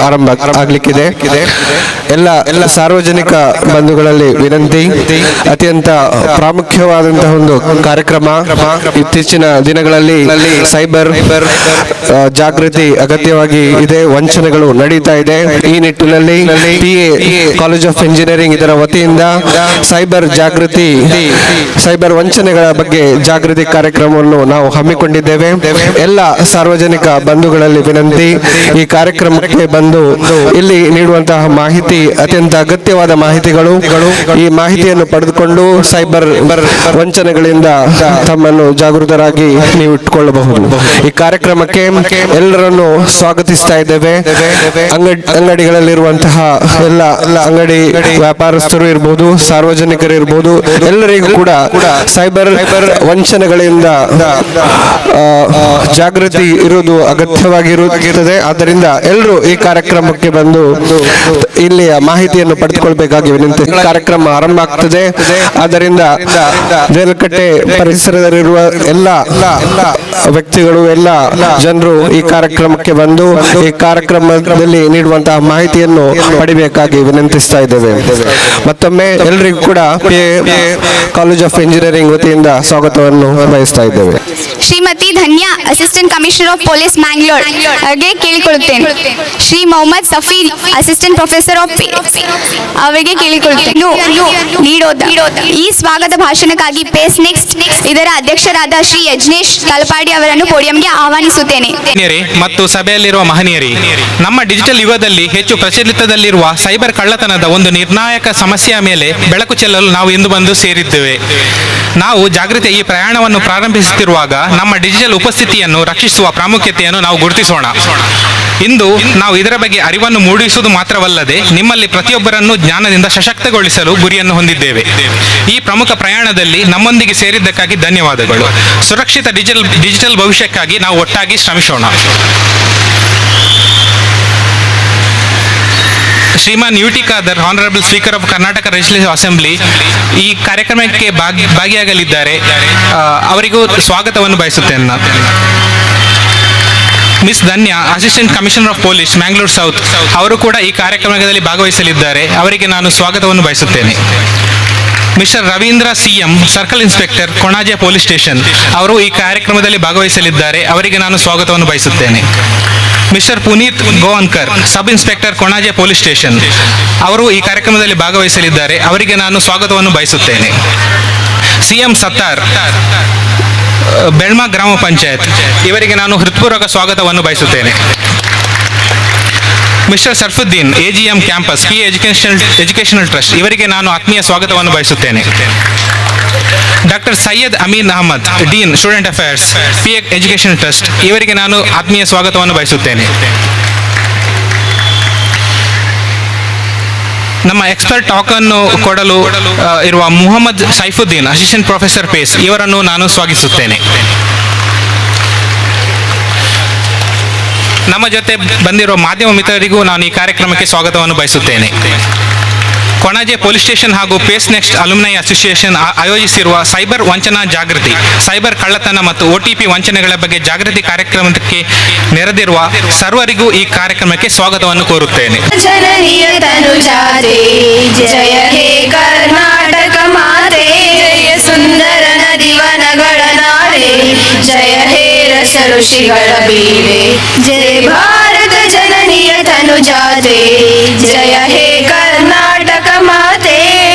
ಆರಂಭ ಆಗಲಿಕ್ಕಿದೆ. ಎಲ್ಲ ಸಾರ್ವಜನಿಕ ಬಂಧುಗಳಲ್ಲಿ ವಿನಂತಿ, ಅತ್ಯಂತ ಪ್ರಾಮುಖ್ಯವಾದಂತಹ ಒಂದು ಕಾರ್ಯಕ್ರಮ. ಇತ್ತೀಚಿನ ದಿನಗಳಲ್ಲಿ ಸೈಬರ್ ಜಾಗೃತಿ ಅಗತ್ಯವಾಗಿ ಇದೆ, ವಂಚನೆಗಳು ನಡೀತಾ ಇದೆ. ಈ ನಿಟ್ಟಿನಲ್ಲಿ PA ಕಾಲೇಜ್ ಆಫ್ ಇಂಜಿನಿಯರಿಂಗ್ ಇದರ ವತಿಯಿಂದ ಸೈಬರ್ ಜಾಗೃತಿ, ಸೈಬರ್ ವಂಚನೆಗಳ ಬಗ್ಗೆ ಜಾಗೃತಿ ಕಾರ್ಯಕ್ರಮವನ್ನು ನಾವು ಹಮ್ಮಿಕೊಂಡಿದ್ದೇವೆ. ಎಲ್ಲ ಸಾರ್ವಜನಿಕ ಬಂಧುಗಳಲ್ಲಿ ವಿನಂತಿ, ಈ ಕಾರ್ಯಕ್ರಮಕ್ಕೆ ಬಂದು ಇಲ್ಲಿ ನೀಡುವಂತಹ ಮಾಹಿತಿ ಅತ್ಯಂತ ಅಗತ್ಯವಾದ ಮಾಹಿತಿಗಳು. ಈ ಮಾಹಿತಿಯನ್ನು ಪಡೆದುಕೊಂಡು ಸೈಬರ್ ವಂಚನೆಗಳಿಂದ ತಮ್ಮನ್ನು ಜಾಗೃತರಾಗಿ ನೀವು ಇಟ್ಟುಕೊಳ್ಳಬಹುದು. ಈ ಕಾರ್ಯಕ್ರಮಕ್ಕೆ ಎಲ್ಲರನ್ನು ಸ್ವಾಗತಿಸ್ತಾ ಇದ್ದೇವೆ. ಅಂಗಡಿಗಳಲ್ಲಿರುವಂತಹ ಎಲ್ಲ ಅಂಗಡಿ ವ್ಯಾಪಾರಸ್ಥರು ಇರಬಹುದು, ಸಾರ್ವಜನಿಕರು ಇರಬಹುದು, ಎಲ್ಲರಿಗೂ ಕೂಡ ಸೈಬರ್ ವಂಚನೆಗಳಿಂದ ಜಾಗೃತಿ ಇರುವುದು ಅಗತ್ಯವಾಗಿರುತ್ತದೆ. ಆದ್ದರಿಂದ ಎಲ್ಲರೂ ಈ ಕಾರ್ಯಕ್ರಮಕ್ಕೆ ಬಂದು ಇಲ್ಲಿಯ ಮಾಹಿತಿಯನ್ನು ಪಡೆದುಕೊಳ್ಬೇಕಾಗಿ ವಿನಂತಿ. ಕಾರ್ಯಕ್ರಮ ಆರಂಭ ಆಗ್ತದೆ. ಆದ್ದರಿಂದ ದೇಲಕಟ್ಟೆ ಪರಿಸರದಲ್ಲಿರುವ ಎಲ್ಲ ವ್ಯಕ್ತಿಗಳು, ಎಲ್ಲ ಜನರು ಈ ಕಾರ್ಯಕ್ರಮಕ್ಕೆ ಬಂದು ಈ ಕಾರ್ಯಕ್ರಮದಲ್ಲಿ ನೀಡುವಂತಹ ಮಾಹಿತಿಯನ್ನು ಪಡಿಬೇಕಾಗಿ ವಿನಂತಿಸ್ತಾ ಇದ್ದೇವೆ. ಮತ್ತೊಮ್ಮೆ ಎಲ್ಲರಿಗೂ ಕೂಡ ಕಾಲೇಜ್ ಆಫ್ ಇಂಜಿನಿಯರಿಂಗ್ ವತಿಯಿಂದ ಸ್ವಾಗತವನ್ನು ಬಯಸ್ತಾ ಇದ್ದೇವೆ. Shrimati Dhanya, assistant commissioner of police Mangalore ಅವರಿಗೆ ಕೇಳಿಕೊಳ್ಳುತ್ತೇನೆ. Shri Mohammed Safeer, assistant professor of ಅವರಿಗೆ ಕೇಳಿಕೊಳ್ಳುತ್ತೇನೆ. ಈ ಸ್ವಾಗತ ಭಾಷಣಕ್ಕಾಗಿ ಪೇಸ್ ನೆಕ್ಸ್ಟ್ ಇದರ ಅಧ್ಯಕ್ಷರಾದ ಶ್ರೀ ಯಜ್ನೇಶ್ ತಲಪಾಡಿ ಅವರನ್ನು ಪೋಡಿಯಂಗೆ ಆಹ್ವಾನಿಸುತ್ತೇನೆ. ಮತ್ತು ಸಭೆಯಲ್ಲಿರುವ ಮಹನೀಯರೇ, ನಮ್ಮ ಡಿಜಿಟಲ್ ಯುಗದಲ್ಲಿ ಹೆಚ್ಚು ಪ್ರಚಲಿತದಲ್ಲಿರುವ ಸೈಬರ್ ಕಳ್ಳತನದ ಒಂದು ನಿರ್ಣಾಯಕ ಸಮಸ್ಯೆಯ ಮೇಲೆ ಬೆಳಕು ಚೆಲ್ಲಲು ನಾವು ಇಂದು ಬಂದು ಸೇರಿದ್ದೇವೆ. ನಾವು ಜಾಗೃತಿಯ ಈ ಪ್ರಯಾಣವನ್ನು ಪ್ರಾರಂಭಿಸುತ್ತಿರುವಾಗ ನಮ್ಮ ಡಿಜಿಟಲ್ ಉಪಸ್ಥಿತಿಯನ್ನು ರಕ್ಷಿಸುವ ಪ್ರಾಮುಖ್ಯತೆಯನ್ನು ನಾವು ಗುರುತಿಸೋಣ. ಇಂದು ನಾವು ಇದರ ಬಗ್ಗೆ ಅರಿವನ್ನು ಮೂಡಿಸುವುದು ಮಾತ್ರವಲ್ಲದೆ ನಿಮ್ಮಲ್ಲಿ ಪ್ರತಿಯೊಬ್ಬರನ್ನು ಜ್ಞಾನದಿಂದ ಸಶಕ್ತಗೊಳಿಸಲು ಗುರಿಯನ್ನು ಹೊಂದಿದ್ದೇವೆ. ಈ ಪ್ರಮುಖ ಪ್ರಯಾಣದಲ್ಲಿ ನಮ್ಮೊಂದಿಗೆ ಸೇರಿದ್ದಕ್ಕಾಗಿ ಧನ್ಯವಾದಗಳು. ಸುರಕ್ಷಿತ ಡಿಜಿಟಲ್ ಭವಿಷ್ಯಕ್ಕಾಗಿ ನಾವು ಒಟ್ಟಾಗಿ ಶ್ರಮಿಸೋಣ. Shriman UT Khader, honourable speaker of Karnataka legislative assembly, ಈ ಕಾರ್ಯಕ್ರಮಕ್ಕೆ ಭಾಗಿಯಾಗಲಿದ್ದಾರೆ. ಅವರಿಗೂ ಸ್ವಾಗತವನ್ನು ಬಯಸುತ್ತೇನೆ ನಾನು. Miss Dhanya, assistant commissioner of police Mangalore south, ಅವರು ಕೂಡ ಈ ಕಾರ್ಯಕ್ರಮದಲ್ಲಿ ಭಾಗವಹಿಸಲಿದ್ದಾರೆ. ಅವರಿಗೆ ನಾನು ಸ್ವಾಗತವನ್ನು ಬಯಸುತ್ತೇನೆ. Mister Ravindra CM, circle inspector, Konaje police station, ಅವರು ಈ ಕಾರ್ಯಕ್ರಮದಲ್ಲಿ ಭಾಗವಹಿಸಲಿದ್ದಾರೆ. ಅವರಿಗೆ ನಾನು ಸ್ವಾಗತವನ್ನು ಬಯಸುತ್ತೇನೆ. Mister Puneet Govankar, sub inspector, Konaje police station, ಅವರು ಈ ಕಾರ್ಯಕ್ರಮದಲ್ಲಿ ಭಾಗವಹಿಸಲಿದ್ದಾರೆ. ಅವರಿಗೆ ನಾನು ಸ್ವಾಗತವನ್ನು ಬಯಸುತ್ತೇನೆ. CM ಸತ್ತಾರ್, ಬೆಳ್ಮಾ ಗ್ರಾಮ ಪಂಚಾಯತ್, ಇವರಿಗೆ ನಾನು ಹೃತ್ಪೂರ್ವಕ ಸ್ವಾಗತವನ್ನು ಬಯಸುತ್ತೇನೆ. Mister Sarfuddin, AGM campus, PA educational trust, ಇವರಿಗೆ ನಾನು ಆತ್ಮೀಯ ಸ್ವಾಗತವನ್ನು ಬಯಸುತ್ತೇನೆ. Doctor Syed Ameen Ahmed, dean student affairs, PA educational trust, ಇವರಿಗೆ ನಾನು ಆತ್ಮೀಯ ಸ್ವಾಗತವನ್ನು ಬಯಸುತ್ತೇನೆ. ನಮ್ಮ ಎಕ್ಸ್ಪರ್ಟ್ ಟಾಕ್ ಅನ್ನು ಕೊಡಲು ಇರುವ ಮುಹಮ್ಮದ್ ಸೈಫುದ್ದೀನ್, ಅಸಿಸ್ಟೆಂಟ್ ಪ್ರೊಫೆಸರ್ ಪೇಸ್, ಇವರನ್ನು ನಾನು ಸ್ವಾಗತಿಸುತ್ತೇನೆ. ನಮ್ಮ ಜೊತೆ ಬಂದಿರುವ ಮಾಧ್ಯಮ ಮಿತ್ರರಿಗೂ ನಾನು ಈ ಕಾರ್ಯಕ್ರಮಕ್ಕೆ ಸ್ವಾಗತವನ್ನು ಬಯಸುತ್ತೇನೆ. ಕೊಣಾಜೆ ಪೊಲೀಸ್ ಸ್ಟೇಷನ್ ಹಾಗೂ ಪೇಸ್ ನೆಕ್ಸ್ಟ್ ಅಲುಮ್ನೈ ಅಸೋಸಿಯೇಷನ್ ಆಯೋಜಿಸಿರುವ ಸೈಬರ್ ವಂಚನಾ ಜಾಗೃತಿ, ಸೈಬರ್ ಕಳ್ಳತನ ಮತ್ತು OTP ವಂಚನೆಗಳ ಬಗ್ಗೆ ಜಾಗೃತಿ ಕಾರ್ಯಕ್ರಮಕ್ಕೆ ನೆರೆದಿರುವ ಸರ್ವರಿಗೂ ಈ ಕಾರ್ಯಕ್ರಮಕ್ಕೆ ಸ್ವಾಗತವನ್ನು ಕೋರುತ್ತೇನೆ. ಜನನೀಯ ತನುಜಾತೆ ಜಯ ಹೇ ಕರ್ನಾಟಕ ಮಾತೆ, ಜಯ ಸುಂದರ ನದಿವನಗಳ ನಾಡೆ, ಜಯ ಹೇ ರಸ ಋಷಿಗಳ ಬೀಡೆ, ಜಯ ಭಾರತ ಜನನೀಯ ತನುಜಾತೆ, ಜಯ ಹೇ ಕರ್ನಾಟಕ ಮಾತೆ,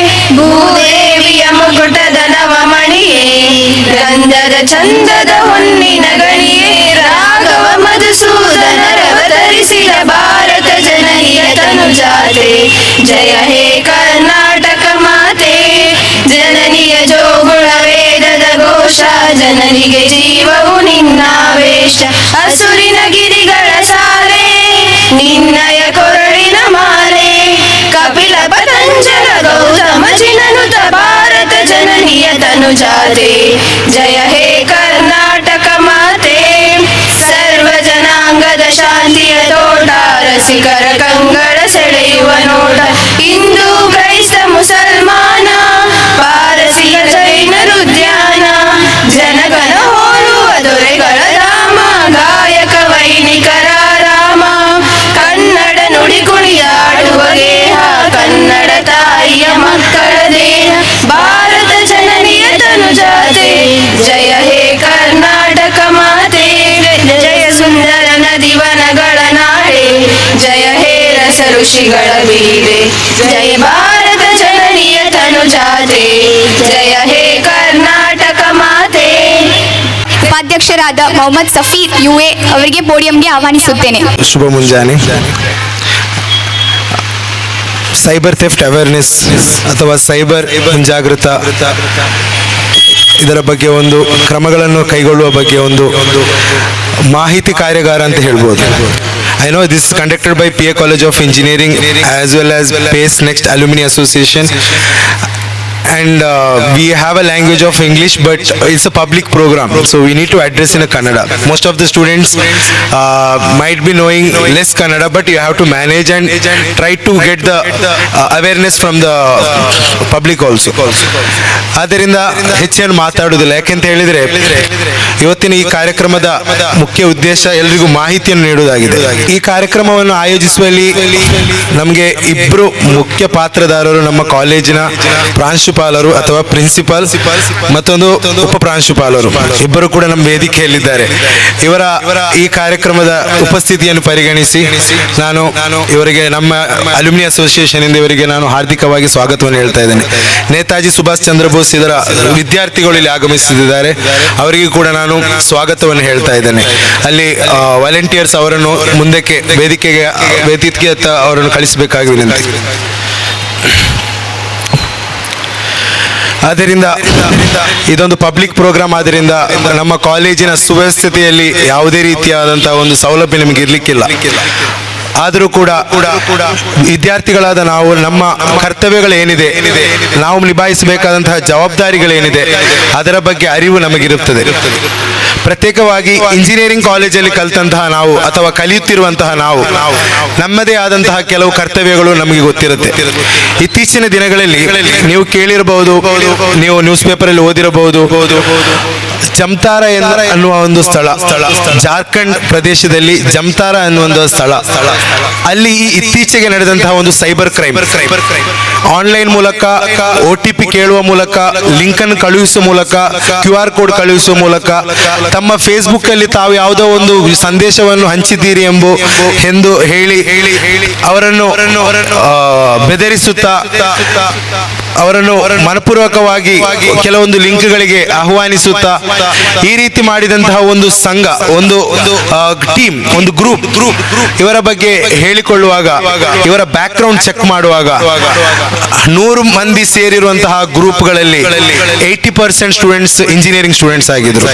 ಭೂದೇವಿಯ ಮುಕುಟದ ನವಮಣಿಯೇ, ಗಂಧದ ಚಂದದ ಹೊನ್ನಿನ ಗಣಿಯೇ, ರಾಘವ ಮಧುಸೂದನರವತರಿಸಿದ ಭಾರತ ಜನನೀಯ ತನುಜಾತೆ, ಜಯ ಹೇ ಕರ್ನಾಟಕ ಮಾತೆ, ಜನನಿಯ ಜೋಗುಳ ವೇದದ ಘೋಷ, ಜನನಿಗೆ ಜೀವವು ನಿನ್ನಾವೇಶ, ಹಸುರಿನ ಗಿರಿಗಳ ಸಾಲೆ, ನಿನ್ನಯ ಕೊರಳಿನ ಮಾಲೆ, ಕಪಿಲ ಪತಂಜಲ ಗೌತಮ ಜಿನನುತ ಭಾರತ ಜನನೀಯ ತನುಜಾತೆ, ಜಯ ಹೇ ಕರ್ನಾಟಕ ಮಾತೆ, ಸರ್ವ ಜನಾಂಗದ ಶಾಂತಿಯ ತೋಟ, ರಸಿಕರ ಕಂಗಳ ಸೆಳೆಯುವ ನೋಟ, ಹಿಂದೂ ಕ್ರೈಸ್ತ ಮುಸಲ್ಮಾನ, ಪಾರಸಿಕ ಜೈನರು ಧ್ಯಾನ, ಜನಗಣ ಹೋಲುವ ದೊರೆಗಳ ಧಾಮ, ಗಾಯಕ ವೈಣಿಕರ ರಾಮ, ಕನ್ನಡ ಋಷಿಗಳ ಬೀದೆ ಜಯ ಭಾರತ ಜನನಿಯ ತನುಜಾತೆ ಜಯ ಹೇ ಕರ್ನಾಟಕ ಮಾತೆ. ಉಪಾಧ್ಯಕ್ಷರಾದ ಮೊಹಮ್ಮದ್ ಸಫೀರ್ UA ಅವರಿಗೆ ಪೋಡಿಯಂಗೆ ಆಹ್ವಾನಿಸುತ್ತೇನೆ. ಶುಭ ಮುಂಜಾನೆ. ಸೈಬರ್ ಥೆಫ್ಟ್ ಅವೇರ್ನೆಸ್ ಅಥವಾ ಸೈಬರ್ ಮುಂಜಾಗೃತ ಇದರ ಬಗ್ಗೆ ಒಂದು ಕ್ರಮಗಳನ್ನು ಕೈಗೊಳ್ಳುವ ಬಗ್ಗೆ ಒಂದು ಮಾಹಿತಿ ಕಾರ್ಯಾಗಾರ ಅಂತ ಹೇಳ್ಬೋದು. I know this is conducted by PA College of Engineering as well as PACE Next Alumni Association. And we have a language of English, but it's a public program, so we need to address in a Kannada. Most of the students might be knowing less Kannada, but you have to manage and try to get the awareness from the public also. ಆದ್ದರಿಂದ ಹೆಚ್ಚೇನು ಮಾತಾಡುವುದಿಲ್ಲ. ಯಾಕೆಂತ ಹೇಳಿದ್ರೆ ಇವತ್ತಿನ ಈ ಕಾರ್ಯಕ್ರಮದ ಮುಖ್ಯ ಉದ್ದೇಶ ಎಲ್ಲರಿಗೂ ಮಾಹಿತಿಯನ್ನು ನೀಡುವುದಾಗಿದೆ. ಈ ಕಾರ್ಯಕ್ರಮವನ್ನು ಆಯೋಜಿಸುವಲ್ಲಿ ನಮಗೆ ಇಬ್ಬರು ಮುಖ್ಯ ಪಾತ್ರದಾರರು ನಮ್ಮ ಕಾಲೇಜಿನ ಪ್ರಾಂಶುಪಾಲರು ಅಥವಾ ಪ್ರಿನ್ಸಿಪಾಲ್, ಮತ್ತೊಂದು ಉಪ ಪ್ರಾಂಶುಪಾಲರು, ಇಬ್ಬರು ಕೂಡ ನಮ್ಮ ವೇದಿಕೆಯಲ್ಲಿದ್ದಾರೆ. ಇವರ ಈ ಕಾರ್ಯಕ್ರಮದ ಉಪಸ್ಥಿತಿಯನ್ನು ಪರಿಗಣಿಸಿ ನಾನು ಇವರಿಗೆ ನಮ್ಮ ಅಲ್ಯುಮಿನಿ ಅಸೋಸಿಯೇಷನ್ ಇಂದ ಇವರಿಗೆ ನಾನು ಹಾರ್ದಿಕವಾಗಿ ಸ್ವಾಗತವನ್ನು ಹೇಳ್ತಾ ಇದ್ದೇನೆ. ನೇತಾಜಿ ಸುಭಾಷ್ ಚಂದ್ರ ಬೋಸ್ ಇದರ ವಿದ್ಯಾರ್ಥಿಗಳು ಇಲ್ಲಿ ಆಗಮಿಸುತ್ತಿದ್ದಾರೆ, ಅವರಿಗೂ ಕೂಡ ನಾನು ಸ್ವಾಗತವನ್ನು ಹೇಳ್ತಾ ಇದ್ದೇನೆ. ಅಲ್ಲಿ ವಾಲಂಟಿಯರ್ಸ್ ಅವರನ್ನು ಮುಂದಕ್ಕೆ ವೇದಿಕೆಗೆ ಅವರನ್ನು ಕಳಿಸಬೇಕಾಗಿ ವಿನಂತಿ. ಆದ್ದರಿಂದ ಇದೊಂದು ಪಬ್ಲಿಕ್ ಪ್ರೋಗ್ರಾಮ್ ಆದ್ದರಿಂದ ನಮ್ಮ ಕಾಲೇಜಿನ ಸುವ್ಯವಸ್ಥತೆಯಲ್ಲಿ ಯಾವುದೇ ರೀತಿಯಾದಂತಹ ಒಂದು ಸೌಲಭ್ಯ ನಿಮಗೆ ಇರಲಿಕ್ಕಿಲ್ಲ. ಆದರೂ ಕೂಡ ವಿದ್ಯಾರ್ಥಿಗಳಾದ ನಾವು ನಮ್ಮ ಕರ್ತವ್ಯಗಳೇನಿದೆ, ನಾವು ನಿಭಾಯಿಸಬೇಕಾದಂತಹ ಜವಾಬ್ದಾರಿಗಳೇನಿದೆ ಅದರ ಬಗ್ಗೆ ಅರಿವು ನಮಗಿರುತ್ತದೆ. ಪ್ರತ್ಯೇಕವಾಗಿ ಇಂಜಿನಿಯರಿಂಗ್ ಕಾಲೇಜಲ್ಲಿ ಕಲಿತಂತಹ ನಾವು ಅಥವಾ ಕಲಿಯುತ್ತಿರುವಂತಹ ನಾವು ನಮ್ಮದೇ ಆದಂತಹ ಕೆಲವು ಕರ್ತವ್ಯಗಳು ನಮಗೆ ಗೊತ್ತಿರುತ್ತೆ. ಇತ್ತೀಚಿನ ದಿನಗಳಲ್ಲಿ ನೀವು ಕೇಳಿರಬಹುದು, ನೀವು ನ್ಯೂಸ್ ಪೇಪರಲ್ಲಿ ಓದಿರಬಹುದು, ಜಮ್ತಾರಾ ಅನ್ನುವ ಒಂದು ಸ್ಥಳ, ಜಾರ್ಖಂಡ್ ಪ್ರದೇಶದಲ್ಲಿ ಜಮ್ತಾರಾ ಅನ್ನುವ ಒಂದು ಸ್ಥಳ, ಅಲ್ಲಿ ಇತ್ತೀಚೆಗೆ ನಡೆದಂತಹ ಒಂದು ಸೈಬರ್ ಕ್ರೈಮ್, ಆನ್ಲೈನ್ ಮೂಲಕ OTP ಕೇಳುವ ಮೂಲಕ, ಲಿಂಕ್ ಅನ್ನು ಕಳುಹಿಸುವ ಮೂಲಕ, QR ಕೋಡ್ ಕಳುಹಿಸುವ ಮೂಲಕ ತಮ್ಮ ಫೇಸ್ಬುಕ್ ಅಲ್ಲಿ ತಾವು ಯಾವುದೋ ಒಂದು ಸಂದೇಶವನ್ನು ಹಂಚಿದ್ದೀರಿ ಎಂದು ಹೇಳಿ ಅವರನ್ನು ಬೆದರಿಸುತ್ತಾ ಅವರನ್ನು ಮನಪೂರ್ವಕವಾಗಿ ಕೆಲವೊಂದು ಲಿಂಕ್ಗಳಿಗೆ ಆಹ್ವಾನಿಸುತ್ತಾ ಈ ರೀತಿ ಮಾಡಿದಂತಹ ಒಂದು ಸಂಘ, ಒಂದು ಟೀಮ್, ಒಂದು ಗ್ರೂಪ್ ಇವರ ಬಗ್ಗೆ ಹೇಳಿಕೊಳ್ಳುವಾಗ, ಇವರ ಬ್ಯಾಕ್ ಗ್ರೌಂಡ್ ಚೆಕ್ ಮಾಡುವಾಗ 100 ಮಂದಿ ಸೇರಿರುವಂತಹ ಗ್ರೂಪ್ಗಳಲ್ಲಿ 80% ಸ್ಟೂಡೆಂಟ್ಸ್ ಇಂಜಿನಿಯರಿಂಗ್ ಸ್ಟೂಡೆಂಟ್ಸ್ ಆಗಿದ್ರು.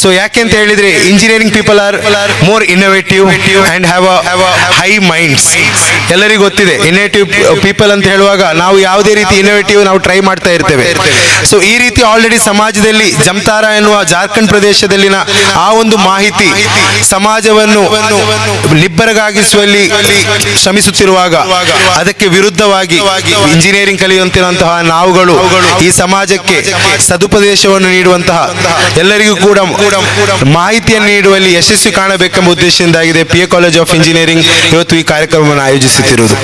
ಸೊ ಯಾಕೆ ಅಂತ ಹೇಳಿದ್ರೆ engineering people are more innovative and have a high minds. ಎಲ್ಲರಿಗೂ ಗೊತ್ತಿದೆ ಇನ್ನೋವೇಟಿವ್ ಪೀಪಲ್ ಅಂತ ಹೇಳುವಾಗ ನಾವು ಯಾವುದೇ ರೀತಿ ಇನ್ನೋವೇಟಿವ್ ನಾವು ಟ್ರೈ ಮಾಡ್ತಾ ಇರ್ತೇವೆ. ಸೊ ಈ ರೀತಿ ಆಲ್ರೆಡಿ ಸಮಾಜದಲ್ಲಿ ಜಮ್ತಾರಾ ಎನ್ನುವ ಜಾರ್ಖಂಡ್ ಪ್ರದೇಶದಲ್ಲಿನ ಆ ಒಂದು ಮಾಹಿತಿ ಸಮಾಜವನ್ನು ನಿಬ್ಬರಗಾಗಿಸುವಲ್ಲಿ ಶ್ರಮಿಸುತ್ತಿರುವಾಗ ಅದಕ್ಕೆ ವಿರುದ್ಧವಾಗಿ ಇಂಜಿನಿಯರಿಂಗ್ ಕಲಿಯುವಂತಿರುವಂತಹ ನಾವುಗಳು ಈ ಸಮಾಜಕ್ಕೆ ಸದುಪದೇಶವನ್ನು ನೀಡುವಂತಹ ಎಲ್ಲರಿಗೂ ಕೂಡ ಮಾಹಿತಿಯನ್ನು ನೀಡುವಲ್ಲಿ ಯಶಸ್ವಿ ಕಾಣಬೇಕೆಂಬ ಉದ್ದೇಶದಿಂದಾಗಿದೆ PA ಕಾಲೇಜ್ ಆಫ್ ಇಂಜಿನಿಯರಿಂಗ್ ಇವತ್ತು ಈ ಕಾರ್ಯಕ್ರಮವನ್ನು ಆಯೋಜಿಸುತ್ತಿರುವುದು.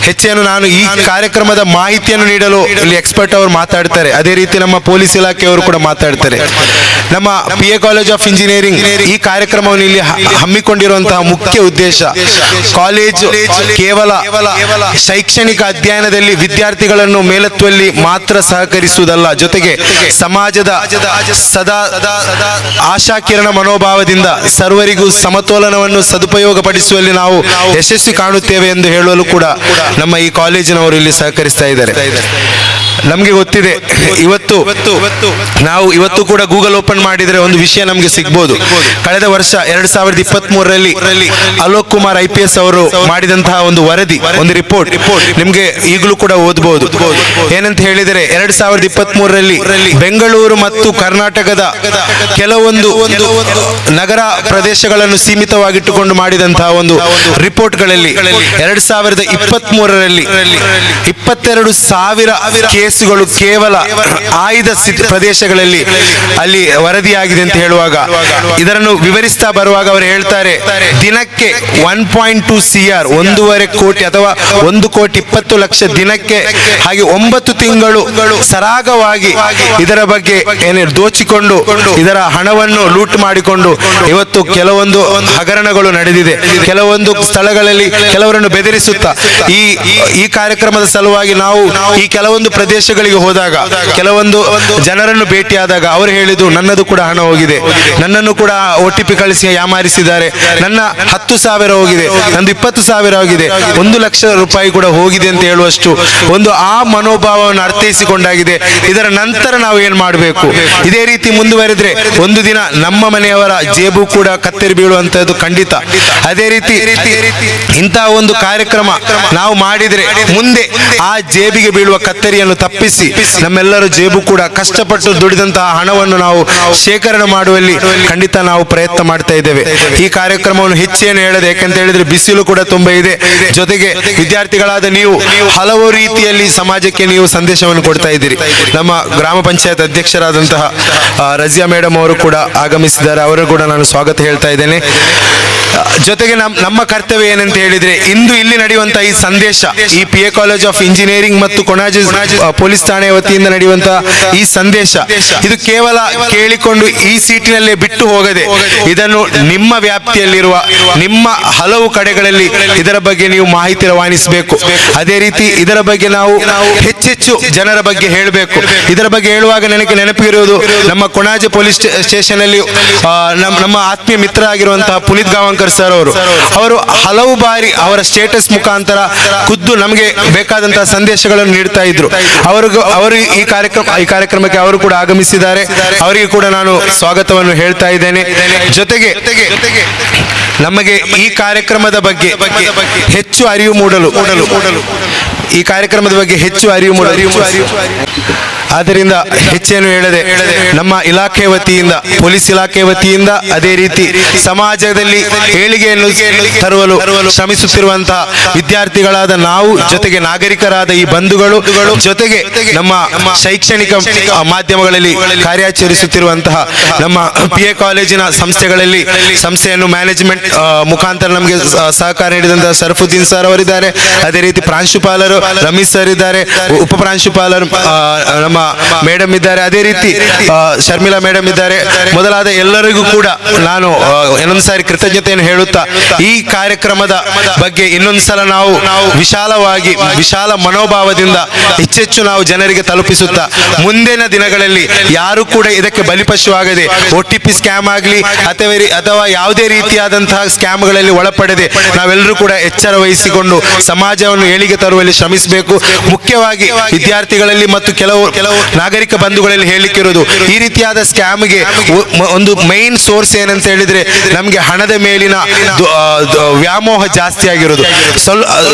ಹೆಚ್ಚೇನು ನಾನು ಈ ಕಾರ್ಯಕ್ರಮದ ಮಾಹಿತಿಯನ್ನು ನೀಡಲು ಇಲ್ಲಿ ಎಕ್ಸ್ಪರ್ಟ್ ಅವರು ಮಾತಾಡ್ತಾರೆ, ಅದೇ ರೀತಿ ನಮ್ಮ ಪೊಲೀಸ್ ಇಲಾಖೆಯವರು ಕೂಡ ಮಾತಾಡ್ತಾರೆ. ನಮ್ಮ PA ಕಾಲೇಜ್ ಆಫ್ ಇಂಜಿನಿಯರಿಂಗ್ ಈ ಕಾರ್ಯಕ್ರಮವನ್ನು ಇಲ್ಲಿ ಹಮ್ಮಿಕೊಂಡಿರುವಂತಹ ಮುಖ್ಯ ಉದ್ದೇಶ ಕಾಲೇಜು ಕೇವಲ ಶೈಕ್ಷಣಿಕ ಅಧ್ಯಯನದಲ್ಲಿ ವಿದ್ಯಾರ್ಥಿಗಳನ್ನು ಮೇಲೆತ್ತುವಲ್ಲಿ ಮಾತ್ರ ಸಹಕರಿಸುವುದಲ್ಲ, ಜೊತೆಗೆ ಸಮಾಜದ ಸದಾ ಆಶಾಕಿರಣ ಮನೋಭಾವದಿಂದ ಸರ್ವರಿಗೂ ಸಮತೋಲನವನ್ನು ಸದುಪಯೋಗಪಡಿಸುವಲ್ಲಿ ನಾವು ಯಶಸ್ವಿ ಕಾಣುತ್ತೇವೆ ಎಂದು ಹೇಳಲು ಕೂಡ ನಮ್ಮ ಈ ಕಾಲೇಜಿನವರು ಇಲ್ಲಿ ಸಹಕರಿಸ್ತಾ ಇದ್ದಾರೆ. ನಮಗೆ ಗೊತ್ತಿದೆ, ಇವತ್ತು ಕೂಡ ಗೂಗಲ್ ಓಪನ್ ಮಾಡಿದರೆ ಒಂದು ವಿಷಯ ನಮಗೆ ಸಿಗ್ಬೋದು. ಕಳೆದ ವರ್ಷ 2023ರಲ್ಲಿ ಅಲೋಕ್ ಕುಮಾರ್ IPS ಅವರು ಮಾಡಿದಂತಹ ಒಂದು ವರದಿ, ಒಂದು ರಿಪೋರ್ಟ್ ನಿಮ್ಗೆ ಈಗಲೂ ಕೂಡ ಓದಬಹುದು. ಏನಂತ ಹೇಳಿದರೆ 2023ರಲ್ಲಿ ಬೆಂಗಳೂರು ಮತ್ತು ಕರ್ನಾಟಕದ ಕೆಲವೊಂದು ನಗರ ಪ್ರದೇಶಗಳನ್ನು ಸೀಮಿತವಾಗಿಟ್ಟುಕೊಂಡು ಮಾಡಿದಂತಹ ಒಂದು ರಿಪೋರ್ಟ್ಗಳಲ್ಲಿ 2023ರಲ್ಲಿ 22,000 ಕೇಸುಗಳು ಕೇವಲ ಆಯ್ದ ಪ್ರದೇಶಗಳಲ್ಲಿ ಅಲ್ಲಿ ವರದಿಯಾಗಿದೆ ಅಂತ ಹೇಳುವಾಗ ಇದನ್ನು ವಿವರಿಸ್ತಾ ಬರುವಾಗ ಅವರು ಹೇಳ್ತಾರೆ, ದಿನಕ್ಕೆ 1.2 CR 1.5 ಕೋಟಿ ಅಥವಾ 1,20,00,000 ದಿನಕ್ಕೆ, ಹಾಗೆ 9 ತಿಂಗಳು ಸರಾಗವಾಗಿ ಇದರ ಬಗ್ಗೆ ದೋಚಿಕೊಂಡು ಇದರ ಹಣವನ್ನು ಲೂಟ್ ಮಾಡಿಕೊಂಡು ಇವತ್ತು ಕೆಲವೊಂದು ಹಗರಣಗಳು ನಡೆದಿದೆ. ಕೆಲವೊಂದು ಸ್ಥಳಗಳಲ್ಲಿ ಕೆಲವರನ್ನು ಬೆದರಿಸುತ್ತಾ ಈ ಕಾರ್ಯಕ್ರಮದ ಸಲುವಾಗಿ ನಾವು ಈ ಕೆಲವೊಂದು ಪ್ರದೇಶಗಳಿಗೆ ಹೋದಾಗ ಕೆಲವೊಂದು ಜನರನ್ನು ಭೇಟಿಯಾದಾಗ ಅವರು ಹೇಳಿದ್ದು, ನನ್ನದು ಕೂಡ ಹಣ ಹೋಗಿದೆ, ನನ್ನನ್ನು ಕೂಡ OTP ಕಳಿಸಿ ಯಾಮಾರಿಸಿದ್ದಾರೆ, ನನ್ನ 10,000 ಹೋಗಿದೆ, ನಂದು 20,000 ಹೋಗಿದೆ, 1,00,000 ರೂಪಾಯಿ ಕೂಡ ಹೋಗಿದೆ ಅಂತ ಹೇಳುವಷ್ಟು ಒಂದು ಆ ಮನೋಭಾವವನ್ನು ಅರ್ಥೈಸಿಕೊಂಡಾಗಿದೆ. ಇದರ ನಂತರ ನಾವು ಏನ್ ಮಾಡಬೇಕು? ಇದೇ ರೀತಿ ಮುಂದುವರೆದ್ರೆ ಒಂದು ದಿನ ನಮ್ಮ ಮನೆಯವರ ಜೇಬು ಕೂಡ ಕತ್ತರಿ ಬೀಳುವಂತದ್ದು ಖಂಡಿತ. ಅದೇ ರೀತಿ ಇಂತಹ ಒಂದು ಕಾರ್ಯಕ್ರಮ ನಾವು ಮಾಡಿದ್ರೆ ಮುಂದೆ ಆ ಜೇಬಿಗೆ ಬೀಳುವ ಕತ್ತರಿಯನ್ನು ತಪ್ಪಿಸಿ ನಮ್ಮೆಲ್ಲರ ಜೇಬು ಕೂಡ ಕಷ್ಟಪಟ್ಟು ದುಡಿದಂತಹ ಹಣವನ್ನು ನಾವು ಶೇಖರಣೆ ಮಾಡುವಲ್ಲಿ ಖಂಡಿತ ನಾವು ಪ್ರಯತ್ನ ಮಾಡ್ತಾ ಇದ್ದೇವೆ. ಈ ಕಾರ್ಯಕ್ರಮವನ್ನು ಹೆಚ್ಚೇನು ಹೇಳದೆ, ಯಾಕಂತ ಹೇಳಿದ್ರೆ ಬಿಸಿಲು ಕೂಡ ತುಂಬಾ ಇದೆ. ಜೊತೆಗೆ ವಿದ್ಯಾರ್ಥಿಗಳಾದ ನೀವು ಹಲವು ರೀತಿಯಲ್ಲಿ ಸಮಾಜಕ್ಕೆ ನೀವು ಸಂದೇಶವನ್ನು ಕೊಡ್ತಾ ಇದ್ದೀರಿ. ನಮ್ಮ ಗ್ರಾಮ ಪಂಚಾಯತ್ ಅಧ್ಯಕ್ಷರಾದಂತಹ ರಜಿಯಾ ಮೇಡಮ್ ಅವರು ಕೂಡ ಆಗಮಿಸಿದ್ದಾರೆ, ಅವರು ಕೂಡ ನಾನು ಸ್ವಾಗತ ಹೇಳ್ತಾ ಇದ್ದೇನೆ. ಜೊತೆಗೆ ನಮ್ಮ ಕರ್ತವ್ಯ ಏನಂತ ಹೇಳಿದ್ರೆ, ಇಂದು ಇಲ್ಲಿ ನಡೆಯುವಂತಹ ಈ ಸಂದೇಶ, ಈ PA ಕಾಲೇಜ್ ಆಫ್ ಇಂಜಿನಿಯರಿಂಗ್ ಮತ್ತು ಕೊಣಾಜೆ ಪೊಲೀಸ್ ಠಾಣೆ ವತಿಯಿಂದ ನಡೆಯುವಂತಹ ಈ ಸಂದೇಶ, ಇದು ಕೇವಲ ಕೇಳಿಕೊಂಡು ಈ ಸೀಟಿನಲ್ಲೇ ಬಿಟ್ಟು ಹೋಗದೆ ಇದನ್ನು ನಿಮ್ಮ ವ್ಯಾಪ್ತಿಯಲ್ಲಿರುವ ನಿಮ್ಮ ಹಲವು ಕಡೆಗಳಲ್ಲಿ ಇದರ ಬಗ್ಗೆ ನೀವು ಮಾಹಿತಿ ರವಾನಿಸಬೇಕು. ಅದೇ ರೀತಿ ಇದರ ಬಗ್ಗೆ ನಾವು ಹೆಚ್ಚೆಚ್ಚು ಜನರ ಬಗ್ಗೆ ಹೇಳಬೇಕು. ಇದರ ಬಗ್ಗೆ ಹೇಳುವಾಗ ನನಗೆ ನೆನಪಿರುವುದು, ನಮ್ಮ ಕೊಣಾಜೆ ಪೊಲೀಸ್ ಸ್ಟೇಷನ್ ಅಲ್ಲಿ ನಮ್ಮ ಆತ್ಮೀಯ ಮಿತ್ರ ಆಗಿರುವಂತಹ ಪುನೀತ್ ಗಾವಂಕರ್ ಸರ್ ಅವರು ಹಲವು ಬಾರಿ ಅವರ ಸ್ಟೇಟಸ್ ಮುಖಾಂತರ ಖುದ್ದು ನಮಗೆ ಬೇಕಾದಂತಹ ಸಂದೇಶಗಳನ್ನು ನೀಡ್ತಾ ಇದ್ರು. ಅವರು ಈ ಕಾರ್ಯಕ್ರಮಕ್ಕೆ ಅವರು ಕೂಡ ಆಗಮಿಸಿದ್ದಾರೆ, ಅವರಿಗೆ ಕೂಡ ನಾನು ಸ್ವಾಗತವನ್ನು ಹೇಳ್ತಾ ಇದ್ದೇನೆ. ಜೊತೆಗೆ ನಮಗೆ ಈ ಕಾರ್ಯಕ್ರಮದ ಬಗ್ಗೆ ಹೆಚ್ಚು ಅರಿವು ಮೂಡಲು ಈ ಕಾರ್ಯಕ್ರಮದ ಬಗ್ಗೆ ಹೆಚ್ಚು ಅರಿವು ಮೂಡಲು ಆದ್ದರಿಂದ ಹೆಚ್ಚೇನು ಹೇಳದೆ ನಮ್ಮ ಇಲಾಖೆ ವತಿಯಿಂದ, ಪೊಲೀಸ್ ಇಲಾಖೆ ವತಿಯಿಂದ, ಅದೇ ರೀತಿ ಸಮಾಜದಲ್ಲಿ ಏಳಿಗೆಯನ್ನು ತರುವಲು ಶ್ರಮಿಸುತ್ತಿರುವಂತಹ ವಿದ್ಯಾರ್ಥಿಗಳಾದ ನಾವು, ಜೊತೆಗೆ ನಾಗರಿಕರಾದ ಈ ಬಂಧುಗಳು, ಜೊತೆಗೆ ನಮ್ಮ ಶೈಕ್ಷಣಿಕ ಮಾಧ್ಯಮಗಳಲ್ಲಿ ಕಾರ್ಯಾಚರಿಸುತ್ತಿರುವಂತಹ ನಮ್ಮ PA ಕಾಲೇಜಿನ ಸಂಸ್ಥೆಯನ್ನು ಮ್ಯಾನೇಜ್ಮೆಂಟ್ ಮುಖಾಂತರ ನಮಗೆ ಸಹಕಾರ ನೀಡಿದಂತಹ ಸರ್ಫುದ್ದೀನ್ ಸರ್ ಅವರಿದ್ದಾರೆ. ಅದೇ ರೀತಿ ಪ್ರಾಂಶುಪಾಲರು ರಮೇಶ್ ಸರ್ ಇದ್ದಾರೆ, ಉಪ ಪ್ರಾಂಶುಪಾಲರು ನಮ್ಮ ಮೇಡಮ್ ಇದ್ದಾರೆ, ಅದೇ ರೀತಿ ಶರ್ಮಿಳಾ ಮೇಡಮ್ ಇದ್ದಾರೆ. ಮೊದಲಾದ ಎಲ್ಲರಿಗೂ ಕೂಡ ನಾನು ಇನ್ನೊಂದು ಸಾರಿ ಕೃತಜ್ಞತೆಯನ್ನು ಹೇಳುತ್ತಾ, ಈ ಕಾರ್ಯಕ್ರಮದ ಬಗ್ಗೆ ಇನ್ನೊಂದ್ಸಲ ನಾವು ವಿಶಾಲ ಮನೋಭಾವದಿಂದ ಹೆಚ್ಚೆಚ್ಚು ನಾವು ಜನರಿಗೆ ತಲುಪಿಸುತ್ತಾ, ಮುಂದಿನ ದಿನಗಳಲ್ಲಿ ಯಾರು ಕೂಡ ಇದಕ್ಕೆ ಬಲಿಪಶು ಆಗದೆ OTP ಸ್ಕ್ಯಾಮ್ ಆಗಲಿ ಅಥವಾ ಯಾವುದೇ ರೀತಿಯಾದಂತಹ ಸ್ಕ್ಯಾಮ್ಗಳಲ್ಲಿ ಒಳಪಡದೆ ನಾವೆಲ್ಲರೂ ಕೂಡ ಎಚ್ಚರ ವಹಿಸಿಕೊಂಡು ಸಮಾಜವನ್ನು ಏಳಿಗೆ ತರುವಲ್ಲಿ ಶ್ರಮಿಸಬೇಕು. ಮುಖ್ಯವಾಗಿ ವಿದ್ಯಾರ್ಥಿಗಳಲ್ಲಿ ಮತ್ತು ಕೆಲವು ನಾಗರಿಕ ಬಂಧುಗಳಲ್ಲಿ ಹೇಳಿಕ್ಕಿರೋದು, ಈ ರೀತಿಯಾದ ಸ್ಕ್ಯಾಮ್ಗೆ ಒಂದು ಮೈನ್ ಸೋರ್ಸ್ ಏನಂತ ಹೇಳಿದ್ರೆ ನಮಗೆ ಹಣದ ಮೇಲಿನ ವ್ಯಾಮೋಹ ಜಾಸ್ತಿ ಆಗಿರೋದು.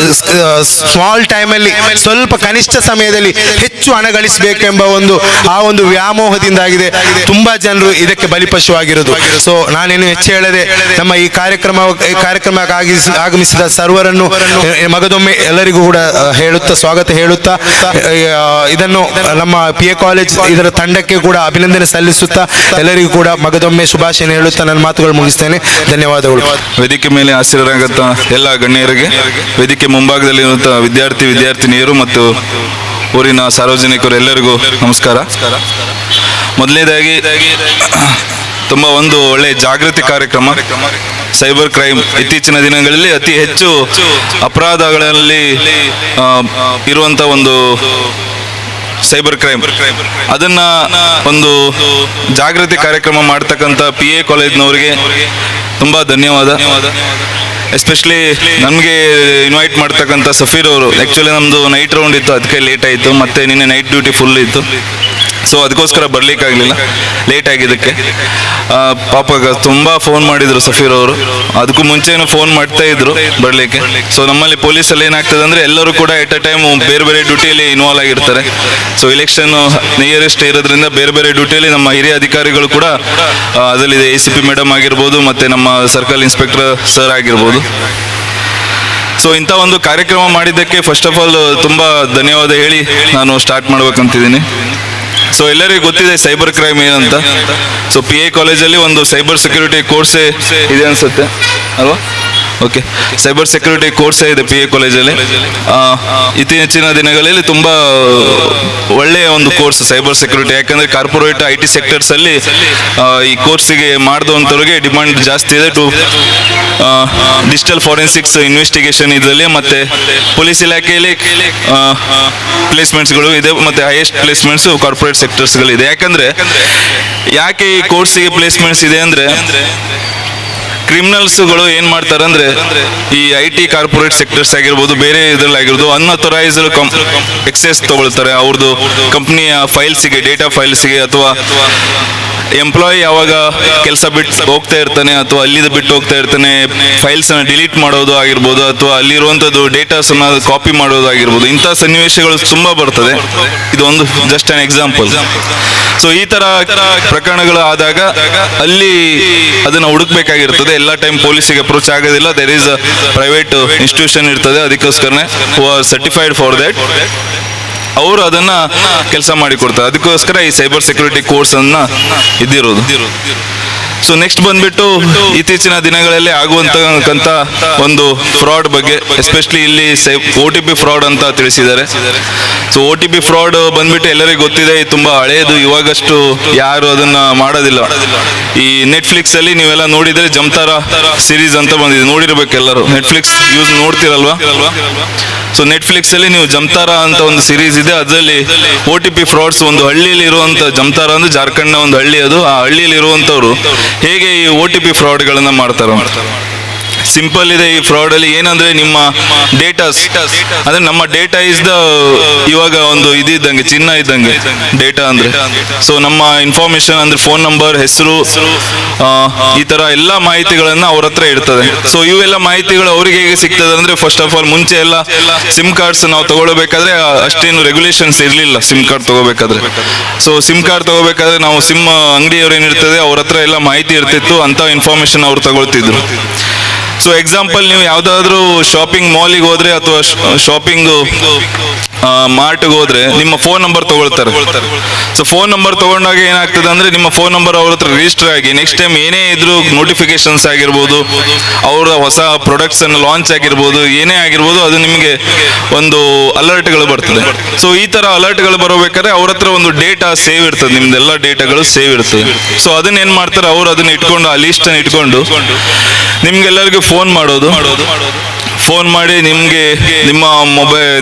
ಸ್ಮಾಲ್ ಟೈಮಲ್ಲಿ ಸ್ವಲ್ಪ ಕನಿಷ್ಠ ಸಮಯದಲ್ಲಿ ಹೆಚ್ಚು ಹಣ ಗಳಿಸಬೇಕೆಂಬ ಒಂದು ವ್ಯಾಮೋಹದಿಂದಾಗಿದೆ ತುಂಬಾ ಜನರು ಇದಕ್ಕೆ ಬಲಿಪಶು ಆಗಿರೋದು. ಸೊ ನಾನೇನು ಹೆಚ್ಚು ಹೇಳದೆ ನಮ್ಮ ಈ ಕಾರ್ಯಕ್ರಮಕ್ಕೆ ಆಗಮಿಸಿದ ಸರ್ವರನ್ನು ಮಗದೊಮ್ಮೆ ಎಲ್ಲರಿಗೂ ಕೂಡ ಸ್ವಾಗತ ಹೇಳುತ್ತಾ, ಇದನ್ನು ನಮ್ಮ PA ಕಾಲೇಜ್ ಇದರ ತಂಡಕ್ಕೆ ಕೂಡ ಅಭಿನಂದನೆ ಸಲ್ಲಿಸುತ್ತಾ ಎಲ್ಲರಿಗೂ ಕೂಡ ಮಗದೊಮ್ಮೆ ಶುಭಾಶಯ ಹೇಳುತ್ತಾ ನನ್ನ ಮಾತುಗಳು ಮುಗಿಸ್ತೇನೆ. ಧನ್ಯವಾದಗಳು. ವೇದಿಕೆ ಮೇಲೆ ಆಸೀನರಾಗತ್ತ ಎಲ್ಲ ಗಣ್ಯರಿಗೆ, ವೇದಿಕೆ ಮುಂಭಾಗದಲ್ಲಿರುವಂತಹ ವಿದ್ಯಾರ್ಥಿನಿಯರು ಮತ್ತು ಊರಿನ ಸಾರ್ವಜನಿಕರು ಎಲ್ಲರಿಗೂ ನಮಸ್ಕಾರ. ಮೊದಲನೇದಾಗಿ ತುಂಬ ಒಂದು ಒಳ್ಳೆಯ ಜಾಗೃತಿ ಕಾರ್ಯಕ್ರಮ. ಸೈಬರ್ ಕ್ರೈಮ್ ಇತ್ತೀಚಿನ ದಿನಗಳಲ್ಲಿ ಅತಿ ಹೆಚ್ಚು ಅಪರಾಧಗಳಲ್ಲಿ ಇರುವಂಥ ಒಂದು ಸೈಬರ್ ಕ್ರೈಮ್, ಅದನ್ನ ಒಂದು ಜಾಗೃತಿ ಕಾರ್ಯಕ್ರಮ ಮಾಡ್ತಕ್ಕಂಥ PA ಕಾಲೇಜ್ನವರಿಗೆ ತುಂಬ ಧನ್ಯವಾದ. ಎಸ್ಪೆಷಲಿ ನಮಗೆ ಇನ್ವೈಟ್ ಮಾಡ್ತಕ್ಕಂಥ ಸಫೀರ್ ಅವರು. ಆ್ಯಕ್ಚುಲಿ ನಮ್ಮದು ನೈಟ್ ರೌಂಡ್ ಇತ್ತು, ಅದಕ್ಕೆ ಲೇಟ್ ಆಯಿತು, ಮತ್ತು ನಿನ್ನೆ ನೈಟ್ ಡ್ಯೂಟಿ ಫುಲ್ ಇತ್ತು, ಸೊ ಅದಕ್ಕೋಸ್ಕರ ಬರಲಿಕ್ಕಾಗಲಿಲ್ಲ, ಲೇಟ್ ಆಗಿದ್ದಕ್ಕೆ. ಪಾಪ ತುಂಬ ಫೋನ್ ಮಾಡಿದರು ಸಫೀರ್ ಅವರು, ಅದಕ್ಕೂ ಮುಂಚೆನೂ ಫೋನ್ ಮಾಡ್ತಾ ಇದ್ರು ಬರಲಿಕ್ಕೆ. ಸೊ ನಮ್ಮಲ್ಲಿ ಪೊಲೀಸಲ್ಲಿ ಏನಾಗ್ತದೆ ಅಂದರೆ ಎಲ್ಲರೂ ಕೂಡ ಎಟ್ ಅ ಟೈಮ್ ಬೇರೆ ಬೇರೆ ಡ್ಯೂಟಿಯಲ್ಲಿ ಇನ್ವಾಲ್ವ್ ಆಗಿರ್ತಾರೆ. ಸೊ ಇಲೆಕ್ಷನ್ ನಿಯರೆಸ್ಟ್ ಇರೋದ್ರಿಂದ ಬೇರೆ ಬೇರೆ ಡ್ಯೂಟಿಯಲ್ಲಿ ನಮ್ಮ ಹಿರಿಯ ಅಧಿಕಾರಿಗಳು ಕೂಡ ಅದರಲ್ಲಿ ACP ಮೇಡಮ್ ಆಗಿರ್ಬೋದು, ಮತ್ತು ನಮ್ಮ ಸರ್ಕಲ್ ಇನ್ಸ್ಪೆಕ್ಟರ್ ಸರ್ ಆಗಿರ್ಬೋದು. ಸೊ ಇಂಥ ಒಂದು ಕಾರ್ಯಕ್ರಮ ಮಾಡಿದ್ದಕ್ಕೆ ಫಸ್ಟ್ ಆಫ್ ಆಲ್ ತುಂಬ ಧನ್ಯವಾದ ಹೇಳಿ ನಾನು ಸ್ಟಾರ್ಟ್ ಮಾಡ್ಬೇಕಂತಿದ್ದೀನಿ. ಸೊ ಎಲ್ಲರಿಗೂ ಗೊತ್ತಿದೆ ಸೈಬರ್ ಕ್ರೈಮ್ ಏನಂತ. ಸೊ PI ಕಾಲೇಜಲ್ಲಿ ಒಂದು ಸೈಬರ್ ಸೆಕ್ಯೂರಿಟಿ ಕೋರ್ಸೇ ಇದೆ ಅನ್ಸುತ್ತೆ ಅಲ್ವಾ? ಓಕೆ, ಸೈಬರ್ ಸೆಕ್ಯೂರಿಟಿ ಕೋರ್ಸೇ ಇದೆ PI ಕಾಲೇಜಲ್ಲಿ. ಇತ್ತೀಚಿನ ದಿನಗಳಲ್ಲಿ ತುಂಬ ಒಳ್ಳೆಯ ಒಂದು ಕೋರ್ಸ್ ಸೈಬರ್ ಸೆಕ್ಯೂರಿಟಿ. ಯಾಕಂದರೆ ಕಾರ್ಪೊರೇಟ್ IT ಸೆಕ್ಟರ್ಸಲ್ಲಿ ಈ ಕೋರ್ಸಿಗೆ ಮಾಡಿದಂಥವ್ರಿಗೆ ಡಿಮಾಂಡ್ ಜಾಸ್ತಿ ಇದೆ. ಟು ಡಿಜಿಟಲ್ ಫಾರೆನ್ಸಿಕ್ಸ್ ಇನ್ವೆಸ್ಟಿಗೇಷನ್ ಇದರಲ್ಲಿ ಮತ್ತು ಪೊಲೀಸ್ ಇಲಾಖೆಯಲ್ಲಿ ಪ್ಲೇಸ್ಮೆಂಟ್ಸ್ಗಳು ಇದೆ ಮತ್ತು ಹೈಯೆಸ್ಟ್ ಪ್ಲೇಸ್ಮೆಂಟ್ಸ್ ಕಾರ್ಪೊರೇಟ್ ಸೆಕ್ಟರ್ಸ್ಗಳಿದೆ. ಯಾಕೆ ಈ ಕೋರ್ಸಿಗೆ ಪ್ಲೇಸ್ಮೆಂಟ್ಸ್ ಇದೆ ಅಂದರೆ ಕ್ರಿಮಿನಲ್ಸ್ಗಳು ಏನು ಮಾಡ್ತಾರೆ ಅಂದರೆ ಈ IT ಕಾರ್ಪೊರೇಟ್ ಸೆಕ್ಟರ್ಸ್ ಆಗಿರ್ಬೋದು, ಬೇರೆ ಇದರಲ್ಲಾಗಿರ್ಬೋದು, ಅನ್ಅಥರೈಸ್ಡ್ ಎಕ್ಸೆಸ್ ತಗೊಳ್ತಾರೆ ಅವ್ರದ್ದು ಕಂಪ್ನಿಯ ಫೈಲ್ಸಿಗೆ, ಡೇಟಾ ಫೈಲ್ಸಿಗೆ. ಅಥವಾ ಎಂಪ್ಲಾಯಿ ಯಾವಾಗ ಕೆಲಸ ಬಿಟ್ಟು ಹೋಗ್ತಾ ಇರ್ತಾನೆ ಅಥವಾ ಅಲ್ಲಿಂದ ಬಿಟ್ಟು ಹೋಗ್ತಾ ಇರ್ತಾನೆ, ಫೈಲ್ಸನ್ನು ಡಿಲೀಟ್ ಮಾಡೋದು ಆಗಿರ್ಬೋದು ಅಥವಾ ಅಲ್ಲಿರುವಂಥದ್ದು ಡೇಟಾಸನ್ನು ಕಾಪಿ ಮಾಡೋದು ಆಗಿರ್ಬೋದು, ಇಂಥ ಸನ್ನಿವೇಶಗಳು ತುಂಬ ಬರ್ತದೆ. ಇದೊಂದು ಜಸ್ಟ್ ಆನ್ ಎಕ್ಸಾಂಪಲ್. ಸೊ ಈ ಥರ ಪ್ರಕರಣಗಳು ಆದಾಗ ಅಲ್ಲಿ ಅದನ್ನು ಹುಡುಕ್ಬೇಕಾಗಿರ್ತದೆ. ಎಲ್ಲ ಟೈಮ್ ಪೊಲೀಸಿಗೆ ಅಪ್ರೋಚ್ ಆಗೋದಿಲ್ಲ. There is a private institution ಇರ್ತದೆ, ಅದಕ್ಕೋಸ್ಕರನೇ who are certified for that. ಅವರು ಅದನ್ನು ಕೆಲಸ ಮಾಡಿಕೊಡ್ತಾರೆ. ಅದಕ್ಕೋಸ್ಕರ ಈ ಸೈಬರ್ ಸೆಕ್ಯೂರಿಟಿ ಕೋರ್ಸ್ ಅನ್ನು ಇದ್ದಿರೋದು. ಸೊ ನೆಕ್ಸ್ಟ್ ಬಂದ್ಬಿಟ್ಟು ಇತ್ತೀಚಿನ ದಿನಗಳಲ್ಲಿ ಆಗುವಂತಕ್ಕಂಥ ಒಂದು ಫ್ರಾಡ್ ಬಗ್ಗೆ, ಎಸ್ಪೆಷಲಿ ಇಲ್ಲಿ OTP ಫ್ರಾಡ್ ಅಂತ ತಿಳಿಸಿದ್ದಾರೆ. ಸೊ OTP ಫ್ರಾಡ್ ಬಂದ್ಬಿಟ್ಟು ಎಲ್ಲರಿಗೂ ಗೊತ್ತಿದೆ, ತುಂಬ ಹಳೆಯದು, ಇವಾಗಷ್ಟು ಯಾರು ಅದನ್ನ ಮಾಡೋದಿಲ್ಲ. ಈ ನೆಟ್ಫ್ಲಿಕ್ಸ್ ಅಲ್ಲಿ ನೀವೆಲ್ಲ ನೋಡಿದ್ರೆ ಜಮ್ತಾರಾ ಸೀರೀಸ್ ಅಂತ ಬಂದಿದೆ, ನೋಡಿರ್ಬೇಕು ಎಲ್ಲರೂ. ನೆಟ್ಫ್ಲಿಕ್ಸ್ ಯೂಸ್ ನೋಡ್ತಿರಲ್ವಾ? ಸೊ ನೆಟ್ಫ್ಲಿಕ್ಸ್ ಅಲ್ಲಿ ನೀವು ಜಮ್ತಾರಾ ಅಂತ ಒಂದು ಸೀರೀಸ್ ಇದೆ, ಅದರಲ್ಲಿ OTP ಫ್ರಾಡ್ಸ್, ಒಂದು ಹಳ್ಳಿಯಲ್ಲಿ ಇರುವಂತ, ಜಮ್ತಾರಾ ಅಂದ್ರೆ ಜಾರ್ಖಂಡ್ನ ಒಂದು ಹಳ್ಳಿ, ಅದು ಆ ಹಳ್ಳಿಯಲ್ಲಿ ಇರುವಂತವ್ರು ಹೇಗೆ ಈ OTP ಫ್ರಾಡ್ಗಳನ್ನ ಮಾಡ್ತಾರೋ. ಸಿಂಪಲ್ ಇದೆ ಈ ಫ್ರಾಡ್ ಅಲ್ಲಿ. ಏನಂದ್ರೆ ನಿಮ್ಮ ಡೇಟಾಸ್, ಅಂದ್ರೆ ನಮ್ಮ ಡೇಟಾ ಇಸ್ ದ, ಇವಾಗ ಒಂದು ಇದ್ದಂಗೆ, ಚಿನ್ನ ಇದ್ದಂಗೆ ಡೇಟಾ ಅಂದ್ರೆ. ಸೊ ನಮ್ಮ ಇನ್ಫಾರ್ಮೇಶನ್ ಅಂದ್ರೆ ಫೋನ್ ನಂಬರ್, ಹೆಸರು, ಈ ತರ ಎಲ್ಲ ಮಾಹಿತಿಗಳನ್ನ ಅವ್ರ ಹತ್ರ ಇರ್ತದೆ. ಸೊ ಇವೆಲ್ಲ ಮಾಹಿತಿಗಳು ಅವ್ರಿಗೆ ಹೇಗೆ ಸಿಗ್ತದೆ ಅಂದ್ರೆ, ಫಸ್ಟ್ ಆಫ್ ಆಲ್ ಮುಂಚೆ ಎಲ್ಲ ಸಿಮ್ ಕಾರ್ಡ್ಸ್ ನಾವು ತಗೊಳ್ಬೇಕಾದ್ರೆ ಅಷ್ಟೇನು ರೆಗ್ಯುಲೇಷನ್ಸ್ ಇರಲಿಲ್ಲ ಸಿಮ್ ಕಾರ್ಡ್ ತಗೋಬೇಕಾದ್ರೆ. ಸೊ ಸಿಮ್ ಕಾರ್ಡ್ ತಗೋಬೇಕಾದ್ರೆ ನಾವು ಸಿಮ್ ಅಂಗಡಿಯವ್ರು ಏನಿರ್ತದೆ ಅವ್ರ ಹತ್ರ ಎಲ್ಲ ಮಾಹಿತಿ ಇರ್ತಿತ್ತು, ಅಂತ ಇನ್ಫಾರ್ಮೇಶನ್ ಅವ್ರು ತಗೊಳ್ತಿದ್ರು. ಸೊ ಎಕ್ಸಾಂಪಲ್, ನೀವು ಯಾವುದಾದ್ರೂ ಶಾಪಿಂಗ್ ಮಾಲಿಗೆ ಹೋದ್ರೆ ಅಥವಾ ಶಾಪಿಂಗ್ ಮಾರ್ಟ್ಗೆ ಹೋದ್ರೆ ನಿಮ್ಮ ಫೋನ್ ನಂಬರ್ ತಗೊಳ್ತಾರೆ. ಸೊ ಫೋನ್ ನಂಬರ್ ತಗೊಂಡಾಗ ಏನಾಗ್ತದೆ ಅಂದ್ರೆ, ನಿಮ್ಮ ಫೋನ್ ನಂಬರ್ ಅವ್ರ ಹತ್ರ ರಿಜಿಸ್ಟರ್ ಆಗಿ ನೆಕ್ಸ್ಟ್ ಟೈಮ್ ಏನೇ ಇದ್ರು ನೋಟಿಫಿಕೇಶನ್ಸ್ ಆಗಿರ್ಬೋದು, ಅವರ ಹೊಸ ಪ್ರಾಡಕ್ಟ್ಸ್ ಅನ್ನು ಲಾಂಚ್ ಆಗಿರ್ಬೋದು, ಏನೇ ಆಗಿರ್ಬೋದು, ಅದು ನಿಮಗೆ ಒಂದು ಅಲರ್ಟ್ಗಳು ಬರ್ತದೆ. ಸೊ ಈ ತರ ಅಲರ್ಟ್ಗಳು ಬರಬೇಕಾದ್ರೆ ಅವ್ರ ಹತ್ರ ಒಂದು ಡೇಟಾ ಸೇವ್ ಇರ್ತದೆ, ನಿಮ್ದೆಲ್ಲ ಡೇಟಾಗಳು ಸೇವ್ ಇರ್ತದೆ. ಸೊ ಅದನ್ನ ಏನ್ ಮಾಡ್ತಾರೆ, ಅವ್ರು ಅದನ್ನ ಇಟ್ಕೊಂಡು, ಆ ಲಿಸ್ಟ್ ಅನ್ನು ಇಟ್ಕೊಂಡು ನಿಮ್ಗೆಲ್ಲರಿಗೂ ಫೋನ್ ಮಾಡೋದು. ಫೋನ್ ಮಾಡಿ ನಿಮಗೆ ನಿಮ್ಮ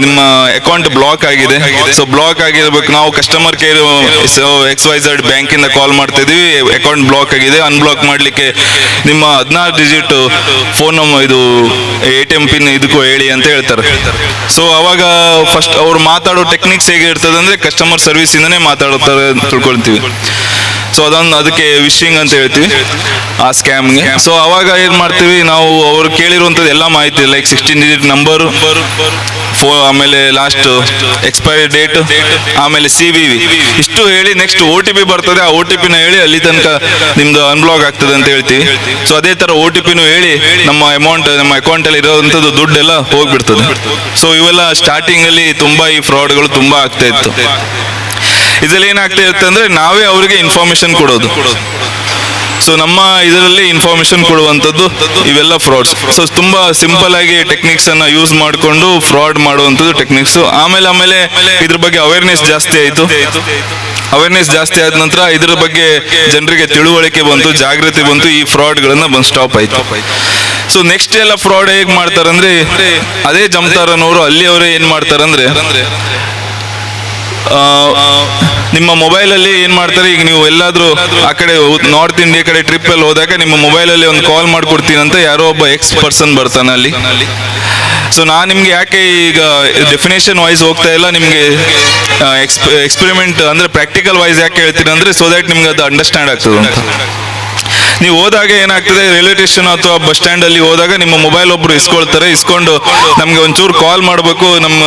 ನಿಮ್ಮ ಅಕೌಂಟ್ ಬ್ಲಾಕ್ ಆಗಿದೆ, ಸೊ ಬ್ಲಾಕ್ ಆಗಿರ್ಬೇಕು, ನಾವು ಕಸ್ಟಮರ್ ಕೇರ್ XYZ ಬ್ಯಾಂಕಿಂದ ಕಾಲ್ ಮಾಡ್ತಾ ಇದೀವಿ, ಅಕೌಂಟ್ ಬ್ಲಾಕ್ ಆಗಿದೆ, ಅನ್ಬ್ಲಾಕ್ ಮಾಡಲಿಕ್ಕೆ ನಿಮ್ಮ 16 ಡಿಜಿಟ್ ಫೋನ್ ನಂಬರ್, ಇದು ATM ಪಿನ್ ಇದಕ್ಕೂ ಹೇಳಿ ಅಂತ ಹೇಳ್ತಾರೆ. ಸೊ ಅವಾಗ ಫಸ್ಟ್ ಅವ್ರು ಮಾತಾಡೋ ಟೆಕ್ನಿಕ್ಸ್ ಹೇಗೆ ಇರ್ತದೆ ಅಂದ್ರೆ, ಕಸ್ಟಮರ್ ಸರ್ವಿಸ್ ಇಂದನೇ ಮಾತಾಡುತ್ತಾರೆ ತಿಳ್ಕೊಳ್ತೀವಿ. ಸೊ ಅದಕ್ಕೆ ವಿಶಿಂಗ್ ಅಂತ ಹೇಳ್ತೀವಿ ಆ ಸ್ಕ್ಯಾಮ್ಗೆ. ಸೊ ಅವಾಗ ಏನ್ ಮಾಡ್ತೀವಿ ನಾವು, ಅವ್ರು ಕೇಳಿರುವಂಥದ್ದು ಎಲ್ಲ ಮಾಹಿತಿ, ಲೈಕ್ 16 ಡಿಜಿಟ್ ನಂಬರ್, ಆಮೇಲೆ ಲಾಸ್ಟ್ ಎಕ್ಸ್ಪೈರಿ ಡೇಟ್, ಆಮೇಲೆ CVV, ಇಷ್ಟು ಹೇಳಿ ನೆಕ್ಸ್ಟ್ OTP ಬರ್ತದೆ, ಆ OTPನ ಹೇಳಿ ಅಲ್ಲಿ ತನಕ ನಿಮ್ದು ಅನ್ಬ್ಲಾಕ್ ಆಗ್ತದೆ ಅಂತ ಹೇಳ್ತೀವಿ. ಸೊ ಅದೇ ತರ OTPನೂ ಹೇಳಿ ನಮ್ಮ ಅಕೌಂಟ್ ಅಲ್ಲಿ ಇರೋವಂಥದ್ದು ದುಡ್ಡೆಲ್ಲ ಹೋಗ್ಬಿಡ್ತದೆ. ಸೊ ಇವೆಲ್ಲ ಸ್ಟಾರ್ಟಿಂಗ್ ಅಲ್ಲಿ ತುಂಬಾ ಈ ಫ್ರಾಡ್ಗಳು ತುಂಬಾ ಆಗ್ತಾ ಇತ್ತು. ಇದ್ರಲ್ಲಿ ಏನಾಗ್ತಾ ಇರುತ್ತೆ ಅಂದ್ರೆ, ನಾವೇ ಅವರಿಗೆ ಇನ್ಫಾರ್ಮೇಶನ್ ಕೊಡೋದು. ಸೊ ನಮ್ಮ ಇದರಲ್ಲಿ ಇನ್ಫಾರ್ಮೇಶನ್ ಕೊಡುವಂಥದ್ದು ಇವೆಲ್ಲ ಫ್ರಾಡ್ಸ್. ಸೊ ತುಂಬಾ ಸಿಂಪಲ್ ಆಗಿ ಟೆಕ್ನಿಕ್ಸ್ ಅನ್ನ ಯೂಸ್ ಮಾಡಿಕೊಂಡು ಫ್ರಾಡ್ ಮಾಡುವಂಥದ್ದು ಟೆಕ್ನಿಕ್ಸ್. ಆಮೇಲೆ ಇದ್ರ ಬಗ್ಗೆ ಅವೇರ್ನೆಸ್ ಜಾಸ್ತಿ ಆಯಿತು. ಅವೇರ್ನೆಸ್ ಜಾಸ್ತಿ ಆದ ನಂತರ ಇದ್ರ ಬಗ್ಗೆ ಜನರಿಗೆ ತಿಳುವಳಿಕೆ ಬಂತು, ಜಾಗೃತಿ ಬಂತು, ಈ ಫ್ರಾಡ್ಗಳನ್ನ ಸ್ಟಾಪ್ ಆಯ್ತು. ಸೊ ನೆಕ್ಸ್ಟ್ ಎಲ್ಲ ಫ್ರಾಡ್ ಹೇಗೆ ಮಾಡ್ತಾರಂದ್ರೆ, ಅದೇ ಜಮ್ತಾರನವರು ಅಲ್ಲಿಯವರೇ ಏನ್ ಮಾಡ್ತಾರಂದ್ರೆ, ನಿಮ್ಮ ಮೊಬೈಲಲ್ಲಿ ಏನು ಮಾಡ್ತಾರೆ, ಈಗ ನೀವು ಎಲ್ಲಾದರೂ ಆ ಕಡೆ ನಾರ್ತ್ ಇಂಡಿಯಾ ಕಡೆ ಟ್ರಿಪ್ಪಲ್ಲಿ ಹೋದಾಗ ನಿಮ್ಮ ಮೊಬೈಲಲ್ಲಿ ಒಂದು ಕಾಲ್ ಮಾಡ್ಕೊಡ್ತೀನಿ ಅಂತ ಯಾರೋ ಒಬ್ಬ ಪರ್ಸನ್ ಬರ್ತಾನೆ ಅಲ್ಲಿ. ಸೊ ನಾನು ನಿಮಗೆ ಯಾಕೆ ಈಗ ಡೆಫಿನೇಷನ್ ವೈಸ್ ಹೋಗ್ತಾ ಇಲ್ಲ, ನಿಮಗೆ ಎಕ್ಸ್ಪೆರಿಮೆಂಟ್ ಅಂದರೆ ಪ್ರಾಕ್ಟಿಕಲ್ ವೈಸ್ ಯಾಕೆ ಹೇಳ್ತೀನಿ ಅಂದರೆ, ಸೊ ದ್ಯಾಟ್ ನಿಮ್ಗೆ ಅದು ಅಂಡರ್ಸ್ಟ್ಯಾಂಡ್ ಆಗ್ತದೆ ಅಂತ. ನೀವು ಹೋದಾಗ ಏನಾಗ್ತದೆ, ರೈಲ್ವೆ ಸ್ಟೇಷನ್ ಅಥವಾ ಬಸ್ ಸ್ಟ್ಯಾಂಡ್ ಅಲ್ಲಿ ಹೋದಾಗ ನಿಮ್ಮ ಮೊಬೈಲ್ ಒಬ್ರು ಇಸ್ಕೊಂಡು ನಮ್ಗೆ ಒಂಚೂರು ಕಾಲ್ ಮಾಡಬೇಕು, ನಮ್ಮ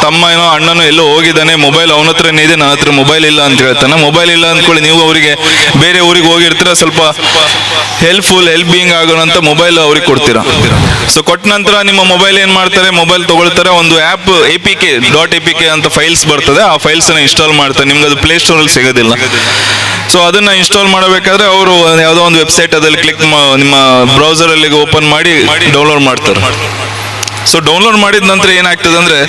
ತಮ್ಮ ಏನೋ ಅಣ್ಣನೋ ಎಲ್ಲೋ ಹೋಗಿದ್ದಾನೆ, ಮೊಬೈಲ್ ಅವನ ಹತ್ರನೇ ಇದೆ, ನನ್ನ ಹತ್ರ ಮೊಬೈಲ್ ಇಲ್ಲ ಅಂತ ಹೇಳ್ತಾನೆ. ಮೊಬೈಲ್ ಇಲ್ಲ ಅಂದ್ಕೊಳ್ಳಿ, ನೀವು ಅವರಿಗೆ ಬೇರೆ ಊರಿಗೆ ಹೋಗಿರ್ತೀರ, ಸ್ವಲ್ಪ ಹೆಲ್ಪಿಂಗ್ ಆಗೋಣಂತ ಮೊಬೈಲ್ ಅವ್ರಿಗೆ ಕೊಡ್ತೀರಾ. ಸೊ ಕೊಟ್ಟ ನಂತರ ನಿಮ್ಮ ಮೊಬೈಲ್ ಏನ್ ಮಾಡ್ತಾರೆ, ಮೊಬೈಲ್ ತಗೊಳ್ತಾರೆ, ಒಂದು ಆ್ಯಪ್ APK ಅಂತ ಫೈಲ್ಸ್ ಬರ್ತದೆ, ಆ ಫೈಲ್ಸ್ ಅನ್ನ ಇನ್ಸ್ಟಾಲ್ ಮಾಡ್ತಾರೆ. ನಿಮ್ಗೆ ಅದು ಪ್ಲೇ ಸ್ಟೋರ್ ಅಲ್ಲಿ ಸಿಗೋದಿಲ್ಲ. ಸೊ ಅದನ್ನ ಇನ್ಸ್ಟಾಲ್ ಮಾಡಬೇಕಾದ್ರೆ ಅವರು ಯಾವುದೋ ಒಂದು ವೆಬ್ಸೈಟ್ ಅದಲ್ಲಿ ನಿಮ್ಮ ಬ್ರೌಸರ್ ಅಲ್ಲಿ ಓಪನ್ ಮಾಡಿ ಡೌನ್ಲೋಡ್ ಮಾಡ್ತಾರೆ. ಸೊ ಡೌನ್ಲೋಡ್ ಮಾಡಿದ ನಂತರ ಏನಾಗ್ತದೆ ಅಂದ್ರೆ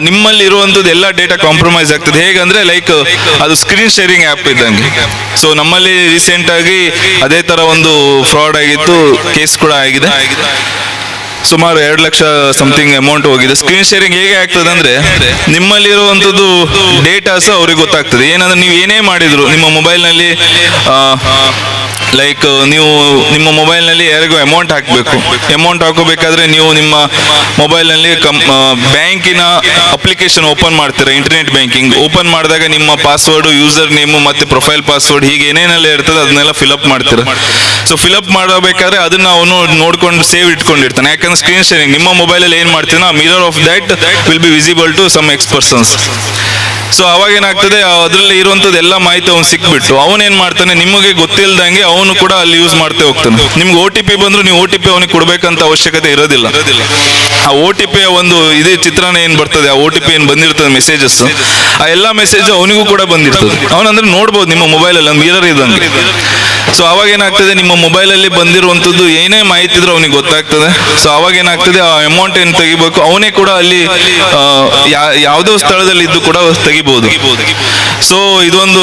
ನಿಮ್ಮಲ್ಲಿ ಇರುವಂಥದ್ದು ಎಲ್ಲ ಡೇಟಾ ಕಾಂಪ್ರಮೈಸ್ ಆಗ್ತದೆ. ಹೇಗಂದ್ರೆ ಲೈಕ್ ಅದು ಸ್ಕ್ರೀನ್ ಶೇರಿಂಗ್ ಆ್ಯಪ್ ಇದ್ದಂಗೆ. ಸೊ ನಮ್ಮಲ್ಲಿ ರೀಸೆಂಟ್ ಆಗಿ ಅದೇ ತರ ಒಂದು ಫ್ರಾಡ್ ಆಗಿತ್ತು, ಕೇಸ್ ಕೂಡ ಆಗಿದೆ. ಸುಮಾರು 2 ಲಕ್ಷ ಸಮಥಿಂಗ್ ಅಮೌಂಟ್ ಹೋಗಿದೆ. ಸ್ಕ್ರೀನ್ ಶೇರಿಂಗ್ ಹೇಗೆ ಆಗ್ತದೆ ಅಂದ್ರೆ ನಿಮ್ಮಲ್ಲಿರುವಂಥದ್ದು ಡೇಟಾಸ್ ಅವ್ರಿಗೆ ಗೊತ್ತಾಗ್ತದೆ. ಏನಂದ್ರೆ ನೀವು ಏನೇ ಮಾಡಿದ್ರು ನಿಮ್ಮ ಮೊಬೈಲ್ನಲ್ಲಿ ಲೈಕ್ ನೀವು ನಿಮ್ಮ ಮೊಬೈಲ್ನಲ್ಲಿ ಯಾರಿಗೂ ಅಮೌಂಟ್ ಹಾಕಬೇಕು. ಅಮೌಂಟ್ ಹಾಕೋಬೇಕಾದ್ರೆ ನೀವು ನಿಮ್ಮ ಮೊಬೈಲ್ನಲ್ಲಿ ಬ್ಯಾಂಕಿನ ಅಪ್ಲಿಕೇಶನ್ ಓಪನ್ ಮಾಡ್ತೀರಾ, ಇಂಟರ್ನೆಟ್ ಬ್ಯಾಂಕಿಂಗ್ ಓಪನ್ ಮಾಡಿದಾಗ ನಿಮ್ಮ ಪಾಸ್ವರ್ಡ್, ಯೂಸರ್ ನೇಮು ಮತ್ತೆ ಪ್ರೊಫೈಲ್ ಪಾಸ್ವರ್ಡ್ ಹೀಗೆ ಏನೇನೆಲ್ಲ ಇರ್ತದೆ ಅದನ್ನೆಲ್ಲ ಫಿಲ್ಅಪ್ ಮಾಡ್ತೀರಾ. ಸೊ ಫಿಲ್ಅಪ್ ಮಾಡಬೇಕಾದ್ರೆ ಅದನ್ನ ಅವನು ನೋಡ್ಕೊಂಡು ಸೇವ್ ಇಟ್ಕೊಂಡಿರ್ತಾನೆ. ಯಾಕಂದ್ರೆ ಸ್ಕ್ರೀನ್ ಶೇರಿಂಗ್ ನಿಮ್ಮ ಮೊಬೈಲಲ್ಲಿ ಏನು ಮಾಡ್ತೀನೋ mirror of that will be visible to some X persons. So ಅವಾಗ ಏನಾಗ್ತದೆ, ಅದರಲ್ಲಿ ಇರುವಂಥದ್ದು ಎಲ್ಲ ಮಾಹಿತಿ ಅವ್ನು ಸಿಕ್ಬಿಟ್ಟು ಅವನೇನ್ ಮಾಡ್ತಾನೆ, ನಿಮಗೆ ಗೊತ್ತಿಲ್ಲದಂಗೆ ಅವನು ಕೂಡ ಅಲ್ಲಿ ಯೂಸ್ ಮಾಡ್ತಾ ಹೋಗ್ತಾನೆ. ನಿಮ್ಗೆ OTP ಬಂದ್ರು ನೀವು OTP ಅವನಿಗೆ ಕೊಡ್ಬೇಕಂತ ಅವಶ್ಯಕತೆ ಇರೋದಿಲ್ಲ. ಆ OTP ಒಂದು ಇದೇ ಚಿತ್ರಣ ಏನ್ ಬರ್ತದೆ, ಆ OTP ಏನ್ ಬಂದಿರ್ತದೆ ಮೆಸೇಜಸ್, ಆ ಎಲ್ಲ ಮೆಸೇಜ್ ಅವನಿಗೂ ಕೂಡ ಬಂದಿರ್ತದೆ. ಅವನಂದ್ರೆ ನೋಡ್ಬೋದು ನಿಮ್ಮ ಮೊಬೈಲಲ್ಲಿ ಮಿರರ್ ಇದ್ದಂಗೆ. ಸೊ ಅವಾಗ ಏನಾಗ್ತದೆ, ನಿಮ್ಮ ಮೊಬೈಲಲ್ಲಿ ಬಂದಿರುವಂಥದ್ದು ಏನೇ ಮಾಹಿತಿ ಇದ್ರೂ ಅವನಿಗೆ ಗೊತ್ತಾಗ್ತದೆ. ಸೊ ಅವಾಗ ಏನಾಗ್ತದೆ, ಆ ಅಮೌಂಟ್ ಏನು ತೆಗಿಬೇಕು ಅವನೇ ಕೂಡ ಅಲ್ಲಿ ಯಾವುದೋ ಸ್ಥಳದಲ್ಲಿ ಇದ್ದು ಕೂಡ ತೆಗಿಬಹುದು. ಸೊ ಇದೊಂದು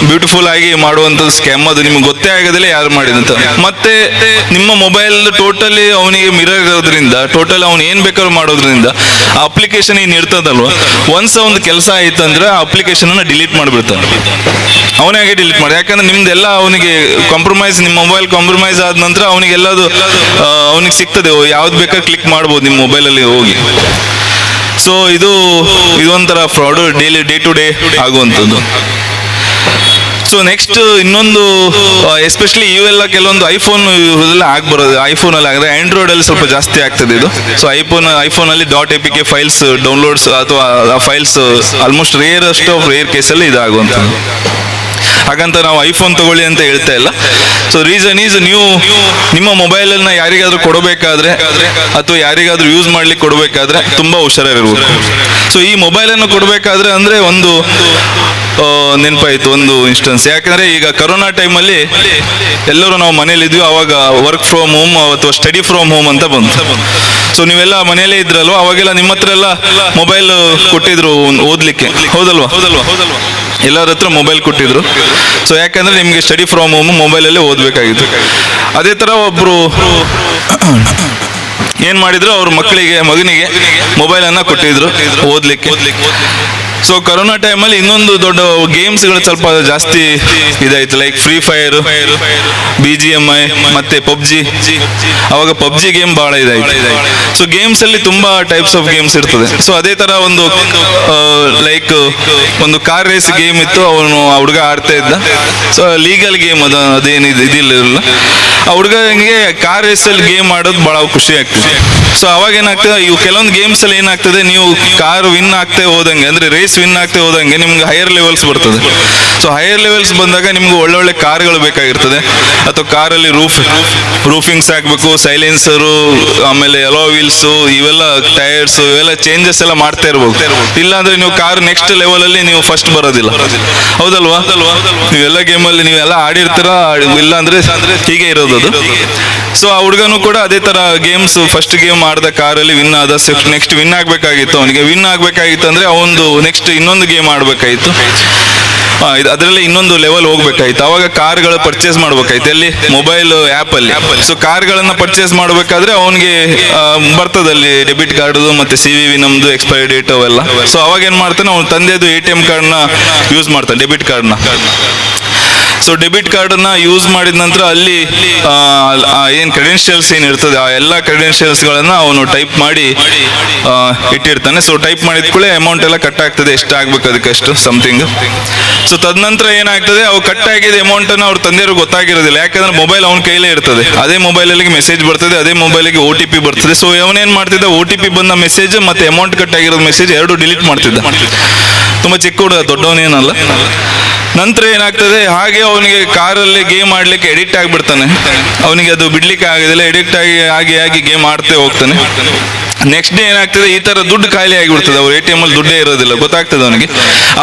ಬ್ಯೂಟಿಫುಲ್ ಆಗಿ ಮಾಡುವಂಥದ್ದು ಸ್ಕ್ಯಾಮ್. ಅದು ನಿಮ್ಗೆ ಗೊತ್ತೇ ಆಗೋದಿಲ್ಲ ಯಾರು ಮಾಡಿದಂತ. ಮತ್ತೆ ನಿಮ್ಮ ಮೊಬೈಲ್ ಟೋಟಲಿ ಅವನಿಗೆ ಮಿರರ್ ಇರೋದ್ರಿಂದ, ಟೋಟಲ್ ಅವ್ನು ಏನ್ ಬೇಕಾದ್ರೂ ಮಾಡೋದ್ರಿಂದ ಆ ಅಪ್ಲಿಕೇಶನ್ ಏನ್ ಇರ್ತದಲ್ವ, ಒನ್ಸ್ ಒಂದು ಕೆಲಸ ಆಯ್ತು ಅಂದ್ರೆ ಆ ಅಪ್ಲಿಕೇಶನ್ ಅನ್ನ ಡಿಲೀಟ್ ಮಾಡಿಬಿಡ್ತಾನೆ. ಅವನೇ ಹಾಗೆ ಡಿಲೀಟ್ ಮಾಡಿ. ಯಾಕಂದ್ರೆ ನಿಮ್ದೆಲ್ಲ ಅವನಿಗೆ ಕಾಂಪ್ರಮೈಸ್, ನಿಮ್ಮ ಮೊಬೈಲ್ ಕಾಂಪ್ರಮೈಸ್ ಆದ ನಂತರ ಅವನಿಗೆಲ್ಲದು ಅವನಿಗೆ ಸಿಗ್ತದೆ, ಯಾವ್ದು ಬೇಕಾದ್ರೆ ಕ್ಲಿಕ್ ಮಾಡ್ಬೋದು ನಿಮ್ಮ ಮೊಬೈಲಲ್ಲಿ ಹೋಗಿ. ಸೊ ಇದೊಂಥರ ಫ್ರಾಡ್ ಡೇ ಟು ಡೇ ಆಗುವಂಥದ್ದು. ಸೊ ನೆಕ್ಸ್ಟ್ ಇನ್ನೊಂದು ಎಸ್ಪೆಷಲಿ ಇವೆಲ್ಲ ಕೆಲವೊಂದು ಐಫೋನ್ ಎಲ್ಲ ಆಗ್ಬರೋದು, ಐಫೋನಲ್ಲಿ ಆಗಿದ್ರೆ ಆಂಡ್ರಾಯ್ಡ್ ಅಲ್ಲಿ ಸ್ವಲ್ಪ ಜಾಸ್ತಿ ಆಗ್ತದೆ ಇದು. ಸೊ ಐಫೋನ್ ಅಲ್ಲಿ .apk ಫೈಲ್ಸ್ ಡೌನ್ಲೋಡ್ಸ್ ಅಥವಾ ಫೈಲ್ಸ್ ಆಲ್ಮೋಸ್ಟ್ ರೇರ್ ಕೇಸಲ್ಲಿ ಇದಾಗುವಂಥದ್ದು. ಹಾಗಂತ ನಾವು ಐಫೋನ್ ತಗೊಳ್ಳಿ ಅಂತ ಹೇಳ್ತಾ ಇಲ್ಲ. ಸೊ ರೀಸನ್ ಈಸ್ ನೀವು ನಿಮ್ಮ ಮೊಬೈಲನ್ನ ಯಾರಿಗಾದ್ರೂ ಕೊಡಬೇಕಾದ್ರೆ ಅಥವಾ ಯಾರಿಗಾದ್ರೂ ಯೂಸ್ ಮಾಡ್ಲಿಕ್ಕೆ ಕೊಡಬೇಕಾದ್ರೆ ತುಂಬಾ ಹುಷಾರಿರ್ಬೇಕು. ಸೊ ಈ ಮೊಬೈಲನ್ನು ಕೊಡಬೇಕಾದ್ರೆ ಅಂದ್ರೆ ಒಂದು ನೆನಪಾಯ್ತು ಒಂದು ಇನ್ಸ್ಟೆನ್ಸ್. ಯಾಕಂದ್ರೆ ಈಗ ಕರೋನಾ ಟೈಮಲ್ಲಿ ಎಲ್ಲರೂ ನಾವು ಮನೇಲಿ ಇದ್ವಿ, ಅವಾಗ ವರ್ಕ್ ಫ್ರಮ್ ಹೋಮ್ ಅಥವಾ ಸ್ಟಡಿ ಫ್ರಮ್ ಹೋಮ್ ಅಂತ ಬಂತು. ಸೊ ನೀವೆಲ್ಲ ಮನೆಯಲ್ಲೇ ಇದ್ರಲ್ವ, ಅವಾಗೆಲ್ಲ ನಿಮ್ಮ ಹತ್ರ ಎಲ್ಲ ಮೊಬೈಲ್ ಕೊಟ್ಟಿದ್ರು ಓದ್ಲಿಕ್ಕೆ, ಹೌದಲ್ವಾ? ಎಲ್ಲರ ಹತ್ರ ಮೊಬೈಲ್ ಕೊಟ್ಟಿದ್ರು. ಸೊ ಯಾಕಂದ್ರೆ ನಿಮ್ಗೆ ಸ್ಟಡಿ ಫ್ರಮ್ ಹೋಮ್ ಮೊಬೈಲಲ್ಲೇ ಓದ್ಬೇಕಾಗಿತ್ತು. ಅದೇ ತರ ಒಬ್ರು ಏನ್ ಮಾಡಿದ್ರು, ಅವ್ರ ಮಗನಿಗೆ ಮೊಬೈಲ್ ಅನ್ನ ಕೊಟ್ಟಿದ್ರು ಓದ್ಲಿಕ್ಕೆ. ಸೊ ಕರೋನಾ ಟೈಮಲ್ಲಿ ಇನ್ನೊಂದು ದೊಡ್ಡ ಗೇಮ್ಸ್ಗಳು ಸ್ವಲ್ಪ ಜಾಸ್ತಿ ಇದಾಯ್ತು, ಲೈಕ್ ಫ್ರೀ ಫೈರ್, BGMI ಮತ್ತೆ ಪಬ್ಜಿ. ಅವಾಗ ಪಬ್ಜಿ ಗೇಮ್ ಬಹಳ ಇದಾಯ್ತು. ಸೊ ಗೇಮ್ಸ್ ಅಲ್ಲಿ ತುಂಬಾ ಟೈಪ್ಸ್ ಆಫ್ ಗೇಮ್ಸ್ ಇರ್ತದೆ. ಸೊ ಅದೇ ತರ ಒಂದು ಲೈಕ್ ಒಂದು ಕಾರ್ ರೇಸ್ ಗೇಮ್ ಇತ್ತು, ಅವನು ಆ ಹುಡುಗ ಆಡ್ತಾ ಇದ್ದ. ಸೊ ಲೀಗಲ್ ಗೇಮ್ ಅದೇನಿದೆ ಇದಿಲ್ಲ. ಆ ಹುಡುಗನಿಗೆ ಕಾರ್ ರೇಸ್ ಅಲ್ಲಿ ಗೇಮ್ ಆಡೋದು ಬಹಳ ಖುಷಿ ಆಗ್ತದೆ. ಸೊ ಅವಾಗ ಏನಾಗ್ತದೆ, ಇವು ಕೆಲವೊಂದು ಗೇಮ್ಸ್ ಅಲ್ಲಿ ಏನಾಗ್ತದೆ, ನೀವು ಕಾರ್ ವಿನ್ ಆಗ್ತಾ ಹೋದಂಗೆ, ಅಂದ್ರೆ ರೇಸ್ ವಿನ್ ಆಗ್ತಾ ಹೋದಂಗೆ ನಿಮ್ಗೆ ಹೈಯರ್ ಲೆವೆಲ್ಸ್ ಬರ್ತದೆ. ಸೊ ಹೈಯರ್ ಲೆವೆಲ್ಸ್ ಬಂದಾಗ ನಿಮ್ಗೆ ಒಳ್ಳೊಳ್ಳೆ ಕಾರ್ಗಳು ಬೇಕಾಗಿರ್ತದೆ. ಅಥವಾ ಕಾರಲ್ಲಿ ರೂಫಿಂಗ್ಸ್ ಹಾಕ್ಬೇಕು, ಸೈಲೆನ್ಸರು, ಆಮೇಲೆ ಎಲೋ ವೀಲ್ಸು, ಇವೆಲ್ಲ ಟೈರ್ಸ್, ಇವೆಲ್ಲ ಚೇಂಜಸ್ ಎಲ್ಲ ಮಾಡ್ತಾ ಇರ್ಬೇಕು. ಇಲ್ಲಾಂದ್ರೆ ನೀವು ಕಾರ್ ನೆಕ್ಸ್ಟ್ ಲೆವೆಲ್ ಅಲ್ಲಿ ನೀವು ಫಸ್ಟ್ ಬರೋದಿಲ್ಲ, ಹೌದಲ್ವಾ? ನೀವೆಲ್ಲ ಗೇಮಲ್ಲಿ ನೀವೆಲ್ಲ ಆಡಿರ್ತೀರ, ಇಲ್ಲ ಅಂದ್ರೆ ಹೀಗೆ ಇರೋದು ಅದು. ಸೊ ಆ ಹುಡುಗನು ಕೂಡ ಅದೇ ತರ ಗೇಮ್ಸ್ ಫಸ್ಟ್ ಗೇಮ್ ಆಡ್ದ ಕಾರಲ್ಲಿ ವಿನ್ ಆದ. ನೆಕ್ಸ್ಟ್ ವಿನ್ ಆಗ್ಬೇಕಾಗಿತ್ತು, ಅವನಿಗೆ ವಿನ್ ಆಗ್ಬೇಕಾಗಿತ್ತು ಅಂದ್ರೆ ಅವನು ನೆಕ್ಸ್ಟ್ ಇನ್ನೊಂದು ಗೇಮ್ ಆಡ್ಬೇಕಾಯ್ತು, ಅದರಲ್ಲಿ ಇನ್ನೊಂದು ಲೆವೆಲ್ ಹೋಗ್ಬೇಕಾಯ್ತು. ಅವಾಗ ಕಾರ್ಗಳು ಪರ್ಚೇಸ್ ಮಾಡ್ಬೇಕಾಯ್ತು, ಎಲ್ಲಿ ಮೊಬೈಲ್ ಆ್ಯಪ್ ಅಲ್ಲಿ. ಸೊ ಕಾರ್ಗಳನ್ನ ಪರ್ಚೇಸ್ ಮಾಡ್ಬೇಕಾದ್ರೆ ಅವನಿಗೆ ಬರ್ತದಲ್ಲಿ ಡೆಬಿಟ್ ಕಾರ್ಡ್ ಮತ್ತೆ CVV ನಮ್ದು ಎಕ್ಸ್ಪೈರಿ ಡೇಟ್ ಅವೆಲ್ಲ. ಸೊ ಅವಾಗ ಏನ್ ಮಾಡ್ತಾನೆ, ಅವ್ನ ತಂದೆದು ATM ಕಾರ್ಡ್ನ ಯೂಸ್ ಮಾಡ್ತಾನೆ, ಡೆಬಿಟ್ ಕಾರ್ಡ್ನ. ಸೊ ಡೆಬಿಟ್ ಕಾರ್ಡನ್ನು ಯೂಸ್ ಮಾಡಿದ ನಂತರ ಅಲ್ಲಿ ಏನು ಕ್ರೆಡೆನ್ಷಿಯಲ್ಸ್ ಏನಿರ್ತದೆ ಆ ಎಲ್ಲ ಕ್ರೆಡೆನ್ಷಿಯಲ್ಸ್ಗಳನ್ನು ಅವನು ಟೈಪ್ ಮಾಡಿ ಇಟ್ಟಿರ್ತಾನೆ. ಸೊ ಟೈಪ್ ಮಾಡಿದ ಕೂಡಲೇ ಅಮೌಂಟ್ ಎಲ್ಲ ಕಟ್ ಆಗ್ತದೆ, ಎಷ್ಟು ಆಗ್ಬೇಕು ಅದಕ್ಕಷ್ಟು ಸಮಥಿಂಗ್. ಸೊ ತದನಂತರ ಏನಾಗ್ತದೆ, ಅವು ಕಟ್ ಆಗಿದ ಅಮೌಂಟನ್ನು ಅವ್ರ ತಂದೆಯವ್ರಿಗೆ ಗೊತ್ತಾಗಿರೋದಿಲ್ಲ. ಯಾಕಂದ್ರೆ ಮೊಬೈಲ್ ಅವನ ಕೈಲೇ ಇರ್ತದೆ, ಅದೇ ಮೊಬೈಲಲ್ಲಿ ಮೆಸೇಜ್ ಬರ್ತದೆ, ಅದೇ ಮೊಬೈಲಿಗೆ OTP ಬರ್ತದೆ. ಸೊ ಅವನೇನು ಮಾಡ್ತಿದ್ದ, OTP ಬಂದ ಮೆಸೇಜ್ ಮತ್ತೆ ಅಮೌಂಟ್ ಕಟ್ ಆಗಿರೋ ಮೆಸೇಜ್ ಎರಡು ಡಿಲೀಟ್ ಮಾಡ್ತಿದ್ದ. ತುಂಬ ಚಿಕ್ಕ ಹುಡುಗ, ದೊಡ್ಡವನೇನಲ್ಲ. ನಂತರ ಏನಾಗ್ತದೆ, ಹಾಗೆ ಅವನಿಗೆ ಕಾರಲ್ಲಿ ಗೇಮ್ ಆಡ್ಲಿಕ್ಕೆ ಎಡಿಕ್ಟ್ ಆಗಿಬಿಡ್ತಾನೆ. ಅವನಿಗೆ ಅದು ಬಿಡ್ಲಿಕ್ಕೆ ಆಗೋದಿಲ್ಲ, ಎಡಿಕ್ಟ್ ಆಗಿ ಗೇಮ್ ಆಡ್ತೇ ಹೋಗ್ತಾನೆ. ನೆಕ್ಸ್ಟ್ ಡೇ ಏನಾಗ್ತದೆ, ಈ ತರ ದುಡ್ಡು ಖಾಲಿ ಆಗಿಬಿಡ್ತದೆ, ಅವ್ರು ATM ಅಲ್ಲಿ ದುಡ್ಡೇ ಇರೋದಿಲ್ಲ, ಗೊತ್ತಾಗ್ತದೆ ಅವನಿಗೆ.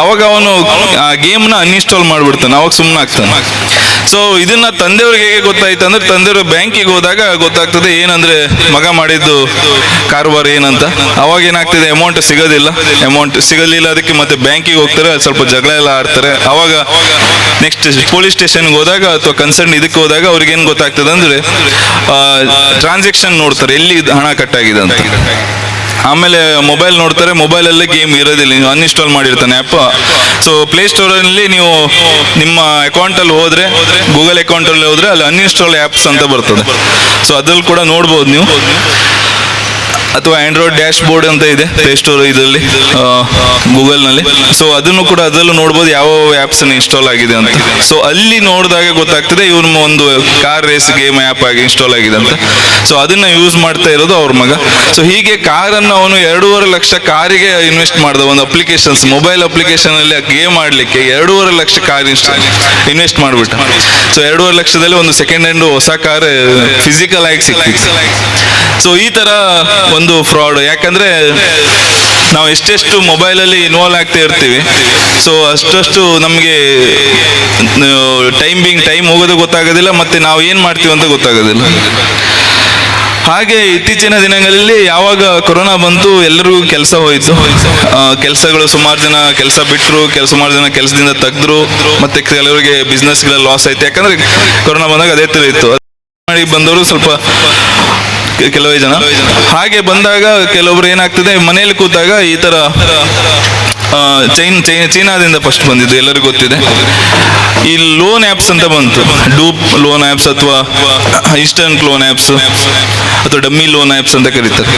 ಅವಾಗ ಅವನು ಆ ಗೇಮ್ನ ಅನ್ಇನ್ಸ್ಟಾಲ್ ಮಾಡಿಬಿಡ್ತಾನೆ, ಅವಾಗ ಸುಮ್ಮನೆ ಆಗ್ತಾನೆ. ಸೊ ಇದನ್ನ ತಂದೆಯವ್ರಿಗೆ ಹೇಗೆ ಗೊತ್ತಾಯ್ತು ಅಂದ್ರೆ, ತಂದೆಯವರು ಬ್ಯಾಂಕಿಗೆ ಹೋದಾಗ ಗೊತ್ತಾಗ್ತದೆ ಏನಂದ್ರೆ ಮಗ ಮಾಡಿದ್ದು ಕಾರವಾರ ಏನಂತ. ಅವಾಗ ಏನಾಗ್ತದೆ, ಅಮೌಂಟ್ ಸಿಗಲಿಲ್ಲ, ಅದಕ್ಕೆ ಮತ್ತೆ ಬ್ಯಾಂಕಿಗೆ ಹೋಗ್ತಾರೆ, ಸ್ವಲ್ಪ ಜಗಳ ಎಲ್ಲ ಆಡ್ತಾರೆ. ಅವಾಗ ನೆಕ್ಸ್ಟ್ ಪೊಲೀಸ್ ಸ್ಟೇಷನ್ಗೆ ಹೋದಾಗ ಅಥವಾ ಕನ್ಸರ್ನ್ ಇದಕ್ಕೆ ಹೋದಾಗ ಅವ್ರಿಗೆ ಏನು ಗೊತ್ತಾಗ್ತದೆ ಅಂದ್ರೆ, ಟ್ರಾನ್ಸಾಕ್ಷನ್ ನೋಡ್ತಾರೆ, ಎಲ್ಲಿ ಹಣ ಕಟ್ಟಾಗಿದೆ ಅಂತ. ಆಮೇಲೆ ಮೊಬೈಲ್ ನೋಡ್ತಾರೆ, ಮೊಬೈಲಲ್ಲಿ ಗೇಮ್ ಇರೋದಿಲ್ಲ, ನೀವು ಅನ್ಇನ್ಸ್ಟಾಲ್ ಮಾಡಿರ್ತಾನೆ ಆ್ಯಪ್. ಸೊ ಪ್ಲೇಸ್ಟೋರಲ್ಲಿ ನೀವು ನಿಮ್ಮ ಅಕೌಂಟಲ್ಲಿ ಹೋದರೆ, ಗೂಗಲ್ ಅಕೌಂಟಲ್ಲಿ ಹೋದರೆ ಅಲ್ಲಿ ಅನ್ಇನ್ಸ್ಟಾಲ್ ಆ್ಯಪ್ಸ್ ಅಂತ ಬರ್ತದೆ. ಸೊ ಅದ್ರಲ್ಲಿ ಕೂಡ ನೋಡ್ಬೋದು ನೀವು. ಅಥವಾ ಆಂಡ್ರಾಯ್ಡ್ ಡ್ಯಾಶ್ ಬೋರ್ಡ್ ಅಂತ ಇದೆ ಪ್ಲೇಸ್ಟೋರ್ ಇದರಲ್ಲಿ, ಗೂಗಲ್ನಲ್ಲಿ. ಸೊ ಅದನ್ನು ಕೂಡ ಅದರಲ್ಲೂ ನೋಡ್ಬೋದು ಯಾವ ಆ್ಯಪ್ಸ್ ಇನ್ಸ್ಟಾಲ್ ಆಗಿದೆ ಅಂತ. ಸೊ ಅಲ್ಲಿ ನೋಡಿದಾಗ ಗೊತ್ತಾಗ್ತದೆ ಇವನು ಒಂದು ಕಾರ್ ರೇಸ್ ಗೇಮ್ ಆ್ಯಪ್ ಆಗಿ ಇನ್ಸ್ಟಾಲ್ ಆಗಿದೆ ಅಂತ. ಸೊ ಅದನ್ನ ಯೂಸ್ ಮಾಡ್ತಾ ಇರೋದು ಅವ್ರ ಮಗ. ಸೊ ಹೀಗೆ ಕಾರನ್ನು ಅವನು 2.5 ಲಕ್ಷ ಕಾರಿಗೆ ಇನ್ವೆಸ್ಟ್ ಮಾಡಿದ, ಒಂದು ಅಪ್ಲಿಕೇಶನ್ಸ್, ಮೊಬೈಲ್ ಅಪ್ಲಿಕೇಶನ್ ಅಲ್ಲಿ ಗೇಮ್ ಆಡ್ಲಿಕ್ಕೆ 2.5 ಲಕ್ಷ ಕಾರ್ ಇನ್ವೆಸ್ಟ್ ಮಾಡಿಬಿಟ್ಟ. ಸೊ 2.5 ಲಕ್ಷದಲ್ಲಿ ಒಂದು ಸೆಕೆಂಡ್ ಹ್ಯಾಂಡ್ ಹೊಸ ಕಾರ್ ಫಿಸಿಕಲ್ ಆಗಿ ಸಿಕ್ತಿತ್ತು. ಸೊ ಈ ತರ ಒಂದು ಫ್ರಾಡ್. ಯಾಕಂದ್ರೆ ನಾವು ಎಷ್ಟೆಷ್ಟು ಮೊಬೈಲಲ್ಲಿ ಇನ್ವಾಲ್ವ್ ಆಗ್ತಾ ಇರ್ತೀವಿ, ಸೊ ಅಷ್ಟು ನಮಗೆ ಟೈಮ್ ಹೋಗೋದು ಗೊತ್ತಾಗೋದಿಲ್ಲ, ಮತ್ತೆ ನಾವು ಏನು ಮಾಡ್ತೀವಿ ಅಂತ ಗೊತ್ತಾಗೋದಿಲ್ಲ. ಹಾಗೆ ಇತ್ತೀಚಿನ ದಿನಗಳಲ್ಲಿ ಯಾವಾಗ ಕೊರೋನಾ ಬಂತು, ಎಲ್ಲರಿಗೂ ಕೆಲಸ ಹೋಯಿತು. ಕೆಲಸಗಳು ಸುಮಾರು ಜನ ಕೆಲಸ ಬಿಟ್ಟರು, ಸುಮಾರು ಜನ ಕೆಲಸದಿಂದ ತೆಗೆದ್ರು, ಮತ್ತೆ ಕೆಲವರಿಗೆ ಬಿಸ್ನೆಸ್ಗಳ ಲಾಸ್ ಆಯ್ತು. ಯಾಕಂದ್ರೆ ಕೊರೋನಾ ಬಂದಾಗ ಅದೇ ತರ ಇತ್ತು. ಮಾಡಿ ಬಂದವರು ಸ್ವಲ್ಪ ಕೆಲವೇ ಜನ. ಹಾಗೆ ಬಂದಾಗ ಕೆಲವೊಬ್ರು ಏನಾಗ್ತದೆ, ಮನೇಲಿ ಕೂತಾಗ ಈ ತರ ಚೈನಾದಿಂದ ಫಸ್ಟ್ ಬಂದಿದ್ದು, ಎಲ್ಲರಿಗೂ ಗೊತ್ತಿದೆ. ಈ ಲೋನ್ ಆ್ಯಪ್ಸ್ ಅಂತ ಬಂತು, ಡೂಪ್ ಲೋನ್ ಆ್ಯಪ್ಸ್ ಅಥವಾ ಇನ್ಸ್ಟಂಟ್ ಲೋನ್ ಆ್ಯಪ್ಸ್ ಅಥವಾ ಡಮ್ಮಿ ಲೋನ್ ಆ್ಯಪ್ಸ್ ಅಂತ ಕರೀತಾರೆ.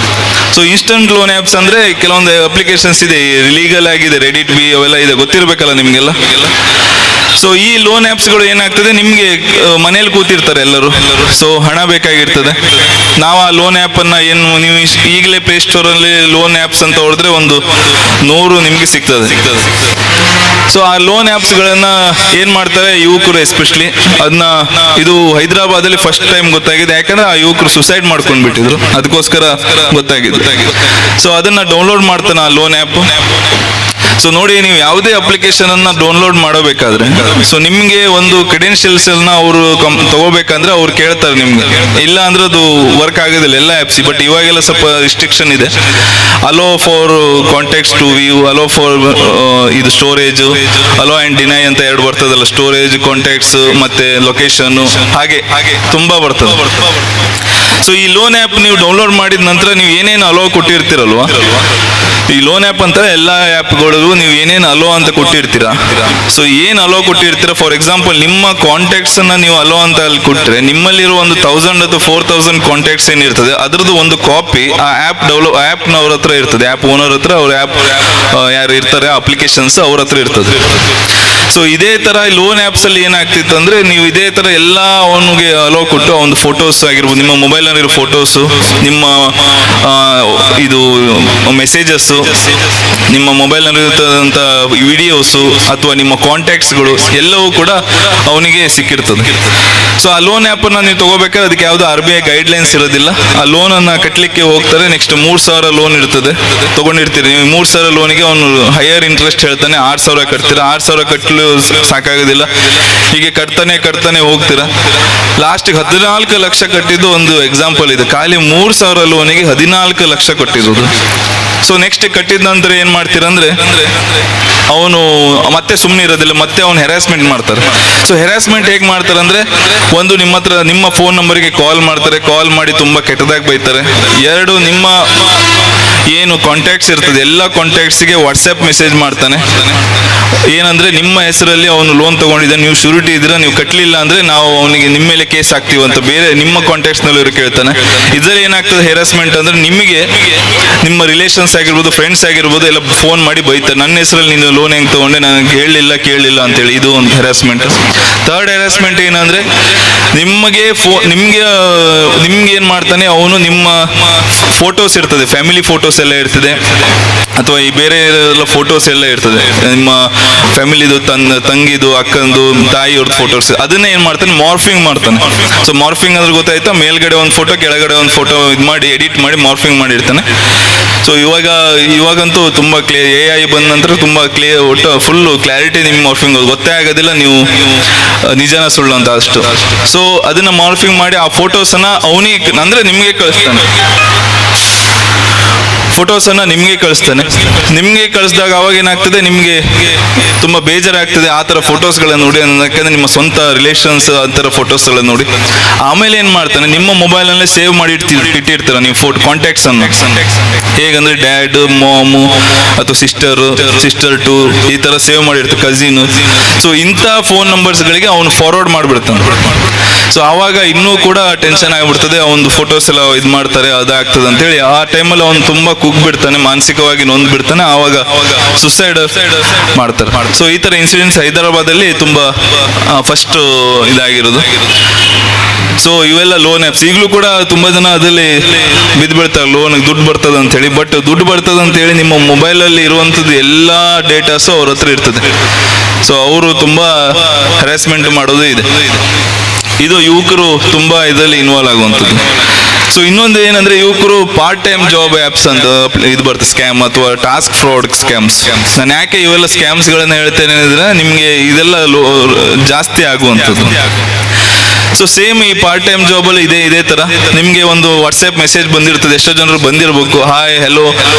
ಸೊ ಇನ್ಸ್ಟಂಟ್ ಲೋನ್ ಆ್ಯಪ್ಸ್ ಅಂದ್ರೆ ಕೆಲವೊಂದು ಅಪ್ಲಿಕೇಶನ್ಸ್ ಇದೆ, ಲೀಗಲ್ ಆಗಿದೆ, ರೆಡಿಟ್ ಬಿ ಅವೆಲ್ಲ ಇದೆ, ಗೊತ್ತಿರಬೇಕಲ್ಲ ನಿಮಗೆಲ್ಲ. ಸೊ ಈ ಲೋನ್ ಆ್ಯಪ್ಸ್ಗಳು ಏನಾಗ್ತದೆ, ನಿಮಗೆ ಮನೇಲಿ ಕೂತಿರ್ತಾರೆ ಎಲ್ಲರೂ, ಸೊ ಹಣ ಬೇಕಾಗಿರ್ತದೆ. ನಾವು ಆ ಲೋನ್ ಆ್ಯಪನ್ನು ಏನು ನೀವು ಈಗಲೇ ಪ್ಲೇಸ್ಟೋರಲ್ಲಿ ಲೋನ್ ಆ್ಯಪ್ಸ್ ಅಂತ ಹೊಡೆದ್ರೆ ಒಂದು 100 ನಿಮಗೆ ಸಿಗ್ತದೆ. ಸೊ ಆ ಲೋನ್ ಆ್ಯಪ್ಸ್ಗಳನ್ನು ಏನು ಮಾಡ್ತಾರೆ ಯುವಕರು ಎಸ್ಪೆಷಲಿ, ಅದನ್ನ ಇದು ಹೈದರಾಬಾದಲ್ಲಿ ಫಸ್ಟ್ ಟೈಮ್ ಗೊತ್ತಾಗಿದೆ. ಯಾಕಂದ್ರೆ ಆ ಯುವಕರು ಸುಸೈಡ್ ಮಾಡ್ಕೊಂಡು ಬಿಟ್ಟಿದ್ರು, ಅದಕ್ಕೋಸ್ಕರ ಗೊತ್ತಾಗಿದೆ. ಸೊ ಅದನ್ನ ಡೌನ್ಲೋಡ್ ಮಾಡ್ತಾನೆ ಆ ಲೋನ್ ಆ್ಯಪ್. ಸೊ ನೋಡಿ, ನೀವು ಯಾವುದೇ ಅಪ್ಲಿಕೇಶನ್ ಅನ್ನ ಡೌನ್ಲೋಡ್ ಮಾಡಬೇಕಾದ್ರೆ, ಸೊ ನಿಮ್ಗೆ ಒಂದು ಕ್ರೆಡೆನ್ಷಿಯಲ್ಸ್ ಅನ್ನ ಅವರು ತಗೋಬೇಕಂದ್ರೆ ಅವ್ರು ಕೇಳ್ತಾರೆ ನಿಮ್ಗೆ, ಇಲ್ಲ ಅಂದ್ರೆ ಅದು ವರ್ಕ್ ಆಗೋದಿಲ್ಲ ಎಲ್ಲ ಆ್ಯಪ್ಸ್. ಬಟ್ ಇವಾಗೆಲ್ಲ ಸ್ವಲ್ಪ ರಿಸ್ಟ್ರಿಕ್ಷನ್ ಇದೆ. Allow for contacts to view, allow for ಇದು ಸ್ಟೋರೇಜ್, ಅಲೋ ಆ್ಯಂಡ್ ಡಿನೈ ಅಂತ 2 ಬರ್ತದಲ್ಲ, ಸ್ಟೋರೇಜ್, ಕಾಂಟ್ಯಾಕ್ಟ್ಸ್ ಮತ್ತೆ ಲೊಕೇಶನ್, ಹಾಗೆ ತುಂಬಾ ಬರ್ತದೆ. ಸೊ ಈ ಲೋನ್ ಆ್ಯಪ್ ನೀವು ಡೌನ್ಲೋಡ್ ಮಾಡಿದ ನಂತರ ನೀವು ಏನೇನು ಅಲೋ ಕೊಟ್ಟಿರ್ತೀರಲ್ವಾ, ಈ ಲೋನ್ ಆ್ಯಪ್ ಅಂತ ಎಲ್ಲ ಆ್ಯಪ್ಗಳಿಗೂ ನೀವು ಏನೇನು ಅಲೋ ಅಂತ ಕೊಟ್ಟಿರ್ತೀರಾ. ಸೊ ಏನು ಅಲೋ ಕೊಟ್ಟಿರ್ತೀರಾ, ಫಾರ್ ಎಕ್ಸಾಂಪಲ್ ನಿಮ್ಮ ಕಾಂಟ್ಯಾಕ್ಟ್ಸ್ ಅನ್ನ ನೀವು ಅಲೋ ಅಂತ ಅಲ್ಲಿ ಕೊಟ್ಟರೆ, ನಿಮ್ಮಲ್ಲಿರೋ ಒಂದು 1000 ಅಥವಾ 4000 ಕಾಂಟ್ಯಾಕ್ಟ್ಸ್ ಏನಿರ್ತದೆ ಅದ್ರದ್ದು ಒಂದು ಕಾಪಿ ಆ ಆ್ಯಪ್ನವ್ರ ಹತ್ರ ಇರ್ತದೆ, ಆ್ಯಪ್ ಓನರ್ ಹತ್ರ. ಅವ್ರ ಆ್ಯಪ್ ಯಾರು ಇರ್ತಾರೆ ಅಪ್ಲಿಕೇಶನ್ಸ್ ಅವ್ರ ಹತ್ರ ಇರ್ತದೆ. ಸೊ ಇದೇ ತರ ಲೋನ್ ಆ್ಯಪ್ಸ್ ಅಲ್ಲಿ ಏನಾಗ್ತಿತ್ತು ಅಂದ್ರೆ, ನೀವು ಇದೇ ತರ ಎಲ್ಲ ಅವನಿಗೆ ಅಲೋ ಕೊಟ್ಟು ಒಂದು ಫೋಟೋಸ್ ಆಗಿರ್ಬೋದು, ನಿಮ್ಮ ಮೊಬೈಲ್ ನಲ್ಲಿರೋ ಫೋಟೋಸು, ನಿಮ್ಮ ಇದು ಮೆಸೇಜಸ್, ನಿಮ್ಮ ಮೊಬೈಲ್ ನಲ್ಲಿರುತ್ತಂತ ವಿಡಿಯೋಸು ಅಥವಾ ನಿಮ್ಮ ಕಾಂಟ್ಯಾಕ್ಟ್ಸ್ಗಳು ಎಲ್ಲವೂ ಕೂಡ ಅವನಿಗೆ ಸಿಕ್ಕಿರ್ತದೆ. ಸೊ ಆ ಲೋನ್ ಆ್ಯಪನ್ನು ನೀವು ತಗೋಬೇಕಾದ್ರೆ ಅದಕ್ಕೆ ಯಾವುದು RBI ಗೈಡ್ಲೈನ್ಸ್ ಇರೋದಿಲ್ಲ. ಆ ಲೋನನ್ನು ಕಟ್ಟಲಿಕ್ಕೆ ಹೋಗ್ತಾರೆ, ನೆಕ್ಸ್ಟ್ 3000 ಲೋನ್ ಇರ್ತದೆ, ತಗೊಂಡಿರ್ತೀರಿ ನೀವು. 3000 ಲೋನಿಗೆ ಅವನು ಹೈಯರ್ ಇಂಟ್ರೆಸ್ಟ್ ಹೇಳ್ತಾನೆ, 6000 ಕಟ್ತೀರಾ. 6000 ಕಟ್ಟಲು ಸಾಕಾಗೋದಿಲ್ಲ, ಹೀಗೆ ಕಟ್ತಾನೆ ಹೋಗ್ತೀರಾ. ಲಾಸ್ಟಿಗೆ 14 ಲಕ್ಷ ಕಟ್ಟಿದ್ದು ಒಂದು ಎಕ್ಸಾಂಪಲ್ ಇದೆ. ಖಾಲಿ 3000 ಲೋನಿಗೆ 14 ಲಕ್ಷ ಕೊಟ್ಟಿರೋದು. ಸೊ ನೆಕ್ಸ್ಟ್ ಕಟ್ಟಿದ ನಂತರ ಏನು ಮಾಡ್ತೀರಂದ್ರೆ, ಅವನು ಮತ್ತೆ ಸುಮ್ಮನೆ ಇರೋದಿಲ್ಲ, ಮತ್ತೆ ಅವನು ಹೆರಾಸ್ಮೆಂಟ್ ಮಾಡ್ತಾರೆ. ಸೊ ಹೆರಾಸ್ಮೆಂಟ್ ಹೇಗೆ ಮಾಡ್ತಾರೆ ಅಂದ್ರೆ, ಒಂದು ನಿಮ್ಮ ಫೋನ್ ನಂಬರ್ಗೆ ಕಾಲ್ ಮಾಡ್ತಾರೆ, ಕಾಲ್ ಮಾಡಿ ತುಂಬಾ ಕೆಟ್ಟದಾಗಿ ಬೈತಾರೆ. 2 ನಿಮ್ಮ ಏನು ಕಾಂಟ್ಯಾಕ್ಟ್ಸ್ ಇರ್ತದೆ ಎಲ್ಲ ಕಾಂಟ್ಯಾಕ್ಟ್ಸ್ಗೆ ವಾಟ್ಸಪ್ ಮೆಸೇಜ್ ಮಾಡ್ತಾನೆ. ಏನಂದ್ರೆ ನಿಮ್ಮ ಹೆಸರಲ್ಲಿ ಅವನು ಲೋನ್ ತಗೊಂಡಿದ್ದಾನೆ, ನೀವು ಶ್ಯೂರಿಟಿ ಇದ್ರೆ ನೀವು ಕಟ್ಟಲಿಲ್ಲ ಅಂದ್ರೆ ನಾವು ಅವನಿಗೆ ನಿಮ್ಮ ಮೇಲೆ ಕೇಸ್ ಹಾಕ್ತೀವಿ ಅಂತ ಬೇರೆ ನಿಮ್ಮ ಕಾಂಟ್ಯಾಕ್ಟ್ಸ್ ನಲ್ಲಿ ಇವರು ಕೇಳ್ತಾನೆ. ಇದರಲ್ಲಿ ಏನಾಗ್ತದೆ ಹೆರಾಸ್ಮೆಂಟ್ ಅಂದ್ರೆ ನಿಮಗೆ ನಿಮ್ಮ ರಿಲೇಷನ್ಸ್ ಆಗಿರ್ಬೋದು, ಫ್ರೆಂಡ್ಸ್ ಆಗಿರ್ಬೋದು ಎಲ್ಲ ಫೋನ್ ಮಾಡಿ ಬೈತಾರೆ, ನನ್ನ ಹೆಸರಲ್ಲಿ ನೀನು ಲೋನ್ ಹೆಂಗ್ ತಗೊಂಡೆ, ನನಗೆ ಕೇಳಲಿಲ್ಲ ಅಂತೇಳಿ. ಇದು ಒಂದು ಹೆರಾಸ್ಮೆಂಟ್. ಥರ್ಡ್ ಹೆರಾಸ್ಮೆಂಟ್ ಏನಂದ್ರೆ ನಿಮಗೆ ನಿಮ್ಗೆ ಏನ್ ಮಾಡ್ತಾನೆ ಅವನು, ನಿಮ್ಮ ಫೋಟೋಸ್ ಇರ್ತದೆ, ಫ್ಯಾಮಿಲಿ ಫೋಟೋಸ್ ಎಲ್ಲ ಇರ್ತದೆ, ಅಥವಾ ಈ ಬೇರೆ ಎಲ್ಲ ಫೋಟೋಸ್ ಎಲ್ಲ ಇರ್ತದೆ, ನಿಮ್ಮ ಫ್ಯಾಮಿಲಿದು ತಂಗಿದು, ಅಕ್ಕಂದು, ತಾಯಿಯವ್ರದ್ದು ಫೋಟೋಸ್, ಅದನ್ನ ಏನ್ ಮಾಡ್ತಾನೆ ಮಾರ್ಫಿಂಗ್ ಮಾಡ್ತಾನೆ. ಸೊ ಮಾರ್ಫಿಂಗ್ ಅಂದ್ರೆ ಗೊತ್ತಾಯ್ತಾ, ಮೇಲ್ಗಡೆ ಒಂದು ಫೋಟೋ ಕೆಳಗಡೆ ಒಂದು ಫೋಟೋ ಇದು ಮಾಡಿ ಎಡಿಟ್ ಮಾಡಿ ಮಾರ್ಫಿಂಗ್ ಮಾಡಿರ್ತಾನೆ. ಸೊ ಇವಾಗಂತೂ ತುಂಬಾ AI ಬಂದ ನಂತರ ತುಂಬಾ ಒಟ್ಟು ಫುಲ್ ಕ್ಲಾರಿಟಿ ನಿಮ್ಗೆ ಮಾರ್ಫಿಂಗ್ ಗೊತ್ತೇ ಆಗೋದಿಲ್ಲ ನೀವು ನಿಜನ ಸುಳ್ಳು ಅಂತ ಅಷ್ಟು. ಸೊ ಅದನ್ನ ಮಾರ್ಫಿಂಗ್ ಮಾಡಿ ಆ ಫೋಟೋಸನ್ನ ಅವನಿಗೆ ಅಂದ್ರೆ ನಿಮ್ಗೆ ಕಳಿಸ್ತಾನೆ, ಫೋಟೋಸನ್ನು ನಿಮಗೆ ಕಳಿಸ್ತಾನೆ. ನಿಮಗೆ ಕಳಿಸಿದಾಗ ಅವಾಗ ಏನಾಗ್ತದೆ, ನಿಮಗೆ ತುಂಬ ಬೇಜಾರಾಗ್ತದೆ ಆ ಥರ ಫೋಟೋಸ್ಗಳನ್ನು ನೋಡಿ, ಯಾಕಂದರೆ ನಿಮ್ಮ ಸ್ವಂತ ರಿಲೇಷನ್ಸ್ ಆ ಥರ ಫೋಟೋಸ್ಗಳನ್ನು ನೋಡಿ. ಆಮೇಲೆ ಏನು ಮಾಡ್ತಾನೆ, ನಿಮ್ಮ ಮೊಬೈಲಲ್ಲೇ ಸೇವ್ ಮಾಡಿ ಇಟ್ಟಿರ್ತಾರೆ ನೀವು ಕಾಂಟ್ಯಾಕ್ಟ್ಸನ್ನು. ಹೇಗಂದರೆ ಡ್ಯಾಡ್, ಮಾಮು ಅಥವಾ ಸಿಸ್ಟರ್ ಟು ಈ ಥರ ಸೇವ್ ಮಾಡಿರ್ತಾರೆ, ಕಸಿನು. ಸೊ ಇಂಥ ಫೋನ್ ನಂಬರ್ಸ್ಗಳಿಗೆ ಅವನು ಫಾರ್ವರ್ಡ್ ಮಾಡಿಬಿಡ್ತಾನೆ. ಸೊ ಆವಾಗ ಇನ್ನೂ ಕೂಡ ಟೆನ್ಷನ್ ಆಗಿಬಿಡ್ತದೆ, ಅವನು ಫೋಟೋಸ್ ಎಲ್ಲ ಇದು ಮಾಡ್ತಾರೆ ಅದಾಗ್ತದೆ ಅಂತೇಳಿ. ಆ ಟೈಮಲ್ಲಿ ಅವನು ತುಂಬ ಕುಗ್ಬಿಡ್ತಾನೆ, ಮಾನಸಿಕವಾಗಿ ನೊಂದು ಬಿಡ್ತಾನೆ, ಆವಾಗ ಸುಸೈಡ್ ಮಾಡ್ತಾರೆ. ಸೊ ಈ ಥರ ಇನ್ಸಿಡೆಂಟ್ಸ್ ಹೈದರಾಬಾದಲ್ಲಿ ತುಂಬ ಫಸ್ಟ್ ಇದಾಗಿರೋದು. ಸೊ ಇವೆಲ್ಲ ಲೋನ್ ಆ್ಯಪ್ಸ್ ಈಗಲೂ ಕೂಡ ತುಂಬ ಜನ ಅದರಲ್ಲಿ ಬಿದ್ದು ಬೀಳ್ತಾರೆ, ಲೋನ್ ದುಡ್ಡು ಬರ್ತದೆ ಅಂತೇಳಿ. ಬಟ್ ದುಡ್ಡು ಬರ್ತದೆ ಅಂತೇಳಿ ನಿಮ್ಮ ಮೊಬೈಲಲ್ಲಿ ಇರುವಂಥದ್ದು ಎಲ್ಲ ಡೇಟಾಸು ಅವ್ರ ಹತ್ರ ಇರ್ತದೆ. ಸೊ ಅವರು ತುಂಬ ಹ್ಯಾರಾಸ್ಮೆಂಟ್ ಮಾಡೋದು ಇದೆ. ಇದು ಯುವಕರು ತುಂಬ ಇದರಲ್ಲಿ ಇನ್ವಾಲ್ವ್ ಆಗುವಂಥದ್ದು. ಸೊ ಇನ್ನೊಂದು ಏನಂದ್ರೆ, ಯುವಕರು ಪಾರ್ಟ್ ಟೈಮ್ ಜಾಬ್ ಆ್ಯಪ್ಸ್ ಅಂತ ಇದು ಬರ್ತದೆ, ಸ್ಕ್ಯಾಮ್ ಅಥವಾ ಟಾಸ್ಕ್ ಫ್ರಾಡ್ ಸ್ಕ್ಯಾಮ್ಸ್. ನಾನು ಯಾಕೆ ಇವೆಲ್ಲ ಸ್ಕ್ಯಾಮ್ಸ್ಗಳನ್ನ ಹೇಳ್ತೇನೆ ಅಂದರೆ, ನಿಮಗೆ ಇದೆಲ್ಲ ಜಾಸ್ತಿ ಆಗುವಂಥದ್ದು. ಸೊ ಸೇಮ್ ಈ ಪಾರ್ಟ್ ಟೈಮ್ ಜಾಬಲ್ಲಿ ಇದೇ ಥರ ನಿಮಗೆ ಒಂದು ವಾಟ್ಸಪ್ ಮೆಸೇಜ್ ಬಂದಿರ್ತದೆ, ಎಷ್ಟೋ ಜನರು ಬಂದಿರಬೇಕು, hi hello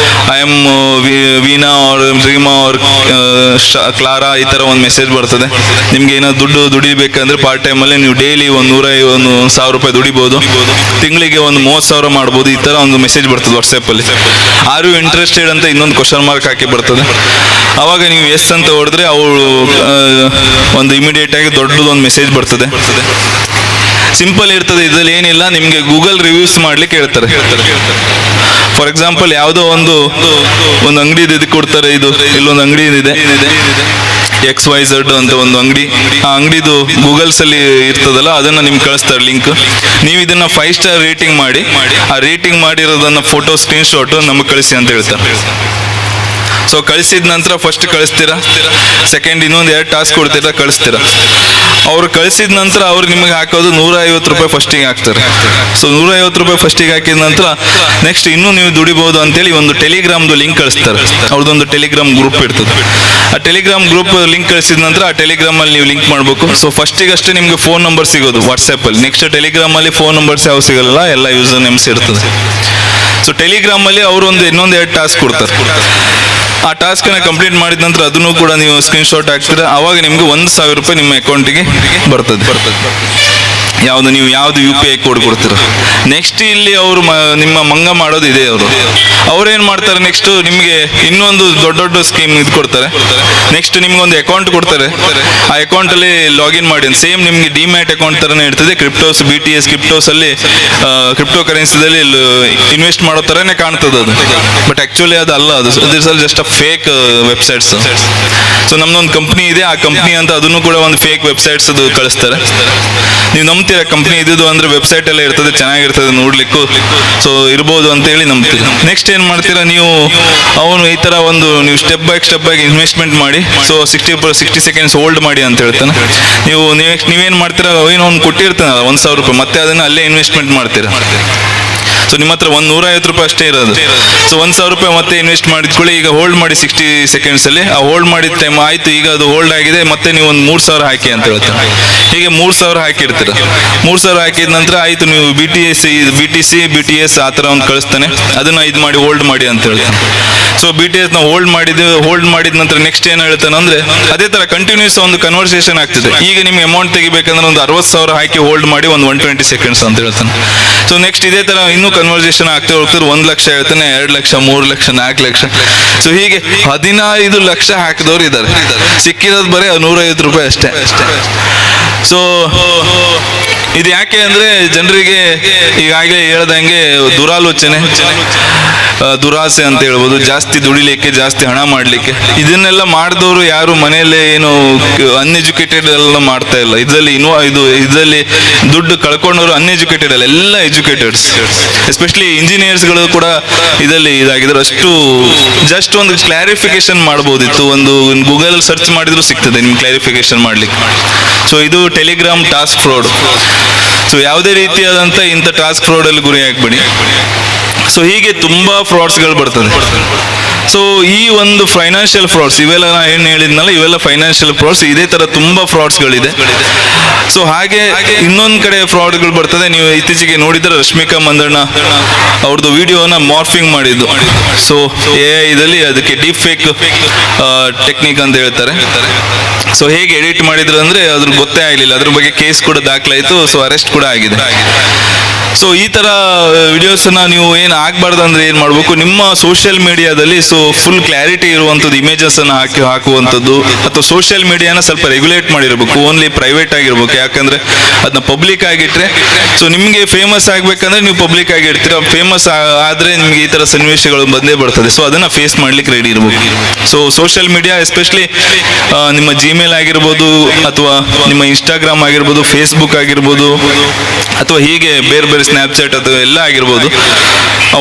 I am Veena or Reema or Clara, ಈ ಥರ ಒಂದು ಮೆಸೇಜ್ ಬರ್ತದೆ. ನಿಮ್ಗೆ ಏನೋ ದುಡ್ಡು ದುಡಿಬೇಕಂದ್ರೆ ಪಾರ್ಟ್ ಟೈಮಲ್ಲಿ ನೀವು ಡೈಲಿ ಒಂದು 150 ರೂಪಾಯಿ ದುಡಿಬೋದು, ತಿಂಗಳಿಗೆ ಒಂದು 30,000 ಮಾಡ್ಬೋದು, ಈ ಥರ ಒಂದು ಮೆಸೇಜ್ ಬರ್ತದೆ ವಾಟ್ಸಪ್ಪಲ್ಲಿ. ಆರ್ ಯು ಇಂಟ್ರೆಸ್ಟೆಡ್ ಅಂತ ಇನ್ನೊಂದು ಕ್ವಶನ್ ಮಾರ್ಕ್ ಹಾಕಿ ಬರ್ತದೆ. ಆವಾಗ ನೀವು ಎಸ್ ಅಂತ ಹೊಡೆದ್ರೆ ಅವಳು ಒಂದು ಇಮಿಡಿಯೇಟ್ ಆಗಿ ದೊಡ್ಡದೊಂದು ಮೆಸೇಜ್ ಬರ್ತದೆ. ಸಿಂಪಲ್ ಇರ್ತದೆ, ಇದರಲ್ಲಿ ಏನಿಲ್ಲ, ನಿಮಗೆ ಗೂಗಲ್ ರಿವ್ಯೂಸ್ ಮಾಡ್ಲಿಕ್ಕೆ ಹೇಳ್ತಾರೆ. ಫಾರ್ ಎಕ್ಸಾಂಪಲ್ ಯಾವುದೋ ಒಂದು ಅಂಗಡಿ ಇದು ಕೊಡ್ತಾರೆ, ಇಲ್ಲೊಂದು ಅಂಗಡಿ ಇದೆ XYZ ಅಂತ ಒಂದು ಅಂಗಡಿ, ಆ ಅಂಗಡಿದು ಗೂಗಲ್ಸ್ ಅಲ್ಲಿ ಇರ್ತದಲ್ಲ ಅದನ್ನ ನಿಮ್ಗೆ ಕಳಿಸ್ತಾರೆ ಲಿಂಕ್. ನೀವು ಇದನ್ನ 5 ಸ್ಟಾರ್ ರೇಟಿಂಗ್ ಮಾಡಿ, ಆ ರೇಟಿಂಗ್ ಮಾಡಿರೋದನ್ನ ಫೋಟೋ ಸ್ಕ್ರೀನ್ಶಾಟ್ ನಮಗೆ ಕಳಿಸಿ ಅಂತ ಹೇಳ್ತಾರೆ. ಸೊ ಕಳಿಸಿದ ನಂತರ ಫಸ್ಟ್ ಕಳಿಸ್ತೀರಾ, ಸೆಕೆಂಡ್ ಇನ್ನೊಂದು 2 ಟಾಸ್ಕ್ ಕೊಡ್ತೀರಾ, ಕಳಿಸ್ತೀರಾ. ಅವ್ರು ಕಳಿಸಿದ ನಂತರ ಅವ್ರು ನಿಮಗೆ ಹಾಕೋದು 150 ರೂಪಾಯಿ ಫಸ್ಟಿಗೆ ಹಾಕ್ತಾರೆ. ಸೊ 150 ರೂಪಾಯಿ ಫಸ್ಟಿಗೆ ಹಾಕಿದ ನಂತರ ನೆಕ್ಸ್ಟ್ ಇನ್ನೂ ನೀವು ದುಡಿಬಹುದು ಅಂತೇಳಿ ಒಂದು ಟೆಲಿಗ್ರಾಮ್ದು ಲಿಂಕ್ ಕಳಿಸ್ತಾರೆ. ಅವ್ರದ್ದೊಂದು ಟೆಲಿಗ್ರಾಮ್ ಗ್ರೂಪ್ ಇರ್ತದೆ. ಆ ಟೆಲಿಗ್ರಾಮ್ ಗ್ರೂಪ್ ಲಿಂಕ್ ಕಳಿಸಿದ ನಂತರ ಆ ಟೆಲಿಗ್ರಾಮಲ್ಲಿ ನೀವು ಲಿಂಕ್ ಮಾಡಬೇಕು. ಸೊ ಫಸ್ಟಿಗೆ ಅಷ್ಟೇ ನಿಮಗೆ ಫೋನ್ ನಂಬರ್ ಸಿಗೋದು ವಾಟ್ಸಪ್ಪಲ್ಲಿ. ನೆಕ್ಸ್ಟ್ ಟೆಲಿಗ್ರಾಮಲ್ಲಿ ಫೋನ್ ನಂಬರ್ಸ್ ಯಾವ ಸಿಗಲ್ಲ, ಎಲ್ಲ ಯೂಸರ್ ನೇಮ್ಸ್ ಇರ್ತದೆ. ಸೊ ಟೆಲಿಗ್ರಾಮಲ್ಲಿ ಅವರು ಇನ್ನೊಂದು 2 ಟಾಸ್ಕ್ ಕೊಡ್ತಾರೆ. ಆ ಟಾಸ್ಕನ್ನ ಕಂಪ್ಲೀಟ್ ಮಾಡಿದ ನಂತರ ಅದನ್ನು ಕೂಡ ನೀವು ಸ್ಕ್ರೀನ್ಶಾಟ್ ಹಾಕ್ತೀರಾ. ಆವಾಗ ನಿಮಗೆ 1,000 ರೂಪಾಯಿ ನಿಮ್ಮ ಅಕೌಂಟಿಗೆ ಬರ್ತದೆ. ನೀವು ಯಾವ್ದು UPI ಕೋಡ್ ಕೊಡ್ತೀರ. ನೆಕ್ಸ್ಟ್ ಇಲ್ಲಿ ಅವರು ನಿಮ್ಮ ಮಂಗ ಮಾಡೋದು ಇದೆ. ಅವ್ರೇನ್ ಮಾಡ್ತಾರೆ, ನೆಕ್ಸ್ಟ್ ನಿಮಗೆ ಇನ್ನೊಂದು ದೊಡ್ಡ ಸ್ಕೀಮ್ ಇದು ಕೊಡ್ತಾರೆ. ನೆಕ್ಸ್ಟ್ ನಿಮ್ಗೆ ಒಂದು ಅಕೌಂಟ್ ಕೊಡ್ತಾರೆ. ಆ ಅಕೌಂಟ್ ಅಲ್ಲಿ ಲಾಗಿನ್ ಮಾಡಿ, ಸೇಮ್ ನಿಮ್ಗೆ ಡಿಮ್ಯಾಟ್ ಅಕೌಂಟ್ ತರನೇ ಇರ್ತದೆ. ಕ್ರಿಪ್ಟೋಸ್, BTS ಕ್ರಿಪ್ಟೋಸ್ ಅಲ್ಲಿ ಕ್ರಿಪ್ಟೋ ಕರೆನ್ಸಿದಲ್ಲಿ ಇನ್ವೆಸ್ಟ್ ಮಾಡೋ ತರನೇ ಕಾಣ್ತದೆ ಅದು. ಬಟ್ ಆಕ್ಚುಲಿ ಅದು ಅಲ್ಲ, ಅದು ಜಸ್ಟ್ ಫೇಕ್ ವೆಬ್ಸೈಟ್ಸ್. ಸೊ ನಮ್ದೊಂದು ಕಂಪ್ನಿ ಇದೆ, ಆ ಕಂಪ್ನಿ ಅಂತ ಅದನ್ನು ಕೂಡ ಒಂದು ಫೇಕ್ ವೆಬ್ಸೈಟ್ಸ್ ಅದು ಕಳಿಸ್ತಾರೆ. ನೀವು ನಂಬ್ತೀರಾ, ಕಂಪ್ನಿ ಇದ್ದು ಅಂದ್ರೆ ವೆಬ್ಸೈಟ್ ಎಲ್ಲ ಇರ್ತದೆ, ಚೆನ್ನಾಗಿರ್ತದೆ ನೋಡ್ಲಿಕ್ಕೂ, ಸೊ ಇರ್ಬೋದು ಅಂತ ಹೇಳಿ ನಂಬ್ತೀರಾ. ನೆಕ್ಸ್ಟ್ ಏನ್ ಮಾಡ್ತೀರಾ ನೀವು, ಅವನು ಈ ತರ ನೀವು ಸ್ಟೆಪ್ ಬೈ ಇನ್ವೆಸ್ಟ್ಮೆಂಟ್ ಮಾಡಿ, ಸೊ 60 ಸೆಕೆಂಡ್ಸ್ ಹೋಲ್ಡ್ ಮಾಡಿ ಅಂತ ಹೇಳ್ತಾನೆ. ನೀವೇನ್ ಮಾಡ್ತೀರಾ, ಏನೋ ಒಂದು ಕೊಟ್ಟಿರ್ತಾನೆ 1,000 ರೂಪಾಯಿ, ಮತ್ತೆ ಅದನ್ನ ಅಲ್ಲೇ ಇನ್ವೆಸ್ಟ್ಮೆಂಟ್ ಮಾಡ್ತೀರಾ. ಸೊ ನಿಮ್ಮ ಹತ್ರ 150 ರೂಪಾಯಿ ಅಷ್ಟೇ ಇರೋದು. ಸೊ 1,000 ರೂಪಾಯಿ ಮತ್ತೆ ಇನ್ವೆಸ್ಟ್ ಮಾಡಿದ್ಕೊಳ್ಳಿ. ಈಗ ಹೋಲ್ಡ್ ಮಾಡಿ 60 ಸೆಕೆಂಡ್ಸ್ ಅಲ್ಲಿ. ಆ ಹೋಲ್ಡ್ ಮಾಡಿದ ಟೈಮ್ ಆಯ್ತು, ಈಗ ಅದು ಹೋಲ್ಡ್ ಆಗಿದೆ, ಮತ್ತೆ ನೀವು ಒಂದು 3,000 ಹಾಕಿ ಅಂತ ಹೇಳ್ತಾರೆ. ಹೀಗೆ 3,000 ಹಾಕಿರ್ತೀರ. 3,000 ಹಾಕಿದ ನಂತರ ಆಯ್ತು, ನೀವು BTC BTS ಆ ಥರ ಒಂದು ಕಳಿಸ್ತಾನೆ, ಅದನ್ನ ಇದು ಮಾಡಿ ಹೋಲ್ಡ್ ಮಾಡಿ ಅಂತ ಹೇಳ್ತಾನೆ. ಸೊ BTS ನಾವು ಹೋಲ್ಡ್ ಮಾಡಿದ ನಂತರ ನೆಕ್ಸ್ಟ್ ಏನು ಹೇಳ್ತಾನೆ ಅಂದ್ರೆ, ಅದೇ ತರ ಕಂಟಿನ್ಯೂಸ್ ಒಂದು ಕನ್ವರ್ಸೇಷನ್ ಆಗ್ತದೆ. ಈಗ ನಿಮ್ಗೆ ಅಮೌಂಟ್ ತೆಗಿಬೇಕಂದ್ರೆ ಒಂದು 60,000 ಹಾಕಿ ಹೋಲ್ಡ್ ಮಾಡಿ ಒಂದು 120 ಸೆಕೆಂಡ್ಸ್ ಅಂತ ಹೇಳ್ತಾನೆ. ಸೊ ನೆಕ್ಸ್ಟ್ ಇದೇ ತರ ಇನ್ನೂ ಕನ್ವರ್ಸೇಷನ್ ಆಗ್ತಾ ಹೋಗ್ತಾರೆ, 1 ಲಕ್ಷ ಹೇಳ್ತಾನೆ, 2 ಲಕ್ಷ, 3 ಲಕ್ಷ, 4 ಲಕ್ಷ. ಸೊ ಹೀಗೆ 15 ಲಕ್ಷ ಹಾಕಿದವ್ರು ಇದ್ದಾರೆ. ಸಿಕ್ಕಿರೋದು ಬರೀ 150 ರೂಪಾಯಿ ಅಷ್ಟೇ. ಸೊ ಇದು ಯಾಕೆ ಅಂದ್ರೆ ಜನರಿಗೆ ಈಗಾಗಲೇ ಹೇಳ್ದಂಗೆ ದುರಾಲೋಚನೆ, ದುರಾಸೆ ಅಂತ ಹೇಳ್ಬೋದು, ಜಾಸ್ತಿ ದುಡಿಲಿಕ್ಕೆ, ಜಾಸ್ತಿ ಹಣ ಮಾಡಲಿಕ್ಕೆ. ಇದನ್ನೆಲ್ಲ ಮಾಡಿದವರು ಯಾರು ಮನೆಯಲ್ಲೇ ಏನು ಅನ್ಎಜುಕೇಟೆಡ್ ಎಲ್ಲ ಮಾಡ್ತಾ ಇಲ್ಲ. ಇದರಲ್ಲಿ ದುಡ್ಡು ಕಳ್ಕೊಂಡವರು ಅನ್ಎಜುಕೇಟೆಡ್ ಅಲ್ಲ, ಎಲ್ಲ ಎಜುಕೇಟೆಡ್ಸ್, ಎಸ್ಪೆಷಲಿ ಇಂಜಿನಿಯರ್ಸ್ಗಳು ಕೂಡ ಇದರಲ್ಲಿ ಇದಾಗಿದ್ದಾರೆ. ಅಷ್ಟು ಜಸ್ಟ್ ಒಂದು ಕ್ಲಾರಿಫಿಕೇಶನ್ ಮಾಡ್ಬೋದಿತ್ತು, ಒಂದು ಗೂಗಲ್ ಸರ್ಚ್ ಮಾಡಿದ್ರು ಸಿಗ್ತದೆ ನಿಮ್ಗೆ ಕ್ಲಾರಿಫಿಕೇಶನ್ ಮಾಡ್ಲಿಕ್ಕೆ. ಸೊ ಇದು ಟೆಲಿಗ್ರಾಮ್ ಟಾಸ್ಕ್ ಫ್ರಾಡ್. ಸೊ ಯಾವುದೇ ರೀತಿಯಾದಂಥ ಇಂಥ ಟಾಸ್ಕ್ ಫ್ರಾಡಲ್ಲಿ ಗುರಿ ಆಗ್ಬೇಡಿ. ಸೊ ಹೀಗೆ ತುಂಬಾ ಫ್ರಾಡ್ಸ್ಗಳು ಬರ್ತದೆ. ಸೊ ಈ ಒಂದು ಫೈನಾನ್ಷಿಯಲ್ ಫ್ರಾಡ್ಸ್ ಇವೆಲ್ಲ ನಾ ಏನು ಹೇಳಿದ್ನಲ್ಲ, ಇವೆಲ್ಲ ಫೈನಾನ್ಷಿಯಲ್ ಫ್ರಾಡ್ಸ್. ಇದೇ ತರ ತುಂಬಾ ಫ್ರಾಡ್ಸ್ಗಳಿದೆ. ಸೊ ಹಾಗೆ ಇನ್ನೊಂದು ಕಡೆ ಫ್ರಾಡ್ಗಳು ಬರ್ತದೆ. ನೀವು ಇತ್ತೀಚೆಗೆ ನೋಡಿದ್ರೆ ರಶ್ಮಿಕಾ ಮಂದಣ್ಣ ಅವ್ರದ್ದು ವಿಡಿಯೋನ ಮಾರ್ಫಿಂಗ್ ಮಾಡಿದ್ದು. ಸೊ ಇದರಲ್ಲಿ ಅದಕ್ಕೆ ಡೀಪ್ ಫೇಕ್ ಟೆಕ್ನಿಕ್ ಅಂತ ಹೇಳ್ತಾರೆ. ಸೊ ಹೇಗೆ ಎಡಿಟ್ ಮಾಡಿದ್ರು ಅಂದ್ರೆ ಅದ್ರ ಗೊತ್ತೇ ಆಗಲಿಲ್ಲ. ಅದ್ರ ಬಗ್ಗೆ ಕೇಸ್ ಕೂಡ ದಾಖಲಾಯಿತು. ಸೊ ಅರೆಸ್ಟ್ ಕೂಡ ಆಗಿದೆ. ಸೊ ಈ ತರ ವಿಡಿಯೋಸ್ನ ನೀವು ಏನು ಆಗ್ಬಾರ್ದು ಅಂದ್ರೆ ಏನು ಮಾಡಬೇಕು, ನಿಮ್ಮ ಸೋಷಿಯಲ್ ಮೀಡಿಯಾದಲ್ಲಿ ಫುಲ್ ಕ್ಲಾರಿಟಿ ಇರುವಂಥದ್ದು ಇಮೇಜಸ್ ಅನ್ನು ಹಾಕುವಂಥದ್ದು, ಅಥವಾ ಸೋಷಿಯಲ್ ಮೀಡಿಯಾನ ಸ್ವಲ್ಪ ರೆಗ್ಯುಲೇಟ್ ಮಾಡಿರ್ಬೇಕು. ಓನ್ಲಿ ಪ್ರೈವೇಟ್ ಆಗಿರ್ಬೇಕು. ಯಾಕಂದ್ರೆ ಅದನ್ನ ಪಬ್ಲಿಕ್ ಆಗಿಟ್ರೆ, ಸೊ ನಿಮಗೆ ಫೇಮಸ್ ಆಗ್ಬೇಕಂದ್ರೆ ನೀವು ಪಬ್ಲಿಕ್ ಆಗಿರ್ತೀರ. ಫೇಮಸ್ ಆದ್ರೆ ನಿಮ್ಗೆ ಈ ತರ ಸನ್ನಿವೇಶಗಳು ಬಂದೇ ಬರ್ತದೆ. ಸೊ ಅದನ್ನ ಫೇಸ್ ಮಾಡ್ಲಿಕ್ಕೆ ರೆಡಿ ಇರಬೇಕು. ಸೊ ಸೋಷಿಯಲ್ ಮೀಡಿಯಾ ಎಸ್ಪೆಷಲಿ ನಿಮ್ಮ ಜಿಮೇಲ್ ಆಗಿರ್ಬೋದು, ಅಥವಾ ನಿಮ್ಮ ಇನ್ಸ್ಟಾಗ್ರಾಮ್ ಆಗಿರ್ಬೋದು, ಫೇಸ್ಬುಕ್ ಆಗಿರ್ಬೋದು, ಅಥವಾ ಹೀಗೆ ಬೇರೆ ಬೇರೆ ಸ್ನ್ಯಾಪ್ಚಾಟ್ ಅಥವಾ ಎಲ್ಲ ಆಗಿರ್ಬೋದು,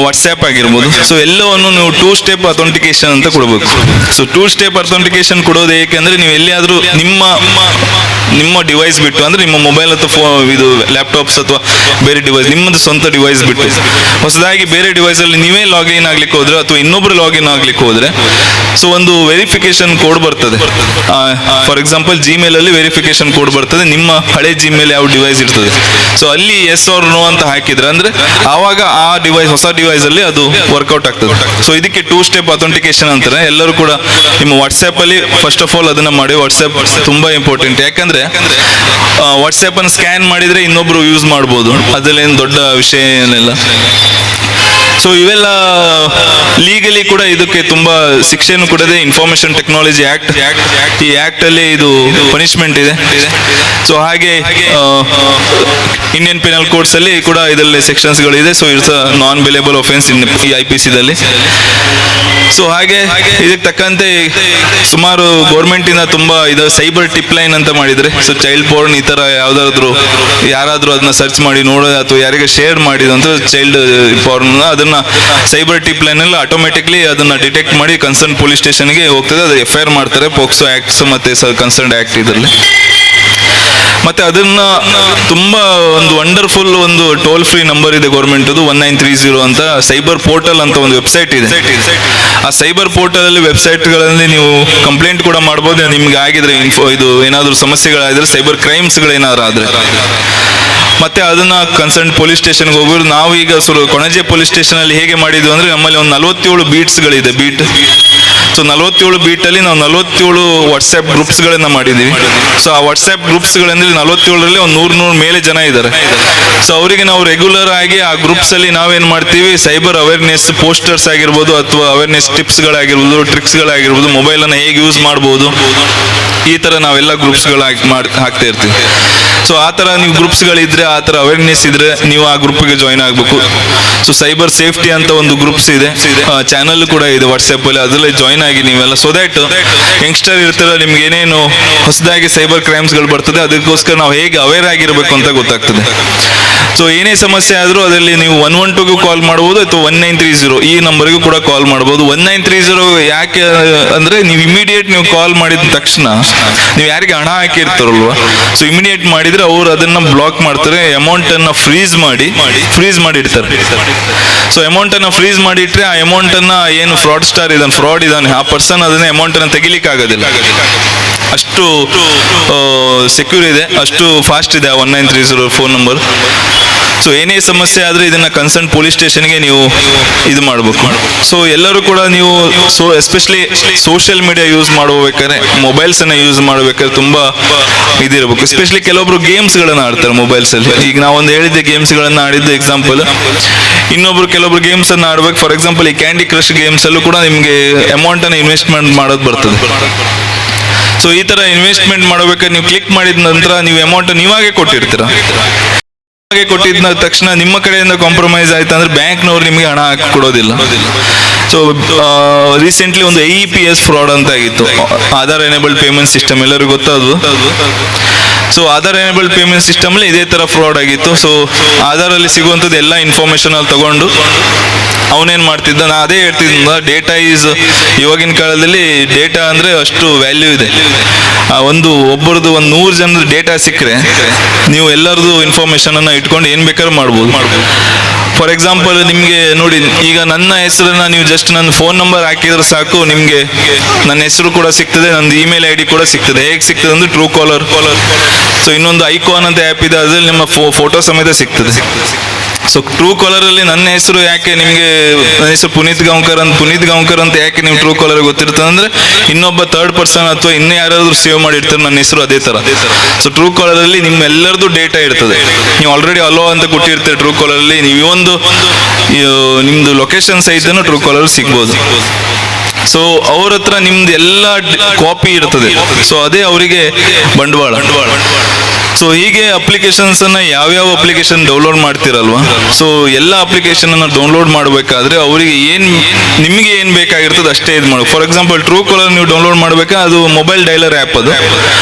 ವಾಟ್ಸ್ಆ್ಯಪ್ ಆಗಿರ್ಬೋದು. ಸೊ ಎಲ್ಲವನ್ನು ನೀವು 2 ಸ್ಟೆಪ್ ಅಥೆಂಟಿಕೇಶನ್ ಅಂತ ಕೊಡಬೇಕು. ಸೊ 2 ಸ್ಟೆಪ್ ಅಥೆಂಟಿಕೇಶನ್ ಕೊಡೋದು ಏಕೆಂದ್ರೆ ನೀವು ಎಲ್ಲಿಯಾದರೂ ನಿಮ್ಮ ಡಿವೈಸ್ ಬಿಟ್ಟು, ಅಂದ್ರೆ ನಿಮ್ಮ ಮೊಬೈಲ್ ಅಥವಾ ಇದು ಲ್ಯಾಪ್ಟಾಪ್ಸ್ ಅಥವಾ ಬೇರೆ ಡಿವೈಸ್, ನಿಮ್ಮದು ಸ್ವಂತ ಡಿವೈಸ್ ಬಿಟ್ಟು ಹೊಸದಾಗಿ ಬೇರೆ ಡಿವೈಸ್ ಅಲ್ಲಿ ನೀವೇ ಲಾಗಿನ್ ಆಗ್ಲಿಕ್ಕೆ ಹೋದ್ರೆ ಅಥವಾ ಇನ್ನೊಬ್ರು ಲಾಗಿನ್ ಆಗ್ಲಿಕ್ಕೆ ಹೋದ್ರೆ, ಸೊ ಒಂದು ವೆರಿಫಿಕೇಶನ್ ಕೋಡ್ ಬರ್ತದೆ. ಫಾರ್ ಎಕ್ಸಾಂಪಲ್ ಜಿಮೇಲ್ ಅಲ್ಲಿ ವೆರಿಫಿಕೇಶನ್ ಕೋಡ್ ಬರ್ತದೆ. ನಿಮ್ಮ ಹಳೆ ಜಿಮೇಲ್ ಯಾವ ಡಿವೈಸ್ ಇರ್ತದೆ, ಸೊ ಅಲ್ಲಿ ಎಸ್ ಆರ್ ನೋ ಅಂತ ಹಾಕಿದ್ರೆ ಅಂದ್ರೆ ಆವಾಗ ಆ ಡಿವೈಸ್, ಹೊಸ ಡಿವೈಸ್ ಅಲ್ಲಿ ಅದು ವರ್ಕೌಟ್ ಆಗ್ತದೆ. ಸೊ ಇದಕ್ಕೆ 2 ಸ್ಟೆಪ್ ಅಥೆಂಟಿಕೇಶನ್ ಅಂತಾರೆ. ಎಲ್ಲರೂ ಕೂಡ ನಿಮ್ಮ ವಾಟ್ಸ್ಆ್ಯಪ್ ಅಲ್ಲಿ ಫಸ್ಟ್ ಆಫ್ ಆಲ್ ಅದನ್ನ ಮಾಡಿ. ವಾಟ್ಸ್ಆ್ಯಪ್ ತುಂಬಾ ಇಂಪಾರ್ಟೆಂಟ್. ಯಾಕಂದ್ರೆ ವಾಟ್ಸ್ಆ್ಯಪ್ ಅನ್ನು ಸ್ಕ್ಯಾನ್ ಮಾಡಿದ್ರೆ ಇನ್ನೊಬ್ರು ಯೂಸ್ ಮಾಡ್ಬೋದು. ಅದರಲ್ಲೇನು ದೊಡ್ಡ ವಿಷಯ ಏನಿಲ್ಲ. ಸೊ ಇವೆಲ್ಲ ಲೀಗಲಿ ಕೂಡ ಇದಕ್ಕೆ ತುಂಬಾ ಶಿಕ್ಷೆಯನ್ನು ಕೊಡದೆ. ಇನ್ಫಾರ್ಮೇಶನ್ ಟೆಕ್ನಾಲಜಿ ಆಕ್ಟ್, ಈ ಆಕ್ಟ್ ಅಲ್ಲಿ ಇದು ಪನಿಷ್ಮೆಂಟ್ ಇದೆ. ಸೊ ಹಾಗೆ ಇಂಡಿಯನ್ ಪೆನಲ್ ಕೋಡ್ಸ್ ಅಲ್ಲಿ ಕೂಡ ಇದರಲ್ಲಿ ಸೆಕ್ಷನ್ಸ್ ಗಳಿದೆ. So it's non bailable offence in ಈ IPC ದಲ್ಲಿ. ಸೊ ಹಾಗೆ ಇದಕ್ಕೆ ತಕ್ಕಂತೆ ಸುಮಾರು ಗೌರ್ಮೆಂಟ್ ಇಂದ ತುಂಬಾ ಇದು ಸೈಬರ್ ಟಿಪ್ ಲೈನ್ ಅಂತ ಮಾಡಿದ್ರೆ. ಸೊ ಚೈಲ್ಡ್ ಪೋರ್ನ್ ಈ ತರ ಯಾರಾದ್ರೂ ಅದನ್ನ ಸರ್ಚ್ ಮಾಡಿ ನೋಡೋದು ಅಥವಾ ಯಾರಿಗೆ ಶೇರ್ ಮಾಡಿದಂತ ಚೈಲ್ಡ್ ಪೋರ್ನ್, ಅದನ್ನ ಸೈಬರ್ ಟಿಪ್ ಲೈನ್ ಅಲ್ಲಿ ಆಟೋಮೆಟಿಕ್ಲಿ ಅದನ್ನ ಡಿಟೆಕ್ಟ್ ಮಾಡಿ ಕನ್ಸರ್ನ್ ಪೊಲೀಸ್ ಸ್ಟೇಷನ್ಗೆ ಹೋಗ್ತದೆ. ಅದು FIR ಮಾಡ್ತಾರೆ. ಪೋಕ್ಸೋ ಆಕ್ಟ್ಸ್ ಮತ್ತೆ ಕನ್ಸರ್ನ್ ಆಕ್ಟ್ ಇದರಲ್ಲಿ. ಮತ್ತೆ ಅದನ್ನ ತುಂಬಾ ಒಂದು ವಂಡರ್ಫುಲ್ ಒಂದು ಟೋಲ್ ಫ್ರೀ ನಂಬರ್ ಇದೆ ಗೌರ್ಮೆಂಟ್, 1930 ಅಂತ ಸೈಬರ್ ಪೋರ್ಟಲ್ ಅಂತ ಒಂದು ವೆಬ್ಸೈಟ್ ಇದೆ. ಆ ಸೈಬರ್ ಪೋರ್ಟಲ್ ಅಲ್ಲಿ ವೆಬ್ಸೈಟ್ಗಳಲ್ಲಿ ನೀವು ಕಂಪ್ಲೇಂಟ್ ಕೂಡ ಮಾಡ್ಬೋದು. ನಿಮ್ಗೆ ಆಗಿದ್ರೆ ಇದು ಏನಾದ್ರು ಸಮಸ್ಯೆಗಳಾದ್ರೆ, ಸೈಬರ್ ಕ್ರೈಮ್ಸ್ಗಳೇನಾದ್ರು ಆದ್ರೆ, ಮತ್ತೆ ಅದನ್ನ ಕನ್ಸರ್ನ್ ಪೊಲೀಸ್ ಸ್ಟೇಷನ್ಗೆ ಹೋಗೋರು. ನಾವು ಈಗ ಕೊಣಾಜೆ ಪೊಲೀಸ್ ಸ್ಟೇಷನ್ ಅಲ್ಲಿ ಹೇಗೆ ಮಾಡಿದ್ವಿ ಅಂದ್ರೆ, ನಮ್ಮಲ್ಲಿ ಒಂದು 47 ಬೀಟ್ಸ್ಗಳಿದೆ. ಸೊ 47 ಬೀಟಲ್ಲಿ ನಾವು 47 ವಾಟ್ಸ್ಆ್ಯಪ್ ಗ್ರೂಪ್ಸ್ಗಳನ್ನ ಮಾಡಿದ್ದೀವಿ. ಸೊ ಆ ವಾಟ್ಸ್ಆ್ಯಪ್ ಗ್ರೂಪ್ಸ್ಗಳಂದ್ರೆ 47ರಲ್ಲಿ ಒಂದು 100 ಮೇಲೆ ಜನ ಇದ್ದಾರೆ. ಸೊ ಅವರಿಗೆ ನಾವು ರೆಗ್ಯುಲರ್ ಆಗಿ ಆ ಗ್ರೂಪ್ಸ್ ಅಲ್ಲಿ ನಾವೇನ್ ಮಾಡ್ತೀವಿ, ಸೈಬರ್ ಅವೇರ್ನೆಸ್ ಪೋಸ್ಟರ್ಸ್ ಆಗಿರ್ಬೋದು, ಅಥವಾ ಅವೇರ್ನೆಸ್ ಟಿಪ್ಸ್ಗಳಾಗಿರ್ಬೋದು, ಟ್ರಿಕ್ಸ್ಗಳಾಗಿರ್ಬೋದು, ಮೊಬೈಲ್ ಅನ್ನ ಹೇಗೆ ಯೂಸ್ ಮಾಡ್ಬೋದು, ಈ ತರ ನಾವೆಲ್ಲ ಗ್ರೂಪ್ಸ್ಗಳು ಹಾಕ್ತಾ ಇರ್ತೀವಿ. ಸೊ ಆ ತರ ನೀವು ಗ್ರೂಪ್ಸ್ಗಳಿದ್ರೆ, ಆ ತರ ಅವೇರ್ನೆಸ್ ಇದ್ರೆ ನೀವು ಆ ಗ್ರೂಪ್ಗೆ ಜಾಯ್ನ್ ಆಗಬೇಕು. ಸೊ ಸೈಬರ್ ಸೇಫ್ಟಿ ಅಂತ ಒಂದು ಗ್ರೂಪ್ಸ್ ಇದೆ, ಚಾನಲ್ ಕೂಡ ಇದೆ ವಾಟ್ಸ್ಆ್ಯಪ್ ಅಲ್ಲಿ. ಅದರಲ್ಲಿ ಜಾಯ್ನ್ ಆಗಿ ನೀವೆಲ್ಲ, ಸೊ ದಟ್ ಯಂಗ್ಸ್ಟರ್ ಇರ್ತಾರ, ನಿಮ್ಗೆ ಏನೇನು ಹೊಸದಾಗಿ ಸೈಬರ್ ಕ್ರೈಮ್ಸ್ಗಳು ಬರ್ತದೆ ಅದಕ್ಕೋಸ್ಕರ ನಾವು ಹೇಗೆ ಅವೇರ್ ಆಗಿರ್ಬೇಕು ಅಂತ ಗೊತ್ತಾಗ್ತದೆ. ಸೊ ಏನೇ ಸಮಸ್ಯೆ ಆದ್ರೂ ಅದರಲ್ಲಿ ನೀವು 112ಗೂ ಕಾಲ್ ಮಾಡ್ಬೋದು, ಅಥವಾ 1930 ಈ ನಂಬರ್ಗೂ ಕೂಡ ಕಾಲ್ ಮಾಡ್ಬೋದು. 1930 ಯಾಕೆ ಅಂದ್ರೆ, ನೀವು ಇಮಿಡಿಯೇಟ್ ನೀವು ಕಾಲ್ ಮಾಡಿದ ತಕ್ಷಣ ನೀವು ಯಾರಿಗೆ ಹಣ ಹಾಕಿರ್ತಾರಲ್ವಾ, ಸೊ ಇಮಿಡಿಯೇಟ್ ಮಾಡಿದ್ರೆ ಅವ್ರು ಅದನ್ನ ಬ್ಲಾಕ್ ಮಾಡ್ತಾರೆ. ಅಮೌಂಟ್ ಅನ್ನ ಫ್ರೀಸ್ ಮಾಡಿ ಇಡ್ತಾರೆ. ಸೊ ಅಮೌಂಟ್ ಅನ್ನ ಫ್ರೀಸ್ ಮಾಡಿಟ್ರೆ ಆ ಅಮೌಂಟ್ ಅನ್ನ ಏನು ಫ್ರಾಡ್ ಇದಾನೆ ಆ ಪರ್ಸನ್ ಅದನ್ನ ಅಮೌಂಟ್ ಅನ್ನ ತೆಗಿಲಿಕ್ಕೆ ಆಗೋದಿಲ್ಲ. ಅಷ್ಟು ಸೆಕ್ಯೂರ್ ಇದೆ, ಅಷ್ಟು ಫಾಸ್ಟ್ ಇದೆ ಆ 1930 ಫೋನ್ ನಂಬರ್. ಸೊ ಏನೇ ಸಮಸ್ಯೆ ಆದರೆ ಇದನ್ನು ಕನ್ಸರ್ನ್ ಪೊಲೀಸ್ ಸ್ಟೇಷನ್ಗೆ ನೀವು ಇದು ಮಾಡಬೇಕು. ಸೊ ಎಲ್ಲರೂ ಕೂಡ ನೀವು ಎಸ್ಪೆಷಲಿ ಸೋಷಿಯಲ್ ಮೀಡಿಯಾ ಯೂಸ್ ಮಾಡಬೇಕಾದ್ರೆ, ಮೊಬೈಲ್ಸನ್ನು ಯೂಸ್ ಮಾಡಬೇಕಾದ್ರೆ ತುಂಬ ಇದಿರಬೇಕು. ಎಸ್ಪೆಷಲಿ ಕೆಲವೊಬ್ರು ಗೇಮ್ಸ್ಗಳನ್ನು ಆಡ್ತಾರೆ ಮೊಬೈಲ್ಸಲ್ಲಿ. ಈಗ ನಾವೊಂದು ಹೇಳಿದ್ದೆ ಗೇಮ್ಸ್ಗಳನ್ನು ಆಡಿದ್ದು ಎಕ್ಸಾಂಪಲ್. ಇನ್ನೊಬ್ರು ಕೆಲವೊಬ್ರು ಗೇಮ್ಸನ್ನು ಆಡ್ಬೇಕು. ಫಾರ್ ಎಕ್ಸಾಂಪಲ್ ಈ ಕ್ಯಾಂಡಿ ಕ್ರಶ್ ಗೇಮ್ಸಲ್ಲೂ ಕೂಡ ನಿಮಗೆ ಅಮೌಂಟನ್ನು ಇನ್ವೆಸ್ಟ್ಮೆಂಟ್ ಮಾಡೋದು ಬರ್ತದೆ. ಸೊ ಈ ಥರ ಇನ್ವೆಸ್ಟ್ಮೆಂಟ್ ಮಾಡಬೇಕಾದ್ರೆ ನೀವು ಕ್ಲಿಕ್ ಮಾಡಿದ ನಂತರ ನೀವು ಅಮೌಂಟ್ ನೀವಾಗೆ ಕೊಟ್ಟಿರ್ತೀರ. ಹಾಗೆ ಕೊಟ್ಟಿದ್ದ ತಕ್ಷಣ ನಿಮ್ಮ ಕಡೆಯಿಂದ ಕಾಂಪ್ರಮೈಸ್ ಆಯ್ತು ಅಂದ್ರೆ ಬ್ಯಾಂಕ್ನವ್ರು ನಿಮಗೆ ಹಣ ಹಾಕಿ ಕೊಡೋದಿಲ್ಲ. ಸೊ ರೀಸೆಂಟ್ಲಿ ಒಂದು AEPS ಫ್ರಾಡ್ ಅಂತ ಆಗಿತ್ತು, ಆಧಾರ್ ಎನೇಬಲ್ಡ್ ಪೇಮೆಂಟ್ ಸಿಸ್ಟಮ್, ಎಲ್ಲರಿಗೂ ಗೊತ್ತದು. ಸೊ ಆಧಾರ್ ಎನೇಬಲ್ಡ್ ಪೇಮೆಂಟ್ ಸಿಸ್ಟಮಲ್ಲಿ ಇದೇ ಥರ ಫ್ರಾಡ್ ಆಗಿತ್ತು. ಸೊ ಆಧಾರಲ್ಲಿ ಸಿಗುವಂಥದ್ದು ಎಲ್ಲ ಇನ್ಫಾರ್ಮೇಷನ್ ಅಲ್ಲಿ ತಗೊಂಡು ಅವನೇನು ಮಾಡ್ತಿದ್ದ, ನಾ ಅದೇ ಹೇಳ್ತಿದ್ದ, ಡೇಟಾ ಇವಾಗಿನ ಕಾಲದಲ್ಲಿ ಡೇಟಾ ಅಂದರೆ ಅಷ್ಟು ವ್ಯಾಲ್ಯೂ ಇದೆ. ಒಬ್ಬರದ್ದು 100 ಜನದ ಡೇಟಾ ಸಿಕ್ಕರೆ ನೀವು ಎಲ್ಲರದ್ದು ಇನ್ಫಾರ್ಮೇಷನನ್ನು ಇಟ್ಕೊಂಡು ಏನು ಬೇಕಾದ್ರೂ ಮಾಡ್ಬೋದು. ಫಾರ್ ಎಕ್ಸಾಂಪಲ್ ನಿಮಗೆ ನೋಡಿ, ಈಗ ನನ್ನ ಹೆಸರನ್ನ ನೀವು ಜಸ್ಟ್ ನನ್ನ ಫೋನ್ ನಂಬರ್ ಹಾಕಿದ್ರೆ ಸಾಕು, ನಿಮಗೆ ನನ್ನ ಹೆಸರು ಕೂಡ ಸಿಗ್ತದೆ, ನಂದು ಇಮೇಲ್ ID ಕೂಡ ಸಿಗ್ತದೆ. ಹೇಗೆ ಸಿಗ್ತದೆ ಅಂದರೆ ಟ್ರೂ ಕಾಲರ್. ಸೊ ಇನ್ನೊಂದು ಐಕಾನ್ ಅಂತ ಆ್ಯಪ್ ಇದೆ, ಅದರಲ್ಲಿ ನಿಮ್ಮ ಫೋಟೋ ಸಮೇತ ಸಿಗ್ತದೆ. ಸೊ ಟ್ರೂ ಕಾಲರಲ್ಲಿ ನನ್ನ ಹೆಸರು ಯಾಕೆ ನಿಮಗೆ, ನನ್ನ ಹೆಸರು ಪುನೀತ್ ಗಾಂವ್ಕರ್ ಅಂತ ಯಾಕೆ ನೀವು ಟ್ರೂ ಕಾಲರ್ ಗೊತ್ತಿರ್ತದೆ ಅಂದರೆ, ಇನ್ನೊಬ್ಬ ಥರ್ಡ್ ಪರ್ಸನ್ ಅಥವಾ ಇನ್ನೂ ಯಾರಾದ್ರೂ ಸೇವ್ ಮಾಡಿರ್ತಾರೆ ನನ್ನ ಹೆಸರು ಅದೇ ಥರ. ಸೊ ಟ್ರೂ ಕಾಲರಲ್ಲಿ ನಿಮ್ಮೆಲ್ಲರದು ಡೇಟಾ ಇರ್ತದೆ. ನೀವು ಆಲ್ರೆಡಿ ಅಲೋ ಅಂತ ಕೊಟ್ಟಿರ್ತೀರಿ ಟ್ರೂ ಕಾಲರಲ್ಲಿ, ನೀವು ನಿಮ್ಮದು ಲೊಕೇಶನ್ ಸಹಿತನೂ ಟ್ರೂ ಕಾಲರ್ ಸಿಗ್ಬೋದು. ಸೊ ಅವ್ರ ಹತ್ರ ನಿಮ್ದು ಎಲ್ಲ ಕಾಪಿ ಇರ್ತದೆ. ಸೊ ಅದೇ ಅವರಿಗೆ ಬಂಡವಾಳ. ಸೊ ಹೀಗೆ ಅಪ್ಲಿಕೇಶನ್ಸನ್ನು ಯಾವ್ಯಾವ ಅಪ್ಲಿಕೇಶನ್ ಡೌನ್ಲೋಡ್ ಮಾಡ್ತಿರಲ್ವಾ, ಸೊ ಎಲ್ಲ ಅಪ್ಲಿಕೇಶನನ್ನು ಡೌನ್ಲೋಡ್ ಮಾಡಬೇಕಾದ್ರೆ ಅವರಿಗೆ ನಿಮಗೆ ಏನು ಬೇಕಾಗಿರ್ತದೆ ಅಷ್ಟೇ ಇದು ಮಾಡಬೇಕು. ಫಾರ್ ಎಕ್ಸಾಂಪಲ್ ಟ್ರೂ ಕಾಲರ್ ನೀವು ಡೌನ್ಲೋಡ್ ಮಾಡಬೇಕಾ, ಅದು ಮೊಬೈಲ್ ಡೈಲರ್ ಆ್ಯಪ್, ಅದು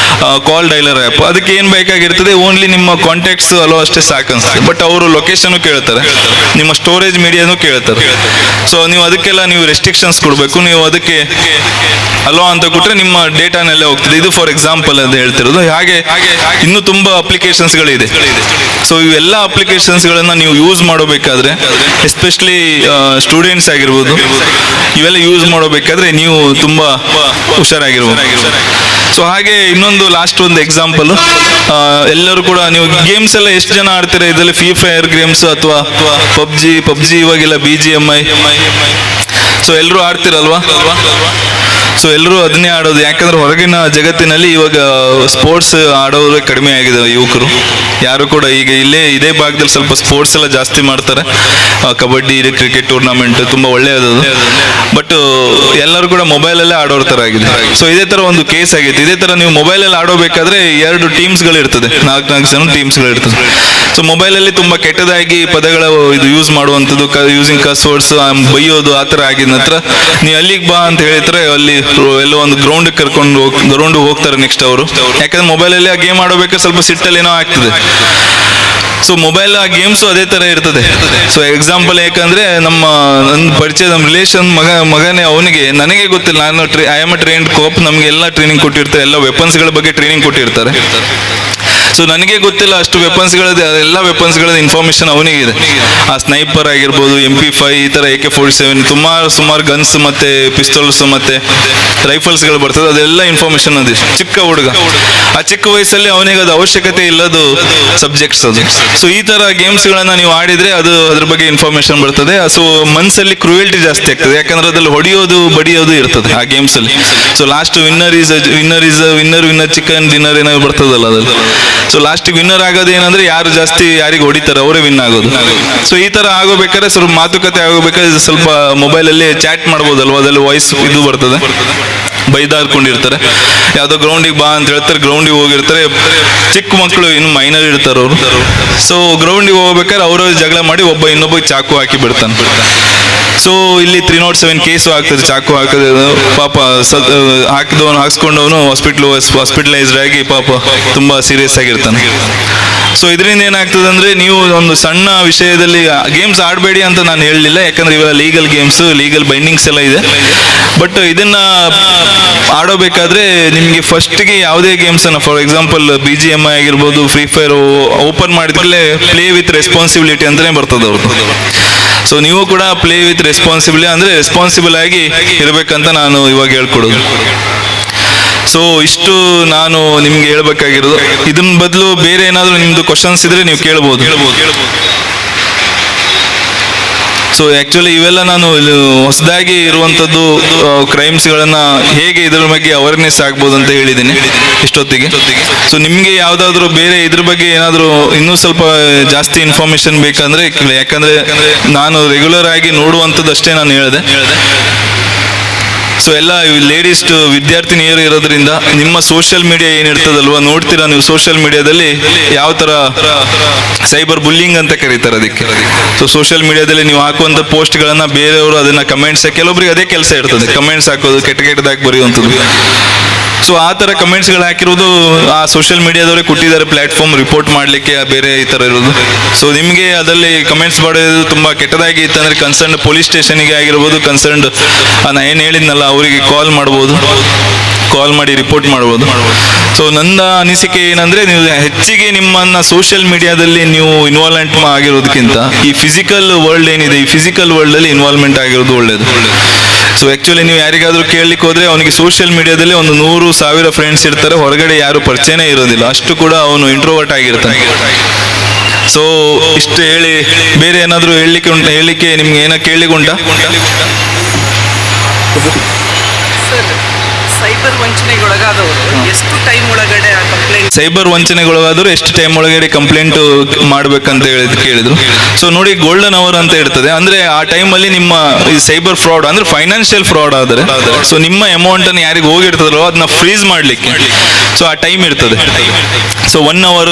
ಕಾಲ್ ಡೈಲರ್ ಆ್ಯಪ್. ಅದಕ್ಕೆ ಏನು ಬೇಕಾಗಿರ್ತದೆ, ಓನ್ಲಿ ನಿಮ್ಮ ಕಾಂಟ್ಯಾಕ್ಟ್ಸ್ ಅಲೋ ಅಷ್ಟೇ ಸಾಕು ಅನ್ಸುತ್ತೆ. ಬಟ್ ಅವರು ಲೊಕೇಶನ್ನು ಕೇಳ್ತಾರೆ, ನಿಮ್ಮ ಸ್ಟೋರೇಜ್ ಮೀಡಿಯಾನು ಕೇಳ್ತಾರೆ. ಸೊ ನೀವು ಅದಕ್ಕೆಲ್ಲ ನೀವು ರೆಸ್ಟ್ರಿಕ್ಷನ್ಸ್ ಕೊಡಬೇಕು. ನೀವು ಅದಕ್ಕೆ ಅಲೋ ಅಂತ ಕೊಟ್ಟರೆ ನಿಮ್ಮ ಡೇಟಾನೆಲ್ಲ ಹೋಗ್ತದೆ. ಇದು ಫಾರ್ ಎಕ್ಸಾಂಪಲ್ ಅಂತ ಹೇಳ್ತಿರೋದು. ಹಾಗೆ ಇನ್ನೂ ತುಂಬ ಅಪ್ಲಿಕೇಶನ್ಸ್ಗಳಿದೆ. ಸೊ ಇವೆಲ್ಲ ಅಪ್ಲಿಕೇಶನ್ಸ್ಗಳನ್ನು ನೀವು ಯೂಸ್ ಮಾಡಬೇಕಾದ್ರೆ, ಎಸ್ಪೆಷಲಿ ಸ್ಟೂಡೆಂಟ್ಸ್ ಆಗಿರ್ಬೋದು, ಇವೆಲ್ಲ ಯೂಸ್ ಮಾಡಬೇಕಾದ್ರೆ ನೀವು ತುಂಬ ಹುಷಾರಾಗಿರ್ಬೋದು. ಸೊ ಹಾಗೆ ಇನ್ನೊಂದು ಲಾಸ್ಟ್ ಒಂದು ಎಕ್ಸಾಂಪಲ್, ಎಲ್ಲರೂ ಕೂಡ ನೀವು ಗೇಮ್ಸ್ ಎಲ್ಲ ಎಷ್ಟು ಜನ ಆಡ್ತೀರಾ ಇದರಲ್ಲಿ? ಫ್ರೀ ಫೈರ್ ಗೇಮ್ಸ್ ಅಥವಾ ಪಬ್ಜಿ ಇವಾಗೆಲ್ಲ BGMI, ಸೊ ಎಲ್ಲರೂ ಆಡ್ತಿರಲ್ವಾ? ಸೊ ಎಲ್ಲರೂ ಅದನ್ನೇ ಆಡೋದು. ಯಾಕಂದ್ರೆ ಹೊರಗಿನ ಜಗತ್ತಿನಲ್ಲಿ ಇವಾಗ ಸ್ಪೋರ್ಟ್ಸ್ ಆಡೋದು ಕಡಿಮೆ ಆಗಿದೆ. ಯುವಕರು ಯಾರು ಕೂಡ ಈಗ ಇದೇ ಭಾಗದಲ್ಲಿ ಸ್ವಲ್ಪ ಸ್ಪೋರ್ಟ್ಸ್ ಎಲ್ಲ ಜಾಸ್ತಿ ಮಾಡ್ತಾರೆ. ಕಬಡ್ಡಿ, ಕ್ರಿಕೆಟ್ ಟೂರ್ನಮೆಂಟ್ ತುಂಬ ಒಳ್ಳೆಯದು. ಬಟ್ ಎಲ್ಲರೂ ಕೂಡ ಮೊಬೈಲಲ್ಲೇ ಆಡೋರ ಥರ ಆಗಿದೆ. ಸೊ ಇದೇ ಥರ ಒಂದು ಕೇಸ್ ಆಗಿತ್ತು. ಇದೇ ಥರ ನೀವು ಮೊಬೈಲಲ್ಲಿ ಆಡೋಬೇಕಾದ್ರೆ 2 ಟೀಮ್ಸ್ಗಳು ಇರ್ತದೆ, 4 ಜನ ಟೀಮ್ಸ್ಗಳು ಇರ್ತದೆ. ಸೊ ಮೊಬೈಲಲ್ಲಿ ತುಂಬ ಕೆಟ್ಟದಾಗಿ ಪದಗಳ ಇದು ಯೂಸ್ ಮಾಡುವಂಥದ್ದು, ಯೂಸಿಂಗ್ ಕಸ್ ವರ್ಡ್ಸ್, ಬೈಯೋದು, ಆ ಥರ ಆಗಿದ ನಂತರ ನೀವು ಅಲ್ಲಿಗೆ ಬಾ ಅಂತ ಹೇಳಿದ್ರೆ ಅಲ್ಲಿ ಎಲ್ಲೋ ಒಂದು ಗ್ರೌಂಡ್ ಹೋಗ್ತಾರೆ ನೆಕ್ಸ್ಟ್ ಅವರು. ಯಾಕಂದ್ರೆ ಮೊಬೈಲಲ್ಲಿ ಆ ಗೇಮ್ ಆಡೋಬೇಕಾದ್ರೆ ಸ್ವಲ್ಪ ಸಿಟ್ಟಲ್ಲಿ ಏನೋ ಆಗ್ತದೆ. ಸೊ ಮೊಬೈಲ್ ಆ ಗೇಮ್ಸು ಅದೇ ಥರ ಇರ್ತದೆ. ಸೊ ಎಕ್ಸಾಂಪಲ್ ಯಾಕಂದ್ರೆ ನನ್ನ ಪರಿಚಯ, ನಮ್ಮ ರಿಲೇಷನ್ ಮಗನೇ, ಅವನಿಗೆ ನನಗೆ ಗೊತ್ತಿಲ್ಲ, I am a trained cop, ನಮಗೆಲ್ಲ ಟ್ರೈನಿಂಗ್ ಕೊಟ್ಟಿರ್ತಾರೆ, ಎಲ್ಲ ವೆಪನ್ಸ್ಗಳ ಬಗ್ಗೆ ಟ್ರೈನಿಂಗ್ ಕೊಟ್ಟಿರ್ತಾರೆ. ಸೊ ನನಗೆ ಗೊತ್ತಿಲ್ಲ ಅಷ್ಟು ವೆಪನ್ಸ್ಗಳದ್ದು, ಎಲ್ಲ ವೆಪನ್ಸ್ಗಳ ಇನ್ಫಾರ್ಮೇಶನ್ ಅವನಿಗೆ ಇದೆ. ಆ ಸ್ನೈಪರ್ ಆಗಿರ್ಬೋದು, MP5, ಈ ಥರ AK-47, ಸುಮಾರು ಗನ್ಸ್ ಮತ್ತೆ ಪಿಸ್ತೂಲ್ಸ್ ಮತ್ತೆ ರೈಫಲ್ಸ್ಗಳು ಬರ್ತದೆ, ಅದೆಲ್ಲ ಇನ್ಫಾರ್ಮೇಶನ್ ಅದೇ. ಚಿಕ್ಕ ಹುಡುಗ, ಆ ಚಿಕ್ಕ ವಯಸ್ಸಲ್ಲಿ ಅವನಿಗೆ ಅದು ಅವಶ್ಯಕತೆ ಇಲ್ಲದು ಸಬ್ಜೆಕ್ಟ್ಸ್ ಅದು. ಸೊ ಈ ಥರ ಗೇಮ್ಸ್ಗಳನ್ನು ನೀವು ಆಡಿದ್ರೆ ಅದ್ರ ಬಗ್ಗೆ ಇನ್ಫಾರ್ಮೇಶನ್ ಬರ್ತದೆ. ಸೊ ಮನಸ್ಸಲ್ಲಿ ಕ್ರೂಯಲ್ಟಿ ಜಾಸ್ತಿ ಆಗ್ತದೆ. ಯಾಕಂದ್ರೆ ಅದ್ರಲ್ಲಿ ಹೊಡೆಯೋದು ಬಡಿಯೋದು ಇರ್ತದೆ ಆ ಗೇಮ್ಸಲ್ಲಿ. So last winner chicken dinner ಏನೋ ಬರ್ತದಲ್ಲ ಅದ್ರಲ್ಲಿ. ಸೊ ಲಾಸ್ಟ್ ವಿನ್ನರ್ ಆಗೋದು ಏನಂದ್ರೆ ಯಾರಿಗೆ ಹೊಡಿತಾರೆ ಅವರೇ ವಿನ್ ಆಗೋದು. ಸೊ ಈ ತರ ಆಗೋಬೇಕಾದ್ರೆ ಸ್ವಲ್ಪ ಮಾತುಕತೆ ಆಗೋಬೇಕಾದ್ರೆ ಸ್ವಲ್ಪ ಮೊಬೈಲಲ್ಲಿ ಚಾಟ್ ಮಾಡ್ಬೋದಲ್ವ, ಅದ್ರಲ್ಲಿ ವಾಯ್ಸ್ ಇದು ಬರ್ತದೆ, ಬೈದಾಡ್ಕೊಂಡಿರ್ತಾರೆ. ಯಾವುದೋ ಗ್ರೌಂಡಿಗೆ ಬಾ ಅಂತ ಹೇಳ್ತಾರೆ, ಗ್ರೌಂಡಿಗೆ ಹೋಗಿರ್ತಾರೆ. ಚಿಕ್ಕ ಮಕ್ಕಳು ಇನ್ನು ಮೈನರ್ ಇರ್ತಾರೆ ಅವರು. ಸೊ ಗ್ರೌಂಡಿಗೆ ಹೋಗ್ಬೇಕಾದ್ರೆ ಅವರು ಜಗಳ ಮಾಡಿ ಇನ್ನೊಬ್ಬ ಚಾಕು ಹಾಕಿ ಬಿಡ್ತಾನೆ. ಸೊ ಇಲ್ಲಿ 307 ಕೇಸು ಆಗ್ತದೆ, ಚಾಕು ಹಾಕೋದು. ಪಾಪ ಹಾಕ್ಸ್ಕೊಂಡವನು ಹಾಸ್ಪಿಟಲೈಸ್ಡ್ ಆಗಿ ಪಾಪ ತುಂಬಾ ಸೀರಿಯಸ್ ಆಗಿರ್ತಾನೆ. ಸೊ ಇದರಿಂದ ಏನಾಗ್ತದೆ ಅಂದ್ರೆ, ನೀವು ಒಂದು ಸಣ್ಣ ವಿಷಯದಲ್ಲಿ ಗೇಮ್ಸ್ ಆಡಬೇಡಿ ಅಂತ ನಾನು ಹೇಳಲಿಲ್ಲ, ಯಾಕಂದ್ರೆ ಇವೆಲ್ಲ ಲೀಗಲ್ ಗೇಮ್ಸ್, ಲೀಗಲ್ ಬೈಂಡಿಂಗ್ಸ್ ಎಲ್ಲ ಇದೆ. ಬಟ್ ಇದನ್ನ ಆಡೋಬೇಕಾದ್ರೆ ನಿಮಗೆ ಫಸ್ಟ್ಗೆ ಯಾವುದೇ ಗೇಮ್ಸ್ ಅನ್ನ, ಫಾರ್ ಎಕ್ಸಾಂಪಲ್ BGMI ಆಗಿರ್ಬೋದು, ಫ್ರೀ ಫೈರ್ ಓಪನ್ ಮಾಡಿದ್ಮೇಲೆ ಪ್ಲೇ ವಿತ್ ರೆಸ್ಪಾನ್ಸಿಬಿಲಿಟಿ ಅಂತಾನೆ ಬರ್ತದೆ ಅವ್ರದ್ದು. ಸೊ ನೀವು ಕೂಡ ಪ್ಲೇ ವಿತ್ ರೆಸ್ಪಾನ್ಸಿಬಿಲಿಟಿ ಅಂದ್ರೆ ರೆಸ್ಪಾನ್ಸಿಬಲ್ ಆಗಿ ಇರಬೇಕಂತ ನಾನು ಇವಾಗ ಹೇಳ್ಕೊಡೋದು. ಸೊ ಇಷ್ಟು ನಾನು ನಿಮ್ಗೆ ಹೇಳ್ಬೇಕಾಗಿರೋದು. ಇದನ್ನ ಬದಲು ಬೇರೆ ಏನಾದರೂ ನಿಮ್ದು ಕ್ವಶನ್ಸ್ ಇದ್ರೆ ನೀವು ಕೇಳ್ಬೋದು. ಸೊ ಆ್ಯಕ್ಚುಲಿ ಇವೆಲ್ಲ ನಾನು ಹೊಸದಾಗಿ ಇರುವಂಥದ್ದು ಕ್ರೈಮ್ಸ್ಗಳನ್ನು ಹೇಗೆ ಇದ್ರ ಬಗ್ಗೆ ಅವೇರ್ನೆಸ್ ಆಗ್ಬೋದು ಅಂತ ಹೇಳಿದ್ದೀನಿ ಇಷ್ಟೊತ್ತಿಗೆ. ಸೊ ನಿಮಗೆ ಯಾವುದಾದ್ರೂ ಬೇರೆ ಇದ್ರ ಬಗ್ಗೆ ಏನಾದರೂ ಇನ್ನೂ ಸ್ವಲ್ಪ ಜಾಸ್ತಿ ಇನ್ಫಾರ್ಮೇಷನ್ ಬೇಕಂದ್ರೆ, ಯಾಕಂದರೆ ನಾನು ರೆಗ್ಯುಲರ್ ಆಗಿ ನೋಡುವಂಥದ್ದು ಅಷ್ಟೇ ನಾನು ಹೇಳಿದೆ. ಸೊ ಎಲ್ಲ ಲೇಡೀಸ್ ವಿದ್ಯಾರ್ಥಿನಿಯರು ಇರೋದ್ರಿಂದ ನಿಮ್ಮ ಸೋಷಿಯಲ್ ಮೀಡಿಯಾ ಏನಿರ್ತದಲ್ವ, ನೋಡ್ತೀರಾ ನೀವು ಸೋಷಿಯಲ್ ಮೀಡಿಯಾದಲ್ಲಿ ಯಾವ ಥರ ಸೈಬರ್ ಬುಲ್ಲಿಂಗ್ ಅಂತ ಕರೀತಾರೆ ಅದಕ್ಕೆ. ಸೊ ಸೋಷಿಯಲ್ ಮೀಡಿಯಾದಲ್ಲಿ ನೀವು ಹಾಕುವಂಥ ಪೋಸ್ಟ್ಗಳನ್ನು ಬೇರೆಯವರು ಅದನ್ನು ಕಮೆಂಟ್ಸ್, ಕೆಲವೊಬ್ರಿಗೆ ಅದೇ ಕೆಲಸ ಇರ್ತದೆ, ಕಮೆಂಟ್ಸ್ ಹಾಕೋದು, ಕೆಟ್ಟದಾಗಿ ಬರೆಯುವಂಥದ್ದು. ಸೊ ಆ ಥರ ಕಮೆಂಟ್ಸ್ಗಳು ಹಾಕಿರೋದು ಆ ಸೋಷಿಯಲ್ ಮೀಡಿಯಾದವರೇ ಕೊಟ್ಟಿದ್ದಾರೆ ಪ್ಲ್ಯಾಟ್ಫಾರ್ಮ್ ರಿಪೋರ್ಟ್ ಮಾಡಲಿಕ್ಕೆ, ಬೇರೆ ಈ ಥರ ಇರೋದು. ಸೊ ನಿಮಗೆ ಅದರಲ್ಲಿ ಕಮೆಂಟ್ಸ್ ಮಾಡೋದು ತುಂಬ ಕೆಟ್ಟದಾಗಿ ಇತ್ತಂದರೆ ಕನ್ಸರ್ನ್ ಪೊಲೀಸ್ ಸ್ಟೇಷನಿಗೆ ಆಗಿರ್ಬೋದು, ಕನ್ಸರ್ನ್ ನಾನು ಏನು ಹೇಳಿದ್ನಲ್ಲ ಅವರಿಗೆ ಕಾಲ್ ಮಾಡಿ ರಿಪೋರ್ಟ್ ಮಾಡ್ಬೋದು. ಸೊ ನನ್ನ ಅನಿಸಿಕೆ ಏನಂದರೆ, ನೀವು ಹೆಚ್ಚಿಗೆ ನಿಮ್ಮನ್ನು ಸೋಷಿಯಲ್ ಮೀಡಿಯಾದಲ್ಲಿ ನೀವು ಇನ್ವಾಲ್ವ್ಮೆಂಟ್ ಆಗಿರೋದಕ್ಕಿಂತ ಈ ಫಿಸಿಕಲ್ ವರ್ಲ್ಡ್ ಏನಿದೆ, ಈ ಫಿಸಿಕಲ್ ವರ್ಲ್ಡಲ್ಲಿ ಇನ್ವಾಲ್ವ್ಮೆಂಟ್ ಆಗಿರೋದು ಒಳ್ಳೆಯದು. ಸೊ ಆ್ಯಕ್ಚುಲಿ ನೀವು ಯಾರಿಗಾದ್ರೂ ಕೇಳಲಿಕ್ಕೆ ಹೋದರೆ ಅವನಿಗೆ ಸೋಷಿಯಲ್ ಮೀಡಿಯಾದಲ್ಲಿ ಒಂದು 100,000 ಫ್ರೆಂಡ್ಸ್ ಇರ್ತಾರೆ, ಹೊರಗಡೆ ಯಾರು ಪರಿಚಯನೇ ಇರೋದಿಲ್ಲ, ಅಷ್ಟು ಕೂಡ ಅವನು ಇಂಟ್ರೋವರ್ಟ್ ಆಗಿರ್ತಾನೆ. ಸೊ ಇಷ್ಟು ಹೇಳಿ ಬೇರೆ ಏನಾದರೂ ಹೇಳಲಿಕ್ಕೆ ನಿಮ್ಗೆ ಏನೋ ಕೇಳಲಿಕ್ಕೆ ಉಂಟಾ? ಸೈಬರ್ ವಂಚನೆಗೊಳಗಾದವರು ಎಷ್ಟು ಟೈಮ್ ಒಳಗಡೆ ಕಂಪ್ಲೇಂಟ್, ಸೈಬರ್ ವಂಚನೆಗೊಳಗಾದವರು ಎಷ್ಟು ಟೈಮ್ ಒಳಗಡೆ ಕಂಪ್ಲೇಂಟ್ ಮಾಡ್ಬೇಕಂತ ಕೇಳಿದ್ರು. ಸೊ ನೋಡಿ, ಗೋಲ್ಡನ್ ಅವರ್ ಅಂತ ಇರ್ತದೆ. ಅಂದ್ರೆ ಆ ಟೈಮಲ್ಲಿ ನಿಮ್ಮ ಈ ಸೈಬರ್ ಫ್ರಾಡ್ ಅಂದ್ರೆ ಫೈನಾನ್ಷಿಯಲ್ ಫ್ರಾಡ್ ಆದರೆ, ಸೊ ನಿಮ್ಮ ಅಮೌಂಟ್ ಅನ್ನು ಯಾರಿಗೆ ಹೋಗಿರ್ತದಲ್ವ ಅದನ್ನ ಫ್ರೀಸ್ ಮಾಡ್ಲಿಕ್ಕೆ ಸೊ ಆ ಟೈಮ್ ಇರ್ತದೆ. ಸೊ 1 hour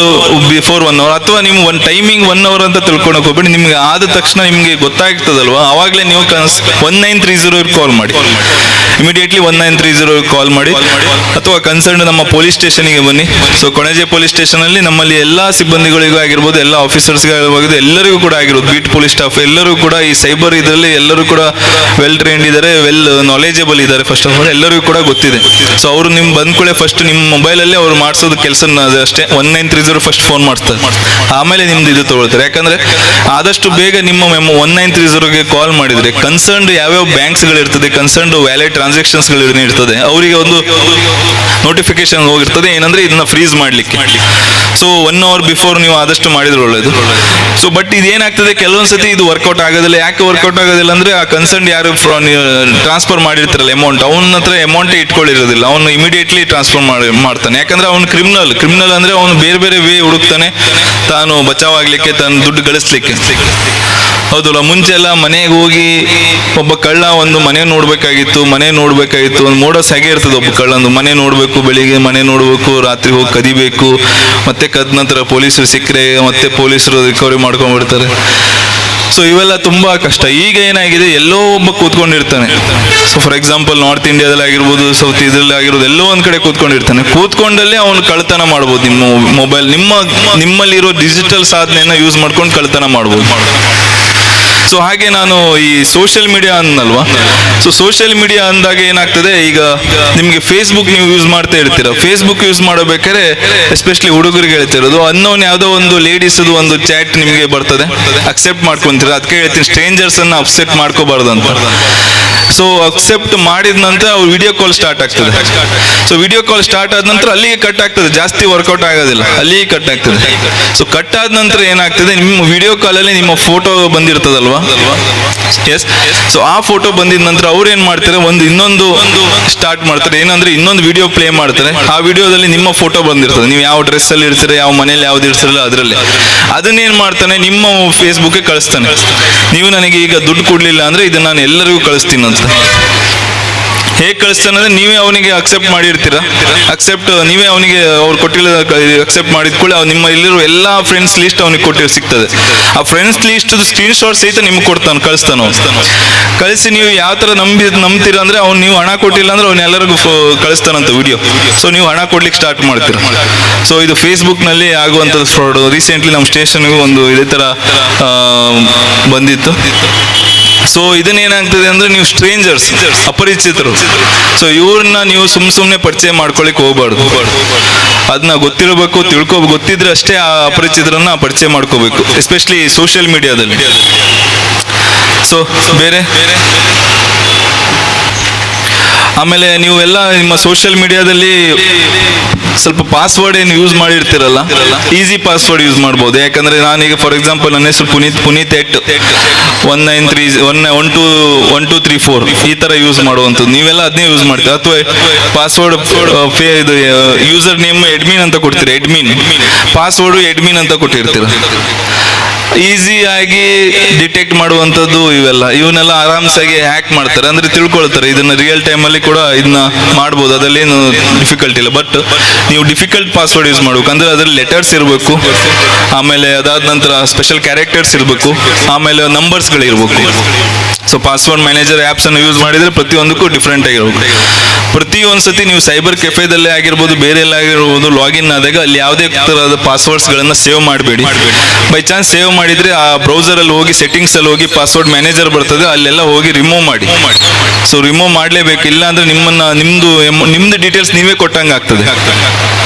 ಬಿಫೋರ್ 1 hour, ಅಥವಾ ನೀವು ಒಂದು ಟೈಮಿಂಗ್ 1 hour ಅಂತ ತಿಳ್ಕೊಳಕ್ ಹೋಗ್ಬೇಡಿ. ನಿಮ್ಗೆ ಆದ ತಕ್ಷಣ ನಿಮ್ಗೆ ಗೊತ್ತಾಗ್ತದಲ್ವಾ, ಅವಾಗಲೇ ನೀವು 1930 ಕಾಲ್ ಮಾಡಿ, ಇಮಿಡಿಯೇಟ್ಲಿ 1930 ಕಾಲ್ ಮಾಡಿ, ಅಥವಾ ಕನ್ಸರ್ನ್ ನಮ್ಮ ಪೊಲೀಸ್ ಸ್ಟೇಷನ್ಗೆ ಬನ್ನಿ. ಸೊ ಕೊಣಾಜೆ ಪೊಲೀಸ್ ಸ್ಟೇಷನಲ್ಲಿ ನಮ್ಮಲ್ಲಿ ಎಲ್ಲ ಸಿಬ್ಬಂದಿಗಳಿಗೂ ಆಗಿರ್ಬೋದು, ಎಲ್ಲ ಆಫೀಸರ್ಸ್ಗೆ ಆಗಿರ್ಬೋದು, ಎಲ್ಲರಿಗೂ ಕೂಡ ಆಗಿರೋದು, ಬೀಟ್ ಪೊಲೀಸ್ ಸ್ಟಾಫ್ ಎಲ್ಲರೂ ಕೂಡ ಈ ಸೈಬರ್ ಇದರಲ್ಲಿ ಎಲ್ಲರೂ ಕೂಡ ವೆಲ್ ಟ್ರೈನ್ಡ್ ಇದ್ದಾರೆ, ವೆಲ್ ನಾಲೆಜಬಲ್ ಇದ್ದಾರೆ. ಫಸ್ಟ್ ಆಫ್ ಆಲ್ ಎಲ್ಲರಿಗೂ ಕೂಡ ಗೊತ್ತಿದೆ. ಸೊ ಅವರು ನಿಮ್ಮ ಬಂದ್ಕೂಳೆ ಫಸ್ಟ್ ನಿಮ್ಮ ಮೊಬೈಲಲ್ಲಿ ಅವ್ರು ಮಾಡಿಸೋದು ಕೆಲಸ ಅಷ್ಟೇ, 1930 ಫಸ್ಟ್ ಫೋನ್ ಮಾಡ್ತಾರೆ, ಆಮೇಲೆ ನಿಮ್ದು ಇದು ತಗೊಳ್ತಾರೆ. ಯಾಕಂದ್ರೆ ಆದಷ್ಟು ಬೇಗ ನಿಮ್ಮ 1930ಗೆ ಕಾಲ್ ಮಾಡಿದ್ರೆ ಕನ್ಸರ್ನ್ಡ್ ಯಾವ್ಯಾವ ಬ್ಯಾಂಕ್ಸ್ಗಳು ಇರ್ತದೆ, ಕನ್ಸರ್ನ್ಡ್ ವ್ಯಾಲೆಟ್ ಟ್ರಾನ್ಸಾಕ್ಷನ್ಸ್ಗಳು ಇರ್ತದೆ, ಅವರಿಗೆ ಒಂದು ನೋಟಿಫಿಕೇಶನ್ ಹೋಗಿರ್ತದೆ ಏನಂದ್ರೆ ಇದನ್ನ ಫ್ರೀಸ್ ಮಾಡ್ಲಿಕ್ಕೆ. ಸೊ 1 hour ಬಿಫೋರ್ ನೀವು ಆದಷ್ಟು ಮಾಡಿದ್ರೆ ಒಳ್ಳೇದು. ಸೊ ಬಟ್ ಇದೇನಾಗ್ತದೆ, ಕೆಲವೊಂದ್ಸತಿ ಇದು ವರ್ಕೌಟ್ ಆಗೋದಿಲ್ಲ. ಯಾಕೆ ವರ್ಕೌಟ್ ಆಗೋದಿಲ್ಲ ಅಂದ್ರೆ, ಆ ಕನ್ಸರ್ನ್ ಯಾರು ಟ್ರಾನ್ಸ್ಫರ್ ಮಾಡಿರ್ತಾರಲ್ಲ ಅಮೌಂಟ್, ಅವನ ಹತ್ರ ಅಮೌಂಟ್ ಇಟ್ಕೊಳ್ಳಿರೋದಿಲ್ಲ, ಅವನು ಇಮಿಡಿಯೇಟ್ಲಿ ಟ್ರಾನ್ಸ್ಫರ್ ಮಾಡ್ತಾನೆ. ಯಾಕಂದ್ರೆ ಅವನು ಕ್ರಿಮಿನಲ್ ಅಂದ್ರೆ ಅವನು ಬೇರೆ ಬೇರೆ ವೇ ಹುಡುಕ್ತಾನೆ ತಾನು ಬಚಾವಾಗ್ಲಿಕ್ಕೆ, ತಾನು ದುಡ್ಡು ಗಳಿಸ್ಲಿಕ್ಕೆ. ಹೌದಲ್ಲ, ಮುಂಚೆ ಎಲ್ಲ ಮನೆಗೆ ಹೋಗಿ ಒಬ್ಬ ಕಳ್ಳ ಒಂದು ಮನೆ ನೋಡ್ಬೇಕಾಗಿತ್ತು, ಒಂದು ಮೋಡಸ್ ಹಾಗೆ ಇರ್ತದೆ. ಒಬ್ಬ ಕಳ್ಳಂದು ಮನೆ ನೋಡ್ಬೇಕು, ಬೆಳಿಗ್ಗೆ ಮನೆ ನೋಡ್ಬೇಕು, ರಾತ್ರಿ ಹೋಗಿ ಕದಿಬೇಕು, ಮತ್ತೆ ಕದ ನಂತರ ಪೊಲೀಸರು ಸಿಕ್ಕರೆ ಮತ್ತೆ ಪೊಲೀಸರು ರಿಕವರಿ ಮಾಡ್ಕೊಂಡ್ಬಿಡ್ತಾರೆ. ಸೊ ಇವೆಲ್ಲ ತುಂಬಾ ಕಷ್ಟ. ಈಗ ಏನಾಗಿದೆ, ಎಲ್ಲೋ ಒಬ್ಬ ಕೂತ್ಕೊಂಡಿರ್ತಾನೆ. ಸೊ ಫಾರ್ ಎಕ್ಸಾಂಪಲ್ ನಾರ್ತ್ ಇಂಡಿಯಾದಲ್ಲಿ ಆಗಿರ್ಬೋದು, ಸೌತ್ ಇದರಲ್ಲಿ ಆಗಿರ್ಬೋದು, ಎಲ್ಲೋ ಒಂದ್ ಕಡೆ ಕೂತ್ಕೊಂಡಿರ್ತಾನೆ. ಕೂತ್ಕೊಂಡಲ್ಲೇ ಅವನು ಕಳ್ತನ ಮಾಡ್ಬೋದು. ನಿಮ್ಮ ಮೊಬೈಲ್, ನಿಮ್ಮಲ್ಲಿರೋ ಡಿಜಿಟಲ್ ಸಾಧನೆಯನ್ನ ಯೂಸ್ ಮಾಡ್ಕೊಂಡು ಕಳ್ತನ ಮಾಡ್ಬೋದು. ಸೊ ಹಾಗೆ ನಾನು ಈ ಸೋಷಿಯಲ್ ಮೀಡಿಯಾ ಅನ್ನಲ್ವಾ, ಸೊ ಸೋಷಿಯಲ್ ಮೀಡಿಯಾ ಅಂದಾಗ ಏನಾಗ್ತದೆ, ಈಗ ನಿಮಗೆ ಫೇಸ್ಬುಕ್ ನೀವು ಯೂಸ್ ಮಾಡ್ತಾ ಇರ್ತೀರ. ಫೇಸ್ಬುಕ್ ಯೂಸ್ ಮಾಡಬೇಕಾದ್ರೆ ಎಸ್ಪೆಷಲಿ ಹುಡುಗರಿಗೆ ಹೇಳ್ತಿರೋದು, ಅನ್ನೋನ್ ಯಾವುದೋ ಒಂದು ಲೇಡೀಸ್ ಒಂದು ಚಾಟ್ ನಿಮಗೆ ಬರ್ತದೆ, ಅಕ್ಸೆಪ್ಟ್ ಮಾಡ್ಕೊಂತೀರ. ಅದಕ್ಕೆ ಹೇಳ್ತೀನಿ, ಸ್ಟ್ರೇಂಜರ್ಸ್ ಅನ್ನ ಅಕ್ಸೆಪ್ಟ್ ಮಾಡ್ಕೋಬಾರ್ದು ಅಂತ. ಸೊ ಅಕ್ಸೆಪ್ಟ್ ಮಾಡಿದ ನಂತರ ಅವ್ರು ವಿಡಿಯೋ ಕಾಲ್ ಸ್ಟಾರ್ಟ್ ಆಗ್ತದೆ. ಸೊ ವಿಡಿಯೋ ಕಾಲ್ ಸ್ಟಾರ್ಟ್ ಆದ ನಂತರ ಅಲ್ಲಿಗೆ ಕಟ್ ಆಗ್ತದೆ, ಜಾಸ್ತಿ ವರ್ಕೌಟ್ ಆಗೋದಿಲ್ಲ, ಅಲ್ಲಿಗೆ ಕಟ್ ಆಗ್ತದೆ. ಸೊ ಕಟ್ ಆದ ನಂತರ ಏನಾಗ್ತದೆ, ನಿಮ್ಮ ವಿಡಿಯೋ ಕಾಲಲ್ಲಿ ನಿಮ್ಮ ಫೋಟೋ ಬಂದಿರ್ತದಲ್ವಾ, ಎಸ್. ಸೊ ಆ ಫೋಟೋ ಬಂದಿದ ನಂತರ ಅವ್ರು ಏನ್ ಮಾಡ್ತಾರೆ, ಇನ್ನೊಂದು ಸ್ಟಾರ್ಟ್ ಮಾಡ್ತಾರೆ. ಏನಂದ್ರೆ ಇನ್ನೊಂದು ವಿಡಿಯೋ ಪ್ಲೇ ಮಾಡ್ತಾರೆ. ಆ ವಿಡಿಯೋದಲ್ಲಿ ನಿಮ್ಮ ಫೋಟೋ ಬಂದಿರ್ತದೆ, ನೀವು ಯಾವ ಡ್ರೆಸ್ ಅಲ್ಲಿ ಇರ್ತೀರ, ಯಾವ ಮನೇಲಿ ಯಾವ್ದು ಇರ್ತಿರಲ್ಲ ಅದರಲ್ಲಿ. ಅದನ್ನೇನ್ ಮಾಡ್ತಾನೆ, ನಿಮ್ಮ ಫೇಸ್ಬುಕ್ಗೆ ಕಳಿಸ್ತಾನೆ. ನೀವು ನನಗೆ ಈಗ ದುಡ್ಡು ಕೊಡ್ಲಿಲ್ಲ ಅಂದ್ರೆ ಇದನ್ನ ನಾನು ಎಲ್ಲರಿಗೂ ಕಳಿಸ್ತೀನಿ ಅಂತ. ಹೇಗೆ ಕಳಿಸ್ತಾನೆ ಅಂದ್ರೆ, ನೀವೇ ಅವನಿಗೆ ಅಕ್ಸೆಪ್ಟ್ ಮಾಡಿರ್ತೀರ, ನೀವೇ ಅವನಿಗೆ ಅವ್ರು ಕೊಟ್ಟಿಲ್ಲ ಅಕ್ಸೆಪ್ಟ್ ಮಾಡಿದ್ಕೊಳ್ಳಿ, ನಿಮ್ಮ ಇಲ್ಲಿರೋ ಎಲ್ಲಾ ಫ್ರೆಂಡ್ಸ್ ಲಿಸ್ಟ್ ಅವನಿಗೆ ಸಿಗ್ತದೆ. ಆ ಫ್ರೆಂಡ್ಸ್ ಲಿಸ್ಟ್ ಸ್ಕ್ರೀನ್ ಶಾಟ್ ಸಹಿತ ನಿಮ್ಗೆ ಕಳಿಸ್ತಾನೆ. ಕಳಿಸಿ ನೀವು ಯಾವ ತರ ನಂಬ್ತೀರ ಅಂದ್ರೆ, ಅವ್ನು ನೀವು ಹಣ ಕೊಟ್ಟಿಲ್ಲ ಅಂದ್ರೆ ಅವ್ನು ಎಲ್ಲರಿಗೂ ಕಳಿಸ್ತಾನಂತ ವಿಡಿಯೋ. ಸೊ ನೀವು ಹಣ ಕೊಡ್ಲಿಕ್ಕೆ ಸ್ಟಾರ್ಟ್ ಮಾಡ್ತೀರ. ಸೊ ಇದು ಫೇಸ್ಬುಕ್ ನಲ್ಲಿ ಆಗುವಂತದ್ದು ಫ್ರಾಡ್. ರೀಸೆಂಟ್ಲಿ ನಮ್ಮ ಸ್ಟೇಷನ್ಗೂ ಒಂದು ಇದೇ ತರ ಬಂದಿತ್ತು. ಸೊ ಇದನ್ನೇನಾಗ್ತದೆ ಅಂದ್ರೆ, ನೀವು ಸ್ಟ್ರೇಂಜರ್ಸ್, ಅಪರಿಚಿತರು, ಸೊ ಇವ್ರನ್ನ ನೀವು ಸುಮ್ಮನೆ ಪರಿಚಯ ಮಾಡ್ಕೊಳಿಕ್ ಹೋಗ್ಬಾರ್ದು. ಅದನ್ನ ಗೊತ್ತಿರಬೇಕು, ಗೊತ್ತಿದ್ರೆ ಅಷ್ಟೇ ಆ ಅಪರಿಚಿತರನ್ನ ಪರಿಚಯ ಮಾಡ್ಕೋಬೇಕು, ಎಸ್ಪೆಷಲಿ ಸೋಷಿಯಲ್ ಮೀಡಿಯಾದಲ್ಲಿ. ಸೊ ಬೇರೆ ಆಮೇಲೆ ನೀವು ಎಲ್ಲ ನಿಮ್ಮ ಸೋಷಿಯಲ್ ಮೀಡಿಯಾದಲ್ಲಿ ಸ್ವಲ್ಪ ಪಾಸ್ವರ್ಡ್ ಏನು ಯೂಸ್ ಮಾಡಿರ್ತೀರಲ್ಲ, ಈಸಿ ಪಾಸ್ವರ್ಡ್ ಯೂಸ್ ಮಾಡ್ಬೋದು. ಯಾಕಂದ್ರೆ ನಾನೀಗ ಫಾರ್ ಎಕ್ಸಾಂಪಲ್ ನನ್ನ ಹೆಸರು ಪುನೀತ್ 1934 ಈ ತರ ಯೂಸ್ ಮಾಡುವಂಥದ್ದು. ನೀವೆಲ್ಲ ಅದನ್ನೇ ಯೂಸ್ ಮಾಡ್ತೀರ. ಅಥವಾ ಪಾಸ್ವರ್ಡ್ ಇದು ಯೂಸರ್ ನೇಮ್ ಎಡ್ಮಿನ್ ಅಂತ ಕೊಡ್ತೀರಾ, ಎಡ್ಮಿನ್ ಪಾಸ್ವರ್ಡ್ ಎಡ್ಮಿನ್ ಅಂತ ಕೊಟ್ಟಿರ್ತೀರ. ಈಸಿಯಾಗಿ ಡಿಟೆಕ್ಟ್ ಮಾಡುವಂಥದ್ದು ಇವನ್ನೆಲ್ಲ ಆರಾಮ್ಸಾಗಿ ಹ್ಯಾಕ್ ಮಾಡ್ತಾರೆ, ಅಂದ್ರೆ ತಿಳ್ಕೊಳ್ತಾರೆ. ಇದನ್ನ ರಿಯಲ್ ಟೈಮಲ್ಲಿ ಕೂಡ ಇದನ್ನ ಮಾಡ್ಬೋದು, ಅದರಲ್ಲೇನು ಡಿಫಿಕಲ್ಟ್ ಇಲ್ಲ. ಬಟ್ ನೀವು ಡಿಫಿಕಲ್ಟ್ ಪಾಸ್ವರ್ಡ್ ಯೂಸ್ ಮಾಡ್ಬೇಕು, ಅಂದ್ರೆ ಅದ್ರಲ್ಲಿ ಲೆಟರ್ಸ್ ಇರಬೇಕು, ಆಮೇಲೆ ಅದಾದ ನಂತರ ಸ್ಪೆಷಲ್ ಕ್ಯಾರೆಕ್ಟರ್ಸ್ ಇರಬೇಕು, ಆಮೇಲೆ ನಂಬರ್ಸ್ಗಳಿರ್ಬೇಕು. ಸೊ ಪಾಸ್ವರ್ಡ್ ಮ್ಯಾನೇಜರ್ ಆ್ಯಪ್ಸ್ ಅನ್ನು ಯೂಸ್ ಮಾಡಿದ್ರೆ ಪ್ರತಿಯೊಂದಕ್ಕೂ ಡಿಫ್ರೆಂಟ್ ಆಗಿರ್ಬೇಕು. ಪ್ರತಿಯೊಂದು ಸತಿ ನೀವು ಸೈಬರ್ ಕೆಫೆದಲ್ಲೇ ಆಗಿರ್ಬೋದು, ಬೇರೆ ಎಲ್ಲ ಆಗಿರ್ಬೋದು, ಲಾಗಿನ್ ಆದಾಗ ಅಲ್ಲಿ ಯಾವುದೇ ತರಹದ ಪಾಸ್ವರ್ಡ್ಸ್ಗಳನ್ನ ಸೇವ್ ಮಾಡಬೇಡಿ. ಬೈ ಚಾನ್ಸ್ ಸೇವ್ ಮಾಡಿದ್ರೆ ಆ ಬ್ರೌಸರಲ್ಲಿ ಹೋಗಿ ಸೆಟ್ಟಿಂಗ್ಸ್ ಅಲ್ಲಿ ಹೋಗಿ ಪಾಸ್ವರ್ಡ್ ಮ್ಯಾನೇಜರ್ ಬರ್ತದೆ, ಅಲ್ಲೆಲ್ಲ ಹೋಗಿ ರಿಮೂವ್ ಮಾಡಿ. ಸೊ ರಿಮೂವ್ ಮಾಡಲೇಬೇಕು, ಇಲ್ಲ ಅಂದ್ರೆ ನಿಮ್ದು ಡೀಟೇಲ್ಸ್ ನೀವೇ ಕೊಟ್ಟಂಗೆ ಆಗ್ತದೆ.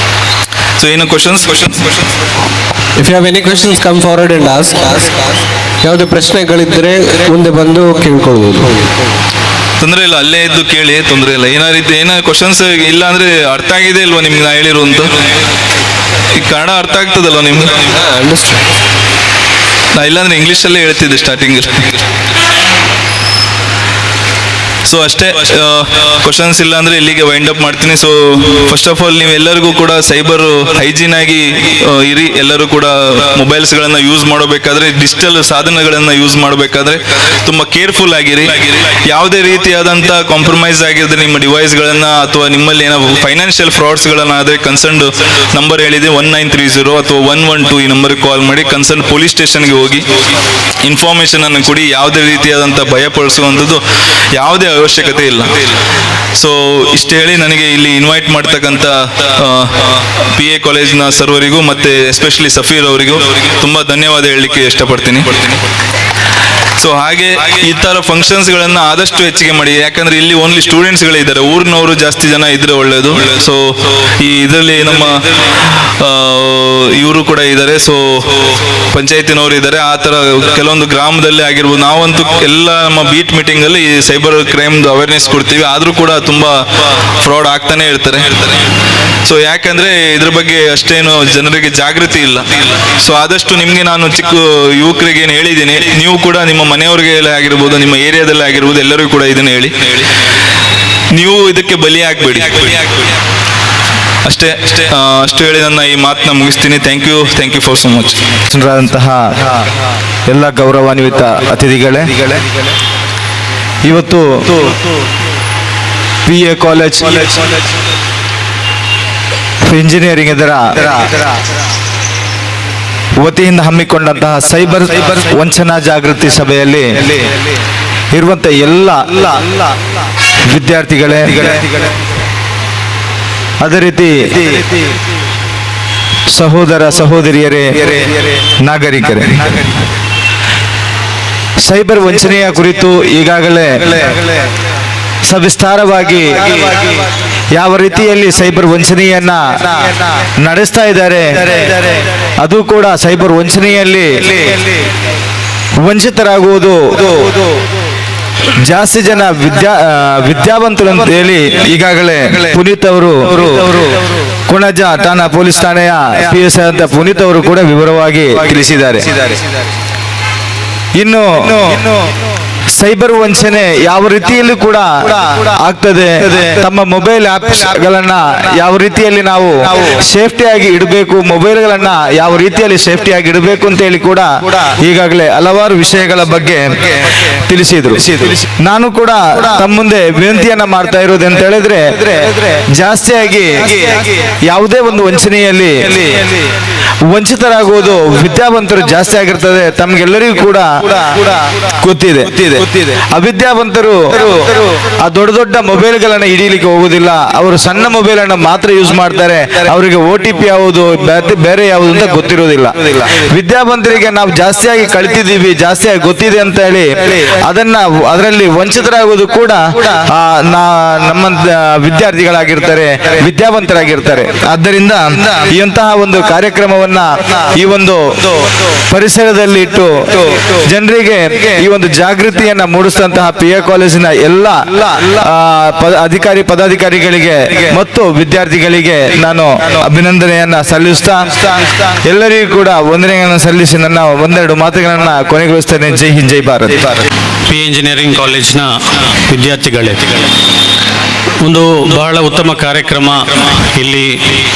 ಸೊ ಏನು questions? If you have any questions come forward and ask. ಯಾವುದೇ ಪ್ರಶ್ನೆಗಳಿದ್ದರೆ ಮುಂದೆ ಬಂದು ಕೇಳ್ಕೊಳ್ಬೋದು. ತೊಂದರೆ ಇಲ್ಲ, ಅಲ್ಲೇ ಇದ್ದು ಕೇಳಿ, ತೊಂದರೆ ಇಲ್ಲ. ಏನಾದ್ರು ಕ್ವಶನ್ಸ್ ಇಲ್ಲ ಅಂದ್ರೆ ಅರ್ಥ ಆಗಿದೆ ಇಲ್ವಾ ನಿಮ್ಗೆ ನಾ ಹೇಳಿರುವಂತ? ಈ ಕನ್ನಡ ಅರ್ಥ ಆಗ್ತದಲ್ವ ನಿಮ್ಗೆ? ನಾ ಇಲ್ಲಾಂದ್ರೆ ಇಂಗ್ಲೀಷಲ್ಲೇ ಹೇಳ್ತಿದ್ದೆ ಸ್ಟಾರ್ಟಿಂಗ್. ಸೊ ಅಷ್ಟೇ, ಕ್ವಶನ್ಸ್ ಇಲ್ಲ ಅಂದ್ರೆ ಇಲ್ಲಿಗೆ ವೈಂಡ್ ಅಪ್ ಮಾಡ್ತೀನಿ. ಸೊ ಫಸ್ಟ್ ಆಫ್ ಆಲ್ ನೀವೆಲ್ಲರಿಗೂ ಕೂಡ ಸೈಬರ್ ಹೈಜೀನ್ ಆಗಿ ಇರಿ. ಎಲ್ಲರೂ ಕೂಡ ಮೊಬೈಲ್ಸ್ಗಳನ್ನ ಯೂಸ್ ಮಾಡಬೇಕಾದ್ರೆ, ಡಿಜಿಟಲ್ ಸಾಧನಗಳನ್ನ ಯೂಸ್ ಮಾಡಬೇಕಾದ್ರೆ ತುಂಬಾ ಕೇರ್ಫುಲ್ ಆಗಿರಿ. ಯಾವುದೇ ರೀತಿಯಾದಂಥ ಕಾಂಪ್ರಮೈಸ್ ಆಗಿದ್ರೆ ನಿಮ್ಮ ಡಿವೈಸ್ಗಳನ್ನ, ಅಥವಾ ನಿಮ್ಮಲ್ಲಿ ಏನೋ ಫೈನಾನ್ಷಿಯಲ್ ಫ್ರಾಡ್ಸ್ಗಳನ್ನ ಆದರೆ ಕನ್ಸರ್ನ್ಡ್ ನಂಬರ್ ಹೇಳಿದೆ 1930 ಅಥವಾ 112 ಈ ನಂಬರ್ಗೆ ಕಾಲ್ ಮಾಡಿ ಕನ್ಸರ್ನ್ ಪೊಲೀಸ್ ಸ್ಟೇಷನ್ಗೆ ಹೋಗಿ ಇನ್ಫಾರ್ಮೇಶನ್ ಅನ್ನು ಕೊಡಿ. ಯಾವುದೇ ರೀತಿಯಾದಂಥ ಭಯಪಡಿಸುವಂಥದ್ದು ಯಾವುದೇ ಅವಶ್ಯಕತೆ ಇಲ್ಲ. ಸೊ ಇಷ್ಟು ಹೇಳಿ ನನಗೆ ಇಲ್ಲಿ ಇನ್ವೈಟ್ ಮಾಡ್ತಕ್ಕಂಥ PA ಕಾಲೇಜ್ನ ಸರ್ವರಿಗೂ ಮತ್ತೆ ಎಸ್ಪೆಷಲಿ ಸಫೀರ್ ಅವರಿಗೂ ತುಂಬಾ ಧನ್ಯವಾದ ಹೇಳಲಿಕ್ಕೆ ಇಷ್ಟಪಡ್ತೀನಿ. ಸೊ ಹಾಗೆ ಈ ತರ ಫಂಕ್ಷನ್ಸ್ಗಳನ್ನ ಆದಷ್ಟು ಹೆಚ್ಚಿಗೆ ಮಾಡಿ. ಯಾಕಂದ್ರೆ ಇಲ್ಲಿ ಓನ್ಲಿ ಸ್ಟೂಡೆಂಟ್ಸ್ಗಳಿದ್ದಾರೆ, ಊರಿನವರು ಜಾಸ್ತಿ ಜನ ಇದ್ರೆ ಒಳ್ಳೇದು. ಸೊ ಈ ಇದರಲ್ಲಿ ನಮ್ಮ ಇವರು ಕೂಡ ಇದ್ದಾರೆ, ಸೊ ಪಂಚಾಯತಿನವರು ಇದ್ದಾರೆ. ಆ ತರ ಕೆಲವೊಂದು ಗ್ರಾಮದಲ್ಲಿ ಆಗಿರ್ಬೋದು. ನಾವಂತೂ ಎಲ್ಲ ನಮ್ಮ ಬೀಟ್ ಮೀಟಿಂಗ್ ಅಲ್ಲಿ ಸೈಬರ್ ಕ್ರೈಮ್ ಅವೇರ್ನೆಸ್ ಕೊಡ್ತೀವಿ, ಆದ್ರೂ ಕೂಡ ತುಂಬಾ ಫ್ರಾಡ್ ಆಗ್ತಾನೆ ಇರ್ತಾರೆ. ಸೊ ಯಾಕಂದ್ರೆ ಇದ್ರ ಬಗ್ಗೆ ಅಷ್ಟೇನು ಜನರಿಗೆ ಜಾಗೃತಿ ಇಲ್ಲ. ಸೊ ಆದಷ್ಟು ನಿಮ್ಗೆ ನಾನು ಚಿಕ್ಕ ಯುವಕರಿಗೆ ಏನು ಹೇಳಿದ್ದೀನಿ, ನೀವು ಕೂಡ ನಿಮ್ಮ ಮನೆಯವ್ರಿಗೆ ಆಗಿರ್ಬೋದು, ನಿಮ್ಮ ಏರಿಯಾದಲ್ಲಿ ಆಗಿರ್ಬೋದು, ಎಲ್ಲರಿಗೂ ಕೂಡ ಇದನ್ನ ಹೇಳಿ. ನೀವು ಇದಕ್ಕೆ ಬಲಿ ಆಗ್ಬೇಡಿ. ಅಷ್ಟು ಹೇಳಿ ನನ್ನ ಈ ಮಾತನ್ನ ಮುಗಿಸ್ತೀನಿ. Thank you for so much. ಎಲ್ಲ ಗೌರವಾನ್ವಿತ ಅತಿಥಿಗಳೇ, ಇವತ್ತು PA ಕಾಲೇಜ್ ಇಂಜಿನಿಯರಿಂಗ್ ಇದರ ವತಿಯಿಂದ ಹಮ್ಮಿಕೊಂಡಂತಹ ಸೈಬರ್ ವಂಚನಾ ಜಾಗೃತಿ ಸಭೆಯಲ್ಲಿ ಇರುವಂತ ಎಲ್ಲ ವಿದ್ಯಾರ್ಥಿಗಳೇ, ಅದೇ ರೀತಿ ಸಹೋದರ ಸಹೋದರಿಯರೇ, ನಾಗರಿಕರೇ, ಸೈಬರ್ ವಂಚನೆಯ ಕುರಿತು ಈಗಾಗಲೇ ಸವಿಸ್ತಾರವಾಗಿ ಯಾವ ರೀತಿಯಲ್ಲಿ ಸೈಬರ್ ವಂಚನೆಯನ್ನ ನಡೆಸ್ತಾ ಇದ್ದಾರೆ, ಅದು ಕೂಡ ಸೈಬರ್ ವಂಚನೆಯಲ್ಲಿ ವಂಚಿತರಾಗುವುದು ಜಾಸ್ತಿ ಜನ ವಿದ್ಯಾವಂತರು ಅಂತ ಹೇಳಿ ಈಗಾಗಲೇ ಪುನೀತ್ ಅವರು ಕೊಣಾಜ ಠಾಣಾ ಪೊಲೀಸ್ ಠಾಣೆಯ PSI ಅಂತ ಪುನೀತ್ ಅವರು ಕೂಡ ವಿವರವಾಗಿ ತಿಳಿಸಿದ್ದಾರೆ. ಇನ್ನು ಸೈಬರ್ ವಂಚನೆ ಯಾವ ರೀತಿಯಲ್ಲಿ ಕೂಡ ಆಗ್ತದೆ, ತಮ್ಮ ಮೊಬೈಲ್ ಆಪ್ಸ್ ಗಳನ್ನ ಯಾವ ರೀತಿಯಲ್ಲಿ ನಾವು ಸೇಫ್ಟಿಯಾಗಿ ಇಡಬೇಕು, ಮೊಬೈಲ್ಗಳನ್ನ ಯಾವ ರೀತಿಯಲ್ಲಿ ಸೇಫ್ಟಿಯಾಗಿ ಇಡಬೇಕು ಅಂತ ಹೇಳಿ ಕೂಡ ಈಗಾಗಲೇ ಹಲವಾರು ವಿಷಯಗಳ ಬಗ್ಗೆ ತಿಳಿಸಿದ್ರು. ನಾನು ಕೂಡ ತಮ್ಮ ಮುಂದೆ ವಿನಂತಿಯನ್ನ ಮಾಡ್ತಾ ಇರೋದು ಅಂತ ಹೇಳಿದ್ರೆ, ಜಾಸ್ತಿಯಾಗಿ ಯಾವುದೇ ಒಂದು ವಂಚನೆಯಲ್ಲಿ ವಂಚಿತರಾಗುವುದು ವಿದ್ಯಾವಂತರು ಜಾಸ್ತಿ ಆಗಿರ್ತದೆ. ತಮ್ಗೆಲ್ಲರಿಗೂ ಕೂಡ ಗೊತ್ತಿದೆ. ಅವಿದ್ಯಾವಂತರು ಆ ದೊಡ್ಡ ದೊಡ್ಡ ಮೊಬೈಲ್ಗಳನ್ನ ಹಿಡಿಯಲಿಕ್ಕೆ ಹೋಗುದಿಲ್ಲ, ಅವರು ಸಣ್ಣ ಮೊಬೈಲ್ ಅನ್ನ ಮಾತ್ರ ಯೂಸ್ ಮಾಡ್ತಾರೆ. ಅವರಿಗೆ OTP ಯಾವುದು ಬೇರೆ ಯಾವುದು ಅಂತ ಗೊತ್ತಿರೋದಿಲ್ಲ. ವಿದ್ಯಾವಂತರಿಗೆ ನಾವು ಜಾಸ್ತಿಯಾಗಿ ಕಳಿತಿದ್ದೀವಿ, ಜಾಸ್ತಿಯಾಗಿ ಗೊತ್ತಿದೆ ಅಂತ ಹೇಳಿ ಅದರಲ್ಲಿ ವಂಚಿತರಾಗುವುದು ಕೂಡ ನಮ್ಮ ವಿದ್ಯಾರ್ಥಿಗಳಾಗಿರ್ತಾರೆ, ವಿದ್ಯಾವಂತರಾಗಿರ್ತಾರೆ. ಆದ್ದರಿಂದ ಇಂತಹ ಒಂದು ಕಾರ್ಯಕ್ರಮವನ್ನ ಈ ಒಂದು ಪರಿಸರದಲ್ಲಿ ಇಟ್ಟು ಜನರಿಗೆ ಈ ಒಂದು ಜಾಗೃತಿಯ ಭ್ರಮೆಯನ್ನ ಮೂಡಿಸಿದಂತಹ PA ಕಾಲೇಜಿನ ಎಲ್ಲ ಪದಾಧಿಕಾರಿಗಳಿಗೆ ಮತ್ತು ವಿದ್ಯಾರ್ಥಿಗಳಿಗೆ ನಾನು ಅಭಿನಂದನೆಯನ್ನ ಸಲ್ಲಿಸ್ತಾ ಎಲ್ಲರಿಗೂ ಕೂಡ ವಂದನೆಗಳನ್ನು ಸಲ್ಲಿಸಿ ನನ್ನ ಒಂದೆರಡು ಮಾತುಗಳನ್ನ ಕೊನೆಗೊಳಿಸ್ತೇನೆ. ಜೈ ಹಿಂದ್, ಜೈ ಭಾರತ್. PA ಇಂಜಿನಿಯರಿಂಗ್ ಕಾಲೇಜಿನ ವಿದ್ಯಾರ್ಥಿಗಳೇ, ಒಂದು ಬಹಳ ಉತ್ತಮ ಕಾರ್ಯಕ್ರಮ ಇಲ್ಲಿ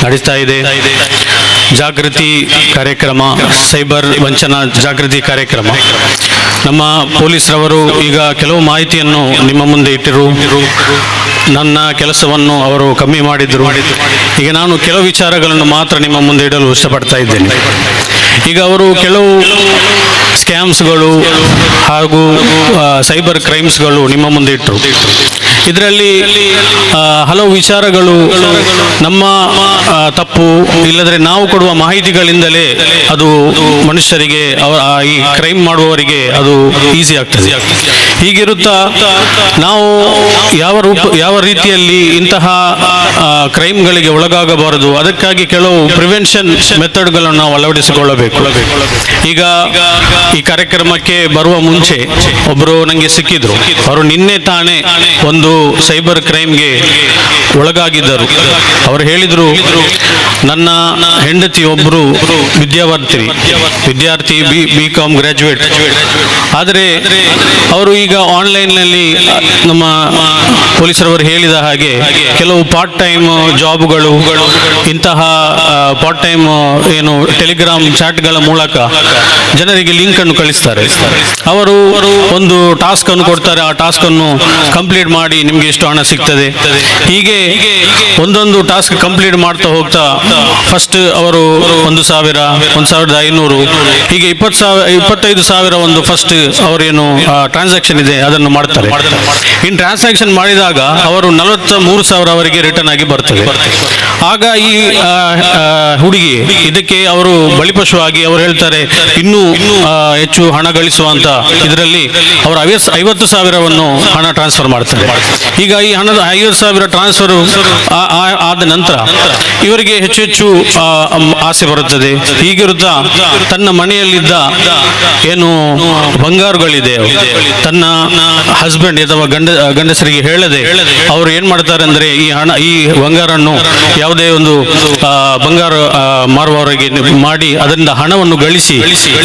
ನಡೀತಾ ಇದೆ. ಜಾಗೃತಿ ಕಾರ್ಯಕ್ರಮ, ಸೈಬರ್ ವಂಚನಾ ಜಾಗೃತಿ ಕಾರ್ಯಕ್ರಮ. ನಮ್ಮ ಪೊಲೀಸರವರು ಈಗ ಕೆಲವು ಮಾಹಿತಿಯನ್ನು ನಿಮ್ಮ ಮುಂದೆ ಇಟ್ಟಿರು. ನನ್ನ ಕೆಲಸವನ್ನು ಅವರು ಕಮ್ಮಿ ಮಾಡಿದ್ರು. ಈಗ ನಾನು ಕೆಲವು ವಿಚಾರಗಳನ್ನು ಮಾತ್ರ ನಿಮ್ಮ ಮುಂದೆ ಇಡಲು ಇಷ್ಟಪಡ್ತಾ ಇದ್ದೇನೆ. ಈಗ ಅವರು ಕೆಲವು ಸ್ಕ್ಯಾಮ್ಸ್ಗಳು ಹಾಗೂ ಸೈಬರ್ ಕ್ರೈಮ್ಸ್ಗಳು ನಿಮ್ಮ ಮುಂದೆ ಇಟ್ಟರು. ಇದರಲ್ಲಿ ಹಲವು ವಿಚಾರಗಳು ನಮ್ಮ ತಪ್ಪು ಇಲ್ಲದ್ರೆ ನಾವು ಕೊಡುವ ಮಾಹಿತಿಗಳಿಂದಲೇ ಅದು ಮನುಷ್ಯರಿಗೆ ಈ ಕ್ರೈಮ್ ಮಾಡುವವರಿಗೆ ಅದು ಈಸಿ ಆಗ್ತದೆ. ಹೀಗಿರುತ್ತಾ ನಾವು ಯಾವ ರೀತಿಯಲ್ಲಿ ಇಂತಹ ಕ್ರೈಮ್ಗಳಿಗೆ ಒಳಗಾಗಬಾರದು, ಅದಕ್ಕಾಗಿ ಕೆಲವು ಪ್ರಿವೆನ್ಷನ್ ಮೆಥಡ್ಗಳನ್ನು ನಾವು ಅಳವಡಿಸಿಕೊಳ್ಳಬೇಕು. ಈಗ ಈ ಕಾರ್ಯಕ್ರಮಕ್ಕೆ ಬರುವ ಮುಂಚೆ ಒಬ್ಬರು ನನಗೆ ಸಿಕ್ಕಿದ್ರು. ಅವರು ನಿನ್ನೆ ತಾನೇ ಒಂದು ಸೈಬರ್ ಕ್ರೈಮ್ಗೆ ಒಳಗಾಗಿದ್ದರು. ಅವರು ಹೇಳಿದರು, ನನ್ನ ಹೆಂಡತಿ ಒಬ್ಬರು ವಿದ್ಯಾರ್ಥಿ BCom ಗ್ರಾಜ್ಯುಯೇಟ್, ಆದರೆ ಅವರು ಈಗ ಆನ್ಲೈನ್ನಲ್ಲಿ ನಮ್ಮ ಪೊಲೀಸರವರು ಹೇಳಿದ ಹಾಗೆ ಕೆಲವು ಪಾರ್ಟ್ ಟೈಮ್ ಜಾಬ್ಗಳು, ಇಂತಹ ಪಾರ್ಟ್ ಟೈಮ್ ಟೆಲಿಗ್ರಾಮ್ ಚಾಟ್ಗಳ ಮೂಲಕ ಜನರಿಗೆ ಲಿಂಕ್ ಅನ್ನು ಕಳಿಸ್ತಾರೆ. ಅವರು ಒಂದು ಟಾಸ್ಕ್ ಅನ್ನು ಕೊಡ್ತಾರೆ, ಆ ಟಾಸ್ಕ್ ಅನ್ನು ಕಂಪ್ಲೀಟ್ ಮಾಡಿ ನಿಮ್ಗೆ ಎಷ್ಟು ಹಣ ಸಿಗ್ತದೆ. ಹೀಗೆ ಒಂದೊಂದು ಟಾಸ್ಕ್ ಕಂಪ್ಲೀಟ್ ಮಾಡ್ತಾ ಹೋಗ್ತಾ ಫಸ್ಟ್ ಅವರು 1,000, 1,500 ಹೀಗೆ 25,000 ಒಂದು ಫಸ್ಟ್ ಅವರೇನು ಟ್ರಾನ್ಸಾಕ್ಷನ್ ಇದೆ ಅದನ್ನು ಮಾಡ್ತಾರೆ. ಇನ್ನು ಟ್ರಾನ್ಸಾಕ್ಷನ್ ಮಾಡಿದಾಗ ಅವರು 43,000 ಅವರಿಗೆ ರಿಟರ್ನ್ ಆಗಿ ಬರ್ತದೆ. ಆಗ ಈ ಹುಡುಗಿ ಇದಕ್ಕೆ ಅವರು ಬಲಿಪಶುವಾಗಿ ಅವರು ಹೇಳ್ತಾರೆ ಇನ್ನೂ ಹೆಚ್ಚು ಹಣ ಗಳಿಸುವಂತ ಇದರಲ್ಲಿ ಅವರು 50,000 ಹಣ ಟ್ರಾನ್ಸ್ಫರ್ ಮಾಡ್ತಾರೆ. ಈಗ ಈ ಹಣದ 50,000 ಟ್ರಾನ್ಸ್ಫರ್ ಆದ ನಂತರ ಇವರಿಗೆ ಹೆಚ್ಚು ಆಸೆ ಬರುತ್ತದೆ. ಹೀಗಿರುತ್ತಾ ತನ್ನ ಮನೆಯಲ್ಲಿದ್ದ ಏನು ಬಂಗಾರಗಳಿದೆ ತನ್ನ ಹಸ್ಬೆಂಡ್ ಅಥವಾ ಗಂಡಸರಿಗೆ ಹೇಳದೆ ಅವರು ಏನ್ ಮಾಡ್ತಾರೆ ಅಂದ್ರೆ ಈ ಬಂಗಾರನ್ನು ಯಾವುದೇ ಒಂದು ಬಂಗಾರ ಮಾರುವವರಿಗೆ ಮಾಡಿ ಅದರಿಂದ ಹಣವನ್ನು ಗಳಿಸಿ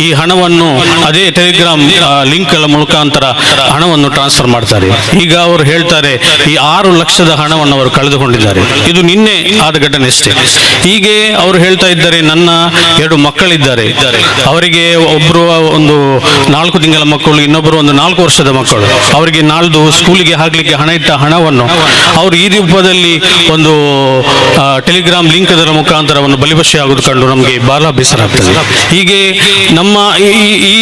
ಈ ಹಣವನ್ನು ಅದೇ ಟೆಲಿಗ್ರಾಮ್ ಲಿಂಕ್ ಮುಖಾಂತರ ಹಣವನ್ನು ಟ್ರಾನ್ಸ್ಫರ್ ಮಾಡ್ತಾರೆ. ಈಗ ಅವರು ಹೇಳ್ತಾರೆ ಈ 6 ಲಕ್ಷದ ಹಣವನ್ನು ಅವರು ಕಳೆದುಕೊಂಡಿದ್ದಾರೆ. ಇದು ನಿನ್ನೆ ಆದ ಘಟನೆ ಅಷ್ಟೇ. ಹೀಗೆ ಅವರು ಹೇಳ್ತಾ ಇದ್ದಾರೆ, ನನ್ನ 2 ಮಕ್ಕಳಿದ್ದಾರೆ, ಅವರಿಗೆ ಒಬ್ಬರು ಒಂದು 4 ತಿಂಗಳ ಮಕ್ಕಳು, ಇನ್ನೊಬ್ಬರು ಒಂದು 4 ವರ್ಷದ ಮಕ್ಕಳು. ಅವರಿಗೆ ನಾಳ್ದು ಸ್ಕೂಲಿಗೆ ಹಾಕ್ಲಿಕ್ಕೆ ಹಣ ಇಟ್ಟ ಹಣವನ್ನು ಅವರು ಈ ರೂಪದಲ್ಲಿ ಒಂದು ಟೆಲಿಗ್ರಾಮ್ ಲಿಂಕ್ ಅದರ ಮುಖಾಂತರವನ್ನು ಬಲಿಪಶು ಆಗುವುದು ಕಂಡು ನಮಗೆ ಬಹಳ ಬೇಸರ ಆಗ್ತದೆ. ಹೀಗೆ ನಮ್ಮ ಈ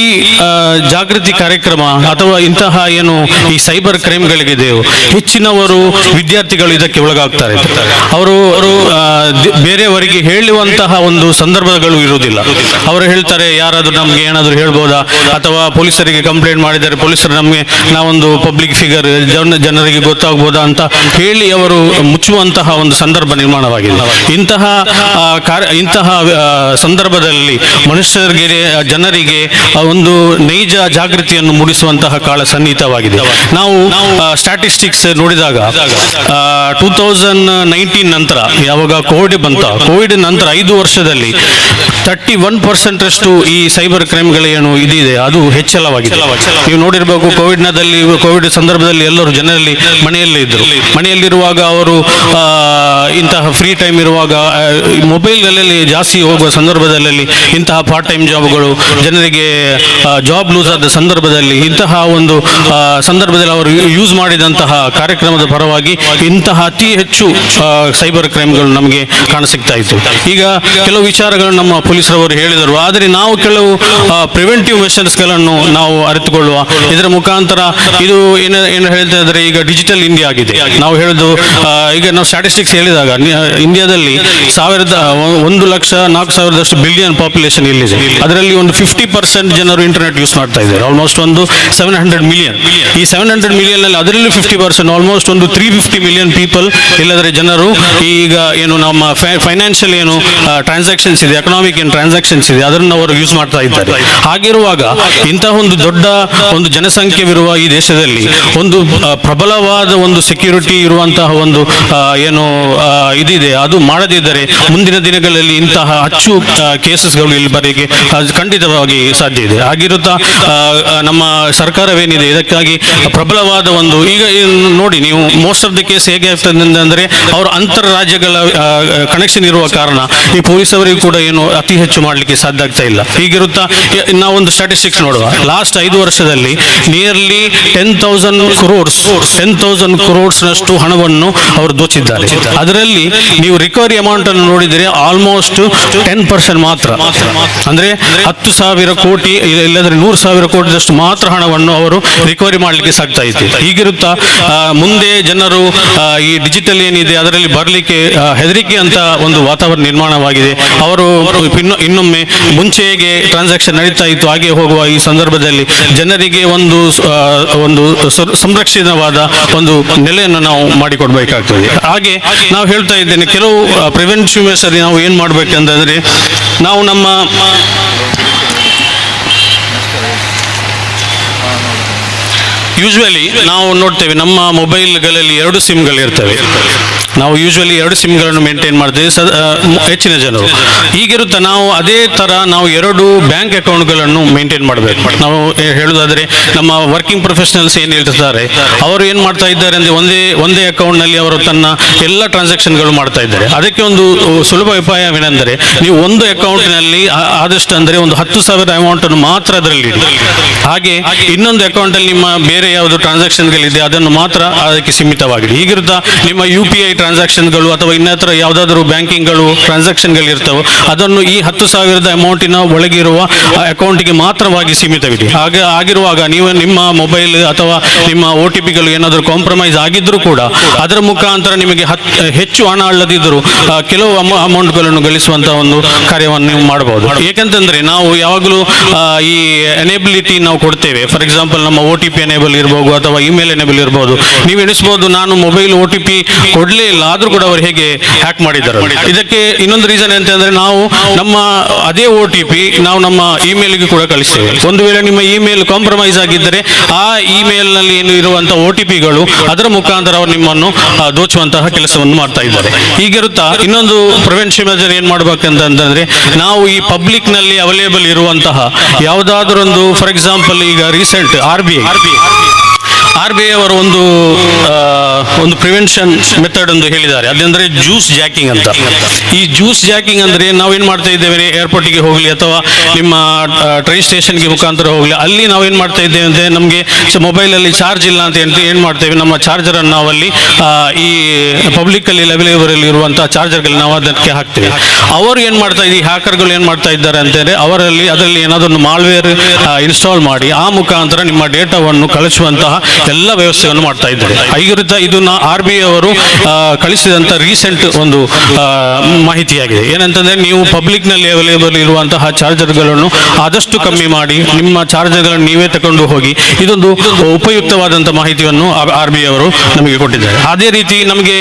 ಜಾಗೃತಿ ಕಾರ್ಯಕ್ರಮ ಅಥವಾ ಇಂತಹ ಏನು ಈ ಸೈಬರ್ ಕ್ರೈಮ್ಗಳಿಗಿದೆಯೋ ಹೆಚ್ಚಿನವರು ವಿದ್ಯಾರ್ಥಿಗಳು ಇದಕ್ಕೆ ಒಳಗಾಗ್ತಾರೆ. ಅವರು ಬೇರೆಯವರಿಗೆ ಹೇಳುವಂತಹ ಒಂದು ಸಂದರ್ಭಗಳು ಇರುವುದಿಲ್ಲ. ಅವರು ಹೇಳ್ತಾರೆ ಯಾರಾದರೂ ನಮ್ಗೆ ಏನಾದರೂ ಹೇಳ್ಬೋದಾ, ಅಥವಾ ಪೊಲೀಸರಿಗೆ ಕಂಪ್ಲೇಂಟ್ ಮಾಡಿದರೆ ಪೊಲೀಸರು ನಮಗೆ ನಾವೊಂದು ಪಬ್ಲಿಕ್ ಫಿಗರ್ ಜನರಿಗೆ ಗೊತ್ತಾಗ್ಬೋದಾ ಅಂತ ಹೇಳಿ ಅವರು ಮುಚ್ಚುವಂತಹ ಒಂದು ಸಂದರ್ಭ ನಿರ್ಮಾಣವಾಗಿದೆ. ಇಂತಹ ಸಂದರ್ಭದಲ್ಲಿ ಮನುಷ್ಯರಿಗೆ ಜನರಿಗೆ ಒಂದು ನೈಜ ಜಾಗೃತಿಯನ್ನು ಮೂಡಿಸುವಂತಹ ಕಾಲ ಸನ್ನಿಹಿತವಾಗಿದೆ. ನಾವು ಸ್ಟ್ಯಾಟಿಸ್ಟಿಕ್ಸ್ ನೋಡಿದಾಗ 2019 ನಂತರ ಯಾವಾಗ ಕೋವಿಡ್ ನಂತರ 5 ವರ್ಷದಲ್ಲಿ 31% ಅಷ್ಟು ಈ ಸೈಬರ್ ಕ್ರೈಮ್ಗಳೇನು ಇದಿದೆ ಅದು ಹೆಚ್ಚಳವಾಗಿದೆ. ನೀವು ನೋಡಿರಬೇಕು, ಕೋವಿಡ್ ಸಂದರ್ಭದಲ್ಲಿ ಎಲ್ಲರೂ ಜನರಲ್ಲಿ ಮನೆಯಲ್ಲೇ ಇದ್ದರು. ಮನೆಯಲ್ಲಿರುವಾಗ ಅವರು ಇಂತಹ ಫ್ರೀ ಟೈಮ್ ಇರುವಾಗ ಮೊಬೈಲ್ಗಳಲ್ಲಿ ಜಾಸ್ತಿ ಹೋಗುವ ಸಂದರ್ಭದಲ್ಲಿ ಇಂತಹ ಪಾರ್ಟ್ ಟೈಮ್ ಜಾಬ್ಗಳು ಜನರಿಗೆ ಜಾಬ್ ಲೂಸ್ ಆದ ಸಂದರ್ಭದಲ್ಲಿ ಇಂತಹ ಒಂದು ಸಂದರ್ಭದಲ್ಲಿ ಅವರು ಯೂಸ್ ಮಾಡಿದಂತಹ ಕಾರ್ಯಕ್ರಮದ ಪರವಾಗಿ ಇಂತಹ ಅತಿ ಹೆಚ್ಚು ಸೈಬರ್ ಕ್ರೈಮ್ಗಳು ನಮಗೆ ಕಾಣಸಿಗ್ತಾ ಇತ್ತು. ಈಗ ಕೆಲವು ವಿಚಾರಗಳನ್ನು ನಮ್ಮ ಪೊಲೀಸರವರು ಹೇಳಿದರು, ಆದರೆ ನಾವು ಕೆಲವು ಪ್ರಿವೆಂಟಿವ್ ಮೆಷರ್ಸ್ಗಳನ್ನು ನಾವು ಅರಿತುಕೊಳ್ಳುವ ಇದರ ಮುಖಾಂತರ ಇದು ಏನು ಹೇಳ್ತಾ ಇದ್ದಾರೆ, ಈಗ ಡಿಜಿಟಲ್ ಇಂಡಿಯಾ ಆಗಿದೆ. ನಾವು ಹೇಳೋದು ಈಗ ನಾವು ಸ್ಟ್ಯಾಟಿಸ್ಟಿಕ್ಸ್ ಹೇಳಿದಾಗ ಇಂಡಿಯಾದಲ್ಲಿ 1,04,000 ಬಿಲಿಯನ್ ಪಾಪ್ಯುಲೇಷನ್ ಇಲ್ಲಿದೆ. ಅದರಲ್ಲಿ ಒಂದು 50% ಜನರು ಇಂಟರ್ನೆಟ್ ಯೂಸ್ ಮಾಡ್ತಾ ಇದ್ದಾರೆ, ಆಲ್ಮೋಸ್ಟ್ ಒಂದು 700 ಮಿಲಿಯನ್. ಈ 700 ಮಿಲಿಯನ್ ಅಲ್ಲಿ ಅದರಲ್ಲೂ 50% ಆಲ್ಮೋಸ್ಟ್ ಒಂದು 350 ಮಿಲಿಯನ್ ಪೀಪಲ್ ಇಲ್ಲದ್ರೆ ಜನರು ಈಗ ಏನು ನಮ್ಮ ಫೈನಾನ್ಷಿಯಲ್ ಏನು ಟ್ರಾನ್ಸಾಕ್ಷನ್ಸ್ ಇದೆ, ಎಕನಾಮಿಕ್ ಏನು ಟ್ರಾನ್ಸಾಕ್ಷನ್ಸ್ ಇದೆ ಅದನ್ನು ಅವರು ಯೂಸ್ ಮಾಡ್ತಾ ಇದ್ದಾರೆ. ಹಾಗಿರುವಾಗ ಇಂತಹ ಒಂದು ದೊಡ್ಡ ಒಂದು ಜನಸಂಖ್ಯೆ ಜನಸಂಖ್ಯೆವಿರುವ ಈ ದೇಶದಲ್ಲಿ ಒಂದು ಪ್ರಬಲವಾದ ಒಂದು ಸೆಕ್ಯೂರಿಟಿ ಇರುವಂತಹ ಒಂದು ಏನು ಇದಿದೆ, ಅದು ಮಾಡದಿದ್ದರೆ ಮುಂದಿನ ದಿನಗಳಲ್ಲಿ ಇಂತಹ ಅಚ್ಚು ಕೇಸಸ್ಗಳು ಇಲ್ಲಿ ಬರೆಗೆ ಖಂಡಿತವಾಗಿ ಸಾಧ್ಯ ಇದೆ. ಹಾಗಿರುತ್ತಾ ನಮ್ಮ ಸರ್ಕಾರವೇನಿದೆ ಇದಕ್ಕಾಗಿ ಪ್ರಬಲವಾದ ಒಂದು, ಈಗ ನೋಡಿ ನೀವು ಮೋಸ್ಟ್ ಆಫ್ ದಿ ಕೇಸ್ ಹೇಗೆ ಆಗ್ತದೆ ಅಂದರೆ ಅವರು ಅಂತರ್ ರಾಜ್ಯಗಳ ಕನೆಕ್ಷನ್ ಇರುವ ಕಾರಣ ಈ ಪೊಲೀಸ್ ಅವರಿಗೂ ಕೂಡ ಏನು ಅತಿ ಹೆಚ್ಚು ಮಾಡಲಿಕ್ಕೆ ಸಾಧ್ಯ ಆಗ್ತಾ ಇಲ್ಲ. ಹೀಗಿರುತ್ತಾ ನಾವೊಂದು ಸ್ಟ್ಯಾಟಿಸ್ಟಿಕ್ಸ್ ನೋಡುವ, ಲಾಸ್ಟ್ 5 ವರ್ಷದಲ್ಲಿ ನಿಯರ್ಲಿ 10,000 crores ಹಣವನ್ನು ಅವರು ದೋಚಿದ್ದಾರೆ. ಅದರಲ್ಲಿ ನೀವು ರಿಕವರಿ ಅಮೌಂಟ್ ಅನ್ನು ನೋಡಿದರೆ ಆಲ್ಮೋಸ್ಟ್ 10% ಮಾತ್ರ, ಅಂದ್ರೆ 10,000 ಕೋಟಿ ಇಲ್ಲದ್ರೆ 100,000 ಕೋಟಿದಷ್ಟು ಮಾತ್ರ ಹಣವನ್ನು ಅವರು ರಿಕವರಿ ಮಾಡಲಿಕ್ಕೆ ಸಾಗ್ತಾ ಇತ್ತು. ಹೀಗಿರುತ್ತಾ ಮುಂದೆ ಜನರು ಈ ಡಿಜಿಟಲ್ ಏನಿದೆ ಅದರಲ್ಲಿ ಬರಲಿಕ್ಕೆ ಹೆದರಿಕೆ ಅಂತ ಒಂದು ವಾತಾವರಣ ನಿರ್ಮಾಣವಾಗಿದೆ. ಅವರು ಇನ್ನೊಮ್ಮೆ ಮುಂಚೆ ಹೇಗೆ ಟ್ರಾನ್ಸಾಕ್ಷನ್ ನಡೀತಾ ಇತ್ತು ಹಾಗೆ ಹೋಗುವ ಈ ಸಂದರ್ಭದಲ್ಲಿ ಜನರಿಗೆ ಒಂದು ಸಂರಕ್ಷಿತವಾದ ಒಂದು ನೆಲೆಯನ್ನು ನಾವು ಮಾಡಿಕೊಡ್ಬೇಕಾಗ್ತದೆ. ಹಾಗೆ ನಾವು ಹೇಳ್ತಾ ಇದ್ದೇನೆ, ಕೆಲವು ಪ್ರಿವೆಂಟಿವ್ ಮೆಷರ್ ನಾವು ಏನು ಮಾಡಬೇಕಂತಂದ್ರೆ, ನಾವು ನಮ್ಮ ಯೂಶ್ವಲಿ ನಾವು ನೋಡ್ತೇವೆ ನಮ್ಮ ಮೊಬೈಲ್ಗಳಲ್ಲಿ 2 ಸಿಮ್ಗಳಿರ್ತವೆ. ನಾವು ಯೂಶ್ವಲಿ 2 ಸಿಮ್ಗಳನ್ನು ಮೇಂಟೈನ್ ಮಾಡ್ತೇವೆ ಹೆಚ್ಚಿನ ಜನರು. ಹೀಗಿರುತ್ತೆ, ನಾವು ಅದೇ ಥರ ನಾವು 2 ಬ್ಯಾಂಕ್ ಅಕೌಂಟ್ಗಳನ್ನು ಮೇಂಟೈನ್ ಮಾಡಬೇಕು. ನಾವು ಹೇಳೋದಾದರೆ ನಮ್ಮ ವರ್ಕಿಂಗ್ ಪ್ರೊಫೆಷನಲ್ಸ್ ಏನು ಹೇಳ್ತಿದ್ದಾರೆ, ಅವರು ಏನು ಮಾಡ್ತಾ ಇದ್ದಾರೆ ಅಂದರೆ ಒಂದೇ ಅಕೌಂಟ್ನಲ್ಲಿ ಅವರು ತನ್ನ ಎಲ್ಲ ಟ್ರಾನ್ಸಾಕ್ಷನ್ಗಳು ಮಾಡ್ತಾ ಇದ್ದಾರೆ. ಅದಕ್ಕೆ ಒಂದು ಸುಲಭ ಉಪಾಯವೇನೆಂದರೆ, ನೀವು ಒಂದು ಅಕೌಂಟ್ನಲ್ಲಿ ಆದಷ್ಟು ಅಂದರೆ ಒಂದು 10,000 ಅಮೌಂಟನ್ನು ಮಾತ್ರ ಅದರಲ್ಲಿ ಇಡಿ. ಹಾಗೆ ಇನ್ನೊಂದು ಅಕೌಂಟಲ್ಲಿ ನಿಮ್ಮ ಬೇರೆ ಯಾವುದು ಟ್ರಾನ್ಸಾಕ್ಷನ್ಗಳಿದೆ ಅದನ್ನು ಮಾತ್ರ ಅದಕ್ಕೆ ಸೀಮಿತವಾಗಿದೆ. ಹೀಗಿರುತ್ತಾ ನಿಮ್ಮ UPI ಟ್ರಾನ್ಸಾಕ್ಷನ್ಗಳು ಅಥವಾ ಇನ್ನಿತರ ಯಾವುದಾದ್ರೂ ಬ್ಯಾಂಕಿಂಗ್ಗಳು ಟ್ರಾನ್ಸಾಕ್ಷನ್ಗಳು ಇರ್ತವೆ, ಅದನ್ನು ಈ 10,000 ಅಮೌಂಟಿನ ಒಳಗಿರುವ ಅಕೌಂಟಿಗೆ ಮಾತ್ರವಾಗಿ ಸೀಮಿತವಿದೆ. ಆಗಿರುವಾಗ ನೀವು ನಿಮ್ಮ ಮೊಬೈಲ್ ಅಥವಾ ನಿಮ್ಮ OTPಗಳು ಏನಾದರೂ ಕಾಂಪ್ರಮೈಸ್ ಆಗಿದ್ದರೂ ಕೂಡ ಅದರ ಮುಖಾಂತರ ನಿಮಗೆ ಹೆಚ್ಚು ಹಣ ಅಲ್ಲದಿದ್ದರೂ ಕೆಲವು ಅಮೌಂಟ್ಗಳನ್ನು ಗಳಿಸುವಂತಹ ಒಂದು ಕಾರ್ಯವನ್ನು ನೀವು ಮಾಡಬಹುದು. ಏಕೆಂತಂದ್ರೆ ನಾವು ಯಾವಾಗಲೂ ಈ ಎನೇಬಿಲಿಟಿ ನಾವು ಕೊಡ್ತೇವೆ. ಫಾರ್ ಎಕ್ಸಾಂಪಲ್ ನಮ್ಮ OTP ಎನೇಬಲ್ ಇರಬಹುದು ಅಥವಾ ಇಮೇಲ್ ಎನೇಬಲ್ ಇರಬಹುದು. ನೀವು ಎಣಿಸಬಹುದು ನಾನು ಮೊಬೈಲ್ OTP ಕೊಡಲೇ ಇಲ್ಲ ಆದ್ರೂ ಕೂಡ ಅವರು ಹೇಗೆ ಹ್ಯಾಕ್ ಮಾಡಿದ್ದಾರೆ. ಇದಕ್ಕೆ ಇನ್ನೊಂದು ರೀಸನ್ ಅಂತಂದ್ರೆ, ನಾವು ನಮ್ಮ ಅದೇ OTP ನಾವು ನಮ್ಮ ಇಮೇಲ್ಗೆ ಕೂಡ ಕಳಿಸ್ತೇವೆ. ಒಂದು ವೇಳೆ ನಿಮ್ಮ ಇಮೇಲ್ ಕಾಂಪ್ರಮೈಸ್ ಆಗಿದ್ದರೆ ಆ ಇಮೇಲ್ ನಲ್ಲಿ ಏನು ಇರುವಂತಹ OTPಗಳು ಅದರ ಮುಖಾಂತರ ಅವರು ನಿಮ್ಮನ್ನು ದೋಚುವಂತಹ ಕೆಲಸವನ್ನು ಮಾಡ್ತಾ ಇದ್ದಾರೆ. ಹೀಗಿರುತ್ತಾ ಇನ್ನೊಂದು ಪ್ರಿವೆನ್ಷನ್ ಮೆಜರ್ ಏನ್ ಮಾಡ್ಬೇಕಂತಂದ್ರೆ, ನಾವು ಈ ಪಬ್ಲಿಕ್ ನಲ್ಲಿ ಅವೈಲೇಬಲ್ ಇರುವಂತಹ ಯಾವುದಾದ್ರೊಂದು, ಫಾರ್ ಎಕ್ಸಾಂಪಲ್ ಈಗ ರೀಸೆಂಟ್ RBI ಅವರು ಒಂದು ಪ್ರಿವೆನ್ಷನ್ ಮೆಥಡ್ ಒಂದು ಹೇಳಿದ್ದಾರೆ, ಅದಂದ್ರೆ ಜ್ಯೂಸ್ ಜಾಕಿಂಗ್ ಅಂತ. ಈ ಜ್ಯೂಸ್ ಜಾಕಿಂಗ್ ಅಂದ್ರೆ ನಾವೇನ್ ಮಾಡ್ತಾ ಇದ್ದೇವೆ, ಏರ್ಪೋರ್ಟಿಗೆ ಹೋಗಲಿ ಅಥವಾ ನಿಮ್ಮ ಟ್ರೈನ್ ಸ್ಟೇಷನ್ಗೆ ಮುಖಾಂತರ ಹೋಗಲಿ, ಅಲ್ಲಿ ನಾವೇನ್ ಮಾಡ್ತಾ ಇದ್ದೇವೆ ಅಂದ್ರೆ ನಮಗೆ ಮೊಬೈಲಲ್ಲಿ ಚಾರ್ಜ್ ಇಲ್ಲ ಅಂತ ಹೇಳಿ ಏನ್ ಮಾಡ್ತೇವೆ, ನಮ್ಮ ಚಾರ್ಜರ್ ಅನ್ನು ನಾವಲ್ಲಿ ಈ ಪಬ್ಲಿಕ್ ಅಲ್ಲಿ ಅವೈಲೇಬಲ್ ಇರುವಂತಹ ಚಾರ್ಜರ್ಗಳು ನಾವು ಅದಕ್ಕೆ ಹಾಕ್ತೇವೆ. ಅವರು ಏನ್ ಮಾಡ್ತಾ ಇದ್ದೀವಿ, ಹ್ಯಾಕರ್ಗಳು ಏನ್ ಮಾಡ್ತಾ ಇದ್ದಾರೆ ಅಂತಂದ್ರೆ ಅದರಲ್ಲಿ ಏನಾದರೂ ಒಂದು ಮಾಲ್ವೇರ್ ಇನ್ಸ್ಟಾಲ್ ಮಾಡಿ ಆ ಮುಖಾಂತರ ನಿಮ್ಮ ಡೇಟಾವನ್ನು ಕಳಿಸುವಂತಹ ಎಲ್ಲ ವ್ಯವಸ್ಥೆಯನ್ನು ಮಾಡ್ತಾ ಇದ್ದಾರೆ. ಹೀಗಿರುತ್ತಾ ಇದನ್ನ RBI ಅವರು ಕಳಿಸಿದಂತ ರೀಸೆಂಟ್ ಒಂದು ಮಾಹಿತಿಯಾಗಿದೆ. ಏನಂತಂದ್ರೆ, ನೀವು ಪಬ್ಲಿಕ್ ನಲ್ಲಿ ಅವೈಲೇಬಲ್ ಇರುವಂತಹ ಚಾರ್ಜರ್ಗಳನ್ನು ಆದಷ್ಟು ಕಮ್ಮಿ ಮಾಡಿ ನಿಮ್ಮ ಚಾರ್ಜರ್ಗಳನ್ನು ನೀವೇ ತಗೊಂಡು ಹೋಗಿ. ಇದೊಂದು ಉಪಯುಕ್ತವಾದಂತಹ ಮಾಹಿತಿಯನ್ನು RBI ಅವರು ನಮಗೆ ಕೊಟ್ಟಿದ್ದಾರೆ. ಅದೇ ರೀತಿ ನಮಗೆ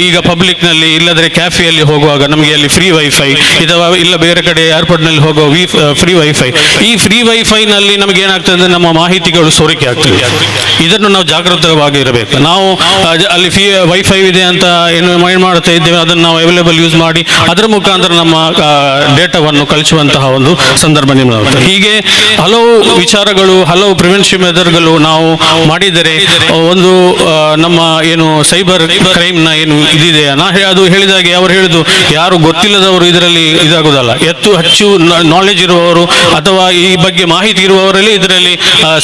ಈಗ ಪಬ್ಲಿಕ್ ನಲ್ಲಿ ಇಲ್ಲದ್ರೆ ಕ್ಯಾಫೆಯಲ್ಲಿ ಹೋಗುವಾಗ ನಮಗೆ ಅಲ್ಲಿ ಫ್ರೀ ವೈಫೈ ಅಥವಾ ಇಲ್ಲ ಬೇರೆ ಕಡೆ ಏರ್ಪೋರ್ಟ್ ನಲ್ಲಿ ಹೋಗುವ ಫ್ರೀ ವೈಫೈ, ಈ ಫ್ರೀ ವೈಫೈ ನಲ್ಲಿ ನಮಗೆ ಏನಾಗ್ತದೆ ಅಂದ್ರೆ ನಮ್ಮ ಮಾಹಿತಿಗಳು ಸೋರಿಕೆ ಆಗ್ತದೆ. ಇದನ್ನು ನಾವು ಜಾಗೃತವಾಗಿ ಇರಬೇಕು. ನಾವು ಅಲ್ಲಿ ವೈಫೈ ಇದೆ ಅಂತ ಏನು ಮಾಡ್ತಾ ಇದ್ದೇವೆ ಅದನ್ನು ನಾವು ಅವೈಲೇಬಲ್ ಯೂಸ್ ಮಾಡಿ ಅದರ ಮುಖಾಂತರ ನಮ್ಮ ಡೇಟಾವನ್ನು ಕಳಿಸುವಂತಹ ಒಂದು ಸಂದರ್ಭ ನಿರ್ಮಾಣ. ಹೀಗೆ ಹಲವು ವಿಚಾರಗಳು, ಹಲವು ಪ್ರಿವೆನ್ಷನ್ ಮೆಥಡ್ಗಳು ನಾವು ಮಾಡಿದರೆ ಒಂದು ನಮ್ಮ ಏನು ಸೈಬರ್ ಕ್ರೈಮ್ ನ ಏನು ಇದಿದೆ, ಅದು ಹೇಳಿದಾಗೆ ಅವರು ಹೇಳಿದ್ದು, ಯಾರು ಗೊತ್ತಿಲ್ಲದವರು ಇದರಲ್ಲಿ ಇದಾಗುವುದಲ್ಲ, ಹೆಚ್ಚು ನಾಲೆಜ್ ಇರುವವರು ಅಥವಾ ಈ ಬಗ್ಗೆ ಮಾಹಿತಿ ಇರುವವರಲ್ಲಿ ಇದರಲ್ಲಿ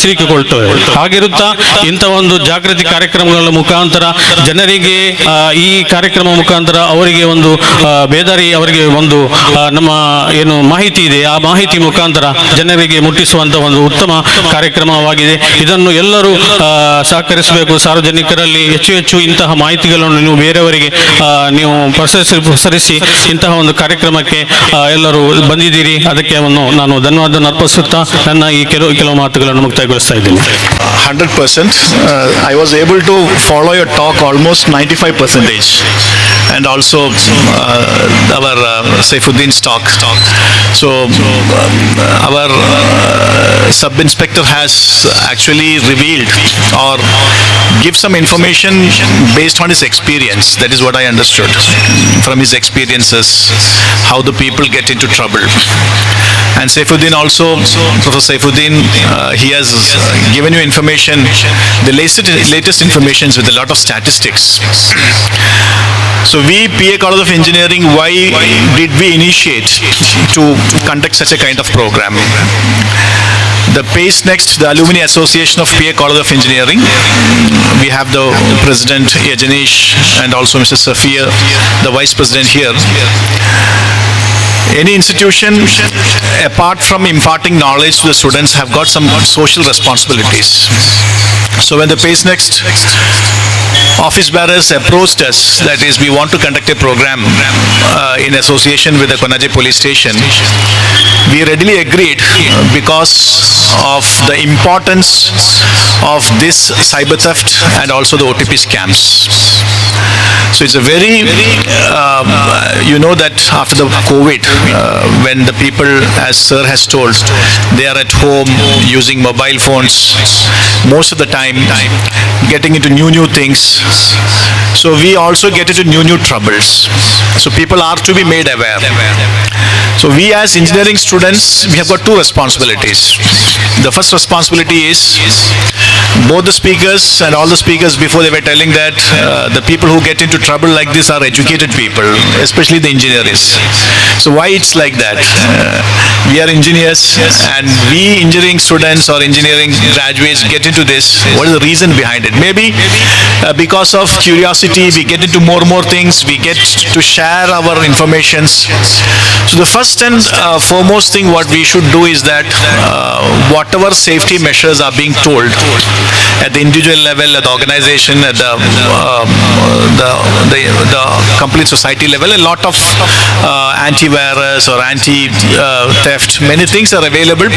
ಸಿಲುಕಿಕೊಳ್ತವೆ. ಹಾಗಿರುತ್ತಾ ಇಂಥ ಒಂದು ಜಾಗೃತಿ ಕಾರ್ಯಕ್ರಮಗಳ ಮುಖಾಂತರ ಜನರಿಗೆ ಈ ಕಾರ್ಯಕ್ರಮ ಮುಖಾಂತರ ಅವರಿಗೆ ಒಂದು ಬೇದಾರಿ, ಅವರಿಗೆ ಒಂದು ನಮ್ಮ ಏನು ಮಾಹಿತಿ ಇದೆ ಆ ಮಾಹಿತಿ ಮುಖಾಂತರ ಜನರಿಗೆ ಮುಟ್ಟಿಸುವಂತ ಒಂದು ಉತ್ತಮ ಕಾರ್ಯಕ್ರಮವಾಗಿದೆ. ಇದನ್ನು ಎಲ್ಲರೂ ಸಹಕರಿಸಬೇಕು. ಸಾರ್ವಜನಿಕರಲ್ಲಿ ಹೆಚ್ಚು ಇಂತಹ ಮಾಹಿತಿಗಳನ್ನು ನೀವು ಬೇರೆಯವರಿಗೆ ನೀವು ಪ್ರಸರಿಸಿ ಇಂತಹ ಒಂದು ಕಾರ್ಯಕ್ರಮಕ್ಕೆ ಎಲ್ಲರೂ ಬಂದಿದ್ದೀರಿ. ಅದಕ್ಕೆ ನಾನು ಧನ್ಯವಾದ ಅರ್ಪಿಸುತ್ತಾ ನನ್ನ ಈ ಕೆಲವು ಮಾತುಗಳನ್ನು ಮುಕ್ತಾಯಗೊಳಿಸ್ತಾ ಇದ್ದೀನಿ. 100%. I was able to follow your talk almost 95%. And and also our Saifuddin stock. So our sub-inspector has actually revealed or give some information based on his experience. That is what I understood from his experiences, how the people get into trouble. And Saifuddin also, Professor Saifuddin, he has given you information, the latest information with a lot of statistics. So we, PA College of Engineering, why did we initiate to conduct such a kind of program? The PACE Next, the Alumni Association of PA College of Engineering, we have the President Yajanesh and also Mr. Safir, the Vice President here. Any institution, apart from imparting knowledge to the students, have got some social responsibilities. So when the PACE Next office bearers approached us, that is, we want to conduct a program in association with the Konaje police station, we readily agreed because of the importance of this cyber theft and also the OTP scams. So it's a very, you know that after the COVID, when the people, as Sir has told, they are at home using mobile phones most of the time, getting into new things. So we also get into new troubles. So people are to be made aware. So we as engineering students, we have got two responsibilities. The first responsibility is, both the speakers and all the speakers before, they were telling that the people who get into trouble like this are educated people, especially the engineers. So why it's like that? We are engineers, and we engineering students or engineering graduates get into this. What is the reason behind it? Maybe because of curiosity, we get into more things, we get to share our informations. So the first and foremost thing what we should do is that whatever safety measures are being told at the individual level, at the organization, at the complete society level, a lot of antivirus or anti-theft, many things are available.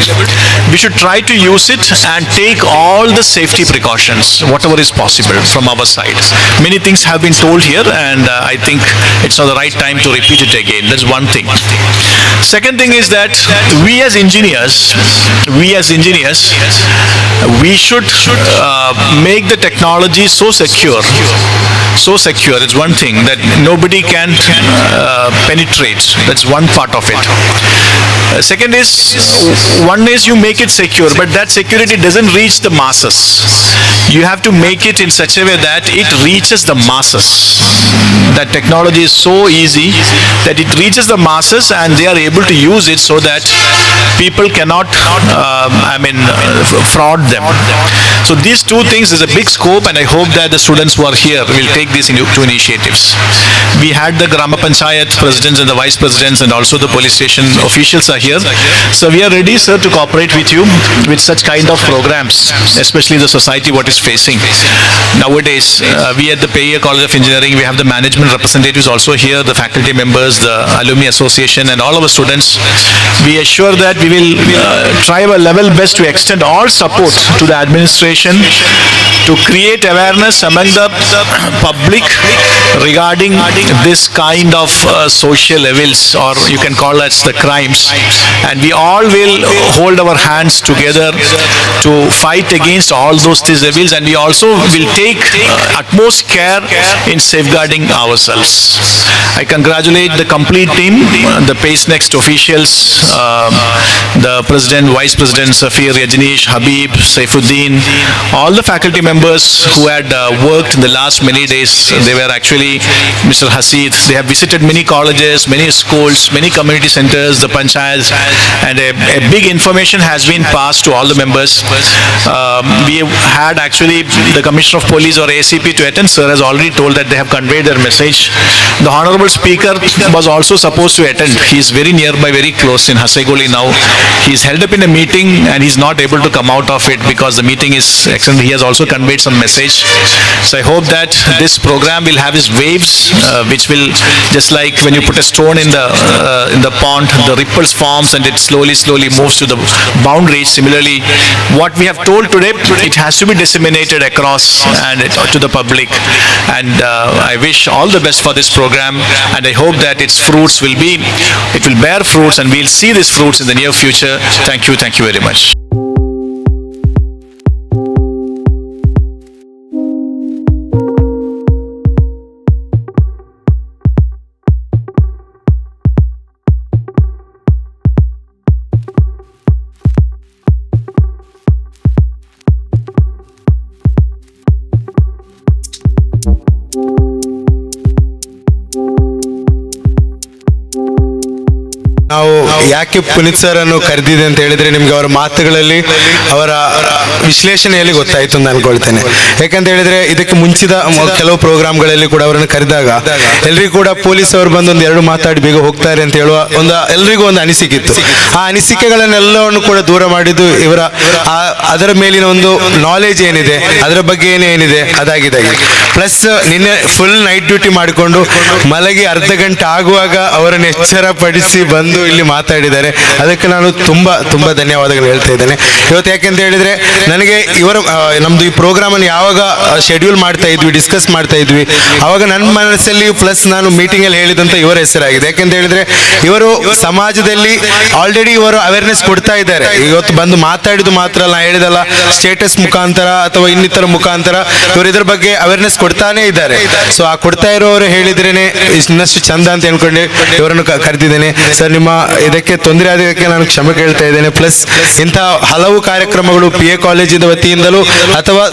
We should try to use it and take all the safety precautions, whatever is possible from our side. Many things have been told here, and I think it's not the right time to repeat it again. That's one thing. Second thing is that we as engineers, we should make the technology so secure. It's one thing that nobody can penetrate. That's one part of it. Second is, one is you make it secure, but that security doesn't reach the masses. You have to make it in such a way that it reaches the masses. That technology is so easy that it reaches the masses and they are able to use it so that people cannot, fraud them. So these two things is a big scope, and I hope that the students who are here will take these two initiatives. We had the Grama Panchayat presidents and the vice presidents and also the police station officials are here. So we are ready, sir, to cooperate with you with such kind of programs, especially the society what is facing. Nowadays, we at the PA College of Engineering, we have the management representatives also here, the faculty members, the alumni association and all our students. We assure that we will try our level best to extend all support to the administration to create awareness among the public regarding this kind of social evils, or you can call it the crimes, and we all will hold our hands together to fight against all those evils, and we also will take utmost care in safeguarding ourselves. I congratulate the complete team, the PACE Next officials, the President, Vice President, Safir, Yajanesh, Habib, Saifuddin, all the faculty members who had worked in the last many days. They were actually Mr. Hasid. They have visited many colleges, many schools, many community centers, the panchayats, and a big information has been passed to all the members. We had actually the Commissioner of Police or ACP to attend. Sir has already told that they have conveyed their message. The Honorable Speaker was also supposed to attend. He is very nearby, very close in Hasegoli now. He is held up in a meeting and he is not able to come out of it because the meeting is extended. He has also conveyed conveyed some message. So I hope that this program will have its waves, which will, just like when you put a stone in the pond, the ripples forms and it slowly moves to the boundaries. Similarly, what we have told today, it has to be disseminated across and to the public. And I wish all the best for this program, and I hope that its fruits will bear fruits, and we'll see these fruits in the near future. Thank you very much. ನಾವು ಯಾಕೆ Puneeth sir ಅನ್ನು ಕರೆದಿದೆ ಅಂತ ಹೇಳಿದ್ರೆ, ನಿಮ್ಗೆ ಅವರ ಮಾತುಗಳಲ್ಲಿ ಅವರ ವಿಶ್ಲೇಷಣೆಯಲ್ಲಿ ಗೊತ್ತಾಯ್ತು ಅಂತ ಅನ್ಕೊಳ್ತೇನೆ. ಯಾಕಂತ ಹೇಳಿದ್ರೆ ಇದಕ್ಕೆ ಮುಂಚಿದ ಕೆಲವು ಪ್ರೋಗ್ರಾಮ್ಗಳಲ್ಲಿ ಕೂಡ ಅವರನ್ನು ಕರೆದಾಗ ಎಲ್ರಿಗೂ ಕೂಡ ಪೊಲೀಸ್ ಅವರು ಬಂದು ಒಂದು ಎರಡು ಮಾತಾಡಿ ಬೇಗ ಹೋಗ್ತಾರೆ ಅಂತ ಹೇಳುವ ಎಲ್ರಿಗೂ ಒಂದು ಅನಿಸಿಕೆ ಇತ್ತು. ಆ ಅನಿಸಿಕೆಗಳನ್ನೆಲ್ಲವನ್ನು ಕೂಡ ದೂರ ಮಾಡಿದ್ದು ಇವರ ಅದರ ಮೇಲಿನ ಒಂದು ನಾಲೆಜ್ ಏನಿದೆ, ಅದರ ಬಗ್ಗೆ ಏನಿದೆ ಅದಾಗಿದೆ. ಪ್ಲಸ್ ನಿನ್ನೆ ಫುಲ್ ನೈಟ್ ಡ್ಯೂಟಿ ಮಾಡಿಕೊಂಡು ಮಲಗಿ ಅರ್ಧ ಗಂಟೆ ಆಗುವಾಗ ಅವರನ್ನು ಎಚ್ಚರಪಡಿಸಿ ಬಂದು ಇಲ್ಲಿ ಮಾತಾಡಿದ್ದಾರೆ. ಅದಕ್ಕೆ ನಾನು ತುಂಬಾ ಧನ್ಯವಾದಗಳು ಹೇಳ್ತಾ ಇದ್ದೇನೆ ಇವತ್ತು. ಯಾಕೆಂತ ಹೇಳಿದ್ರೆ ನನಗೆ ನಮ್ದು ಈ ಪ್ರೋಗ್ರಾಮ್ ಅನ್ನು ಯಾವಾಗ ಶೆಡ್ಯೂಲ್ ಮಾಡ್ತಾ ಇದ್ವಿ, ಡಿಸ್ಕಸ್ ಮಾಡ್ತಾ ಇದ್ವಿ, ಅವಾಗ ನನ್ನ ಮನಸ್ಸಲ್ಲಿ ಪ್ಲಸ್ ನಾನು ಮೀಟಿಂಗ್ ಅಲ್ಲಿ ಹೇಳಿದಂತ ಇವರ ಹೆಸರಾಗಿದೆ. ಯಾಕೆಂತ ಹೇಳಿದ್ರೆ ಇವರು ಸಮಾಜದಲ್ಲಿ ಆಲ್ರೆಡಿ ಇವರು ಅವೇರ್ನೆಸ್ ಕೊಡ್ತಾ ಇದ್ದಾರೆ. ಇವತ್ತು ಬಂದು ಮಾತಾಡಿದ್ದು ಮಾತ್ರ ಅಲ್ಲ, ಹೇಳಿದಲ್ಲ, ಸ್ಟೇಟಸ್ ಮುಖಾಂತರ ಅಥವಾ ಇನ್ನಿತರ ಮುಖಾಂತರ ಇವರು ಇದ್ರ ಬಗ್ಗೆ ಅವೇರ್ನೆಸ್ ಕೊಡ್ತಾನೆ ಇದ್ದಾರೆ. ಸೊ ಆ ಕೊಡ್ತಾ ಇರೋರು ಹೇಳಿದ್ರೇನೆ ಇನ್ನಷ್ಟು ಚಂದ ಅಂತ ಅನ್ಕೊಂಡು ಇವರನ್ನು ಕರೆದಿದ್ದೇನೆ. ಸರ್, ನಿಮ್ಮ ಇದಕ್ಕೆ ತೊಂದರೆ ಆದಕ್ಕೆ ನಾನು ಕ್ಷಮೆ ಕೇಳ್ತಾ ಇದ್ದೇನೆ. ಪ್ಲಸ್ ಇಂಥ ಹಲವು ಕಾರ್ಯಕ್ರಮಗಳು PA ಕಾಲೇಜಿನ ವತಿಯಿಂದಲೂ ಅಥವಾ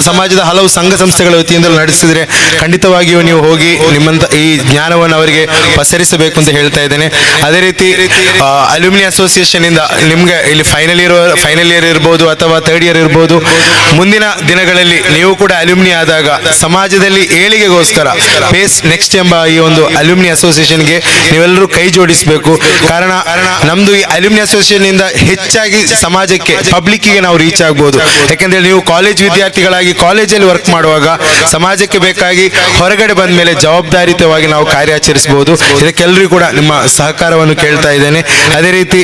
ಸಮಾಜದ ಹಲವು ಸಂಘ ಸಂಸ್ಥೆಗಳ ವತಿಯಿಂದಲೂ ನಡೆಸಿದ್ರೆ ಖಂಡಿತವಾಗಿಯೂ ನೀವು ಹೋಗಿ ನಿಮ್ಮಂತ ಈ ಜ್ಞಾನವನ್ನು ಅವರಿಗೆ ಪಸರಿಸಬೇಕು ಅಂತ ಹೇಳ್ತಾ ಇದ್ದೇನೆ. ಅದೇ ರೀತಿ ಅಲ್ಯೂಮಿನಿ ಅಸೋಸಿಯೇಷನ್ ಇಂದ ನಿಮ್ಗೆ ಇಲ್ಲಿ ಫೈನಲ್ ಇಯರ್ ಇರ್ಬೋದು ಅಥವಾ ಥರ್ಡ್ ಇಯರ್ ಇರ್ಬೋದು, ಮುಂದಿನ ದಿನಗಳಲ್ಲಿ ನೀವು ಕೂಡ ಅಲ್ಯೂಮಿನಿ ಆದಾಗ ಸಮಾಜದಲ್ಲಿ ಏಳಿಗೆಗೋಸ್ಕರ ಪೇಸ್ ನೆಕ್ಸ್ಟ್ ಎಂಬ ಈ ಒಂದು ಅಲ್ಯೂಮಿನಿ ಅಸೋಸಿಯೇಷನ್ಗೆ ನೀವೆಲ್ಲರೂ ಕೈ ಜೋಡಿಸಬೇಕು. ಕಾರಣ ನಮ್ದು ಈ ಅಲ್ಯೂಮಿನಿ ಅಸೋಸಿಯೇಷನ್ ಇಂದ ಹೆಚ್ಚಾಗಿ ಸಮಾಜಕ್ಕೆ ಪಬ್ಲಿಕ್ಕಿಗೆ ನಾವು ರೀಚ್ ಆಗ್ಬೋದು. ಯಾಕಂದ್ರೆ ನೀವು ಕಾಲೇಜ್ ವಿದ್ಯಾರ್ಥಿಗಳಾಗಿ ಕಾಲೇಜಲ್ಲಿ ವರ್ಕ್ ಮಾಡುವಾಗ ಸಮಾಜಕ್ಕೆ ಬೇಕಾಗಿ ಹೊರಗಡೆ ಬಂದ ಮೇಲೆ ಜವಾಬ್ದಾರಿತವಾಗಿ ನಾವು ಕಾರ್ಯಾಚರಿಸಬಹುದು. ಇದಕ್ಕೆಲ್ಲರಿಗೂ ಕೂಡ ನಿಮ್ಮ ಸಹಕಾರವನ್ನು ಕೇಳ್ತಾ ಇದ್ದೇನೆ. ಅದೇ ರೀತಿ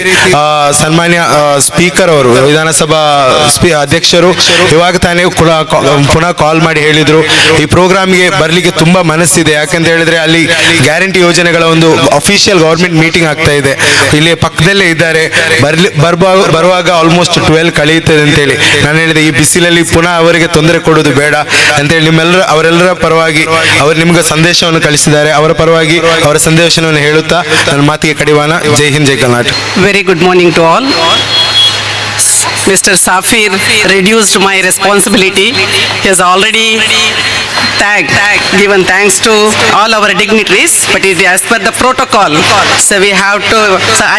ಸನ್ಮಾನ್ಯ ಸ್ಪೀಕರ್ ಅವರು, ವಿಧಾನಸಭಾ ಅಧ್ಯಕ್ಷರು ಇವಾಗ ತಾನೇ ಪುನಃ ಕಾಲ್ ಮಾಡಿ ಹೇಳಿದ್ರು ಈ ಪ್ರೋಗ್ರಾಮ್ಗೆ ಬರ್ಲಿಕ್ಕೆ ತುಂಬಾ ಮನಸ್ಸಿದೆ. ಯಾಕಂತ ಹೇಳಿದ್ರೆ ಅಲ್ಲಿ ಗ್ಯಾರಂಟಿ ಯೋಜನೆಗಳ ಒಂದು ಅಫಿಷಿಯಲ್ ಗವರ್ಮೆಂಟ್ ಮೀಟಿಂಗ್ ಆಗ್ತಾ ಇದೆ, ಇಲ್ಲಿ ಪಕ್ಕದಲ್ಲೇ ಇದ್ದಾರೆ. ಬರುವಾಗ ಆಲ್ಮೋಸ್ಟ್ 12 ಕಳೆಯುತ್ತದೆ ಅಂತೇಳಿ ನಾನು ಹೇಳಿದೆ. ಈ ಬಿಸಿಲಲ್ಲಿ ಪುನಃ ಅವರಿಗೆ ತೊಂದರೆ ಕೊಡೋದು ಬೇಡ ಅಂತೇಳಿ ಅವರೆಲ್ಲರ ಪರವಾಗಿ ಅವರು ನಿಮ್ಗೆ ಸಂದೇಶವನ್ನು ಕಳಿಸಿದ್ದಾರೆ. ಅವರ ಪರವಾಗಿ ಅವರ ಸಂದೇಶವನ್ನು ಹೇಳುತ್ತಾ ನನ್ನ ಮಾತಿಗೆ ಕಡಿವಾಣ. ಜೈ ಹಿಂದ್, ಜೈ Karnataka. Very good morning to all. Mr. Safir reduced my responsibility. He has already given thanks to all our dignitaries, but it is as per the protocol. So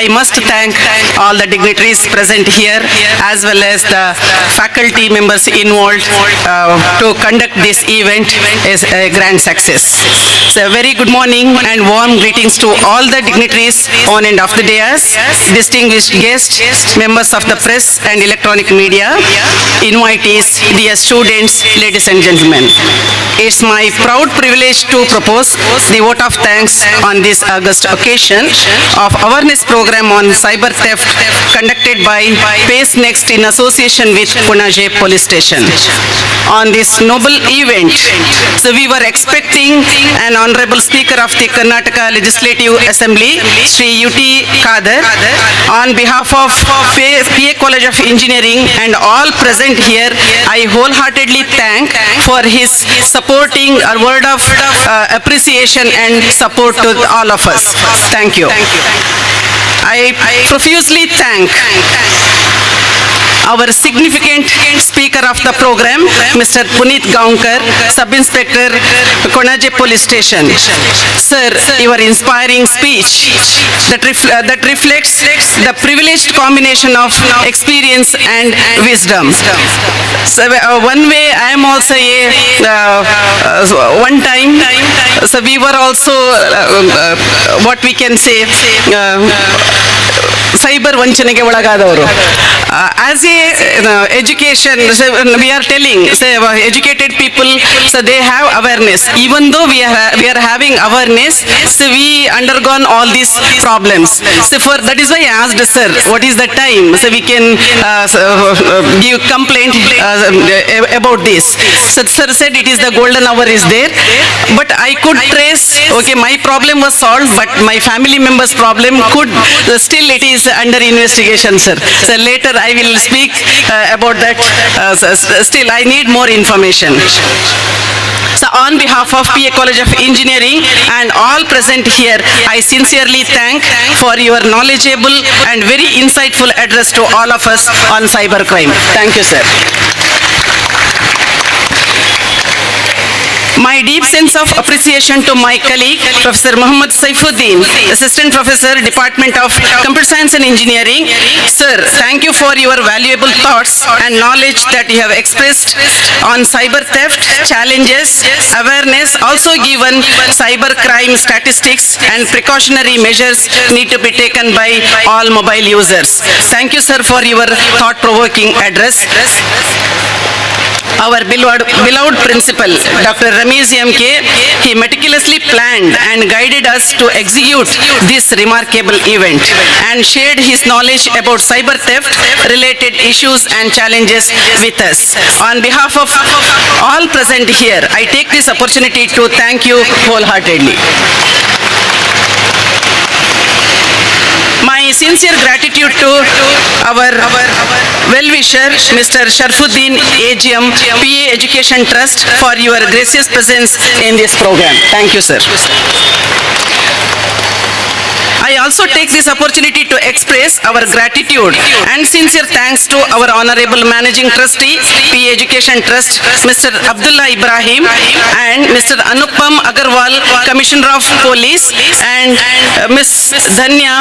I must thank all the dignitaries present here as well as the faculty members involved to conduct this event is a grand success. So very good morning and warm greetings to all the dignitaries on and off the dais, distinguished guests, members of the press and electronic media, invitees, dear students, ladies and gentlemen. It's my proud privilege to propose the vote of thanks on this august occasion of awareness program on cyber theft conducted by Pace Next in association with Konaje Police Station. On this noble event, so we were expecting an honorable speaker of the Karnataka Legislative Assembly, Sri UT Khadar, on behalf of PA College of Engineering and all present here. I wholeheartedly thank for his supporting a word of appreciation and support to all of us. Thank you. I profusely thank our significant speaker of the program, Mr. Puneet Gaonkar, Sub-Inspector, Konaje Police Station. Sir, your inspiring speech that reflects the privileged combination of experience and wisdom. So, one way I am also one time, so we were also what we can say, cyber ವಂಚನೆಗೆ ಒಳಗಾದವರು. As a education we are telling educated people, so they have awareness. Even though we are having awareness, so we undergone all these problems. So for that is why I asked sir, what is the time so we can give complaint about this. So sir said it is the golden hour is there, but I could trace, okay, my problem was solved, but my family members' problem could still it is under investigation, sir. So later I will speak about that. Still I need more information. So on behalf of PA College of Engineering and all present here, I sincerely thank for your knowledgeable and very insightful address to all of us on cybercrime. Thank you, sir. My deep sense of appreciation to my colleague, Professor Muhammad Saifuddin, Assistant Professor, Department of Computer Science and Engineering. Sir, thank you for your valuable thoughts and knowledge that you have expressed on cyber theft, challenges, awareness, also given cyber crime statistics and precautionary measures need to be taken by all mobile users. Thank you, sir, for your thought-provoking address. Our beloved principal, Dr. Ramesh M.K., he meticulously planned and guided us to execute this remarkable event and shared his knowledge about cyber theft related issues and challenges with us. On behalf of all present here, I take this opportunity to thank you wholeheartedly. My sincere gratitude to our well-wisher, Mr. Sharfuddin AGM, PA Education Trust, for your gracious presence in this program. Thank you, sir. I also take this opportunity to express our gratitude and sincere thanks to our Honorable Managing Trustee, PA Education Trust, Mr. Abdullah Ibrahim, and Mr. Anupam Agarwal, Commissioner of Police, and Ms. Dhanya,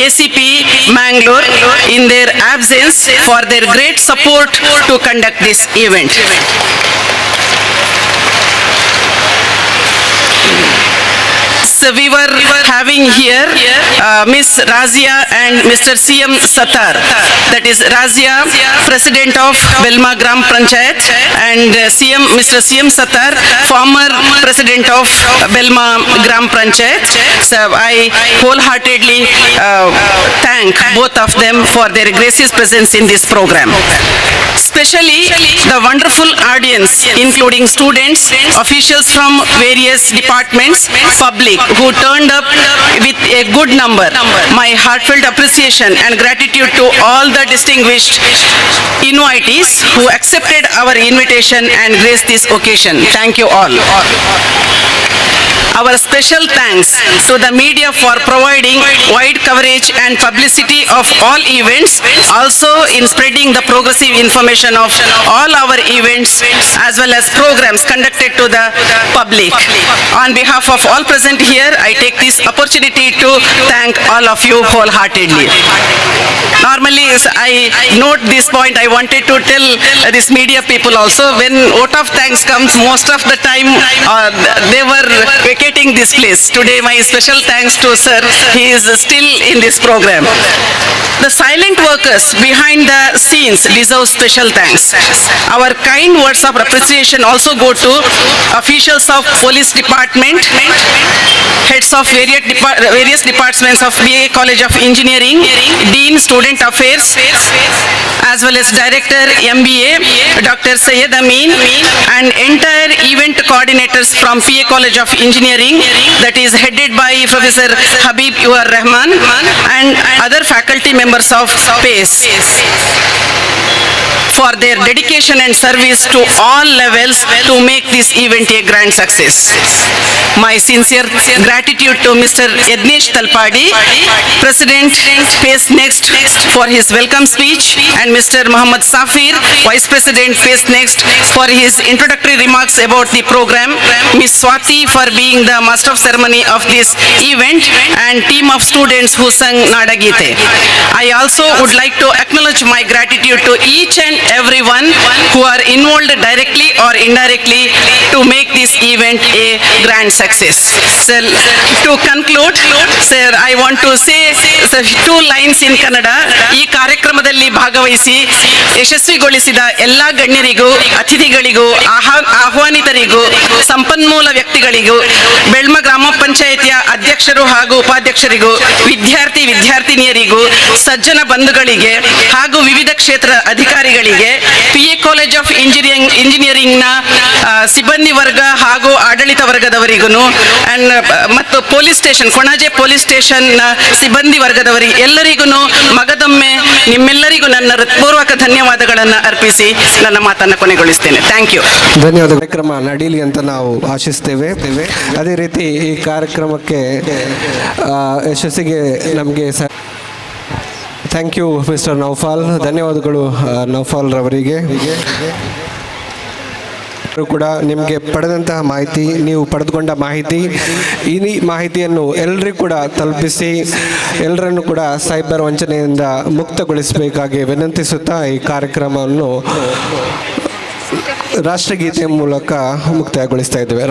ACP, Mangalore, in their absence for their great support to conduct this event. So we were having here Ms. Razia and Mr. CM Satar. That is Razia, President of Belma Gram Panchayat, and Mr. CM Satar, former President of Belma Gram Panchayat. So I wholeheartedly thank both of them for their gracious presence in this program. Especially the wonderful audience, including students, officials from various departments, public, who turned up with a good number. My heartfelt appreciation and gratitude to all the distinguished invitees who accepted our invitation and graced this occasion. Thank you all. Our special thanks to the media for providing wide coverage and publicity of all events, also in spreading the progressive information of all our events as well as programs conducted to the public. On behalf of all present here, I take this opportunity to thank all of you wholeheartedly. Normally, I note this point, I wanted to tell this media people also, when vote of thanks comes, most of the time they were vacating this place. Today, my special thanks to sir, he is still in this program. The silent workers behind the scenes deserve special thanks. Our kind words of appreciation also go to officials of police department, heads of various departments of BA College of Engineering, Dean Student Affairs, as well as Director MBA, Dr. Syed Amin, and entire event coordinators from PA College of Engineering, that is headed by Professor Habib Ur Rahman, and other faculty members of PACE, for their dedication and service to all levels to make this event a grand success. My sincere gratitude to Mr. Yadnesh Talpadi, President PACE Next, for his welcome speech, and Mr. Muhammad Safir, Vice President PACE Next, for his introductory remarks about the program, Ms. Swati for being the master of ceremony of this event, and team of students who sang Nada Gite. I also would like to acknowledge my gratitude to each and everyone who are involved directly or indirectly to make this event a grand success. So, to conclude, sir, I want to say two lines in Kannada. ಈ ಕಾರ್ಯಕ್ರಮದಲ್ಲಿ ಭಾಗವಹಿಸಿ ಯಶಸ್ವಿಗೊಳಿಸಿದ ಎಲ್ಲ ಗಣ್ಯರಿಗೂ, ಅತಿಥಿಗಳಿಗೂ, ಆಹ್ವಾನಿತರಿಗೂ, ಸಂಪನ್ಮೂಲ ವ್ಯಕ್ತಿಗಳಿಗೂ, ಬೆಳ್ಮ ಗ್ರಾಮ ಪಂಚಾಯಿತಿಯ ಅಧ್ಯಕ್ಷರು ಹಾಗೂ ಉಪಾಧ್ಯಕ್ಷರಿಗೂ, ವಿದ್ಯಾರ್ಥಿನಿಯರಿಗೂ, ಸಜ್ಜನ ಬಂಧುಗಳಿಗೆ ಹಾಗೂ ವಿವಿಧ ಕ್ಷೇತ್ರ ಅಧಿಕಾರಿಗಳಿಗೆ, PA ಕಾಲೇಜ್ ಆಫ್ ಇಂಜಿನಿಯರಿಂಗ್ನ ಸಿಬ್ಬಂದಿ ವರ್ಗ ಹಾಗೂ ಆಡಳಿತ ವರ್ಗದವರಿಗೂ ಮತ್ತು ಪೊಲೀಸ್ ಸ್ಟೇಷನ್ ಕೊಣಾಜೆ ಪೊಲೀಸ್ ಸ್ಟೇಷನ್ನ ಸಿಬ್ಬಂದಿ ವರ್ಗದವರಿಗೆ ಎಲ್ಲರಿಗೂ ಮಗದೊಮ್ಮೆ ನಿಮ್ಮೆಲ್ಲರಿಗೂ ನನ್ನ ಹೃತ್ಪೂರ್ವಕ ಧನ್ಯವಾದಗಳನ್ನು ಅರ್ಪಿಸಿ ನನ್ನ ಮಾತನ್ನು ಕೊನೆಗೊಳಿಸ್ತೇನೆ. Thank you. ಧನ್ಯವಾದ. ಕಾರ್ಯಕ್ರಮ ನಡೀಲಿ ಅಂತ ನಾವು ಆಶಿಸ್ತೇವೆ. ಅದೇ ರೀತಿ ಈ ಕಾರ್ಯಕ್ರಮಕ್ಕೆ ಯಶಸ್ಸಿಗೆ ನಮಗೆ ಥ್ಯಾಂಕ್ ಯು ಮಿಸ್ಟರ್ ನೌಫಾಲ್. ಧನ್ಯವಾದಗಳು ನೌಫಾಲ್ ರವರಿಗೆ. ಕೂಡ ನಿಮಗೆ ಪಡೆದಂತಹ ಮಾಹಿತಿ, ನೀವು ಪಡೆದುಕೊಂಡ ಮಾಹಿತಿ, ಈ ಮಾಹಿತಿಯನ್ನು ಎಲ್ಲರಿಗೂ ಕೂಡ ತಲುಪಿಸಿ ಎಲ್ಲರನ್ನು ಕೂಡ ಸೈಬರ್ ವಂಚನೆಯಿಂದ ಮುಕ್ತಗೊಳಿಸಬೇಕಾಗಿ ವಿನಂತಿಸುತ್ತಾ ಈ ಕಾರ್ಯಕ್ರಮವನ್ನು ರಾಷ್ಟ್ರಗೀತೆಯ ಮೂಲಕ ಮುಕ್ತಾಯಗೊಳಿಸ್ತಾ ಇದ್ದೇವೆ.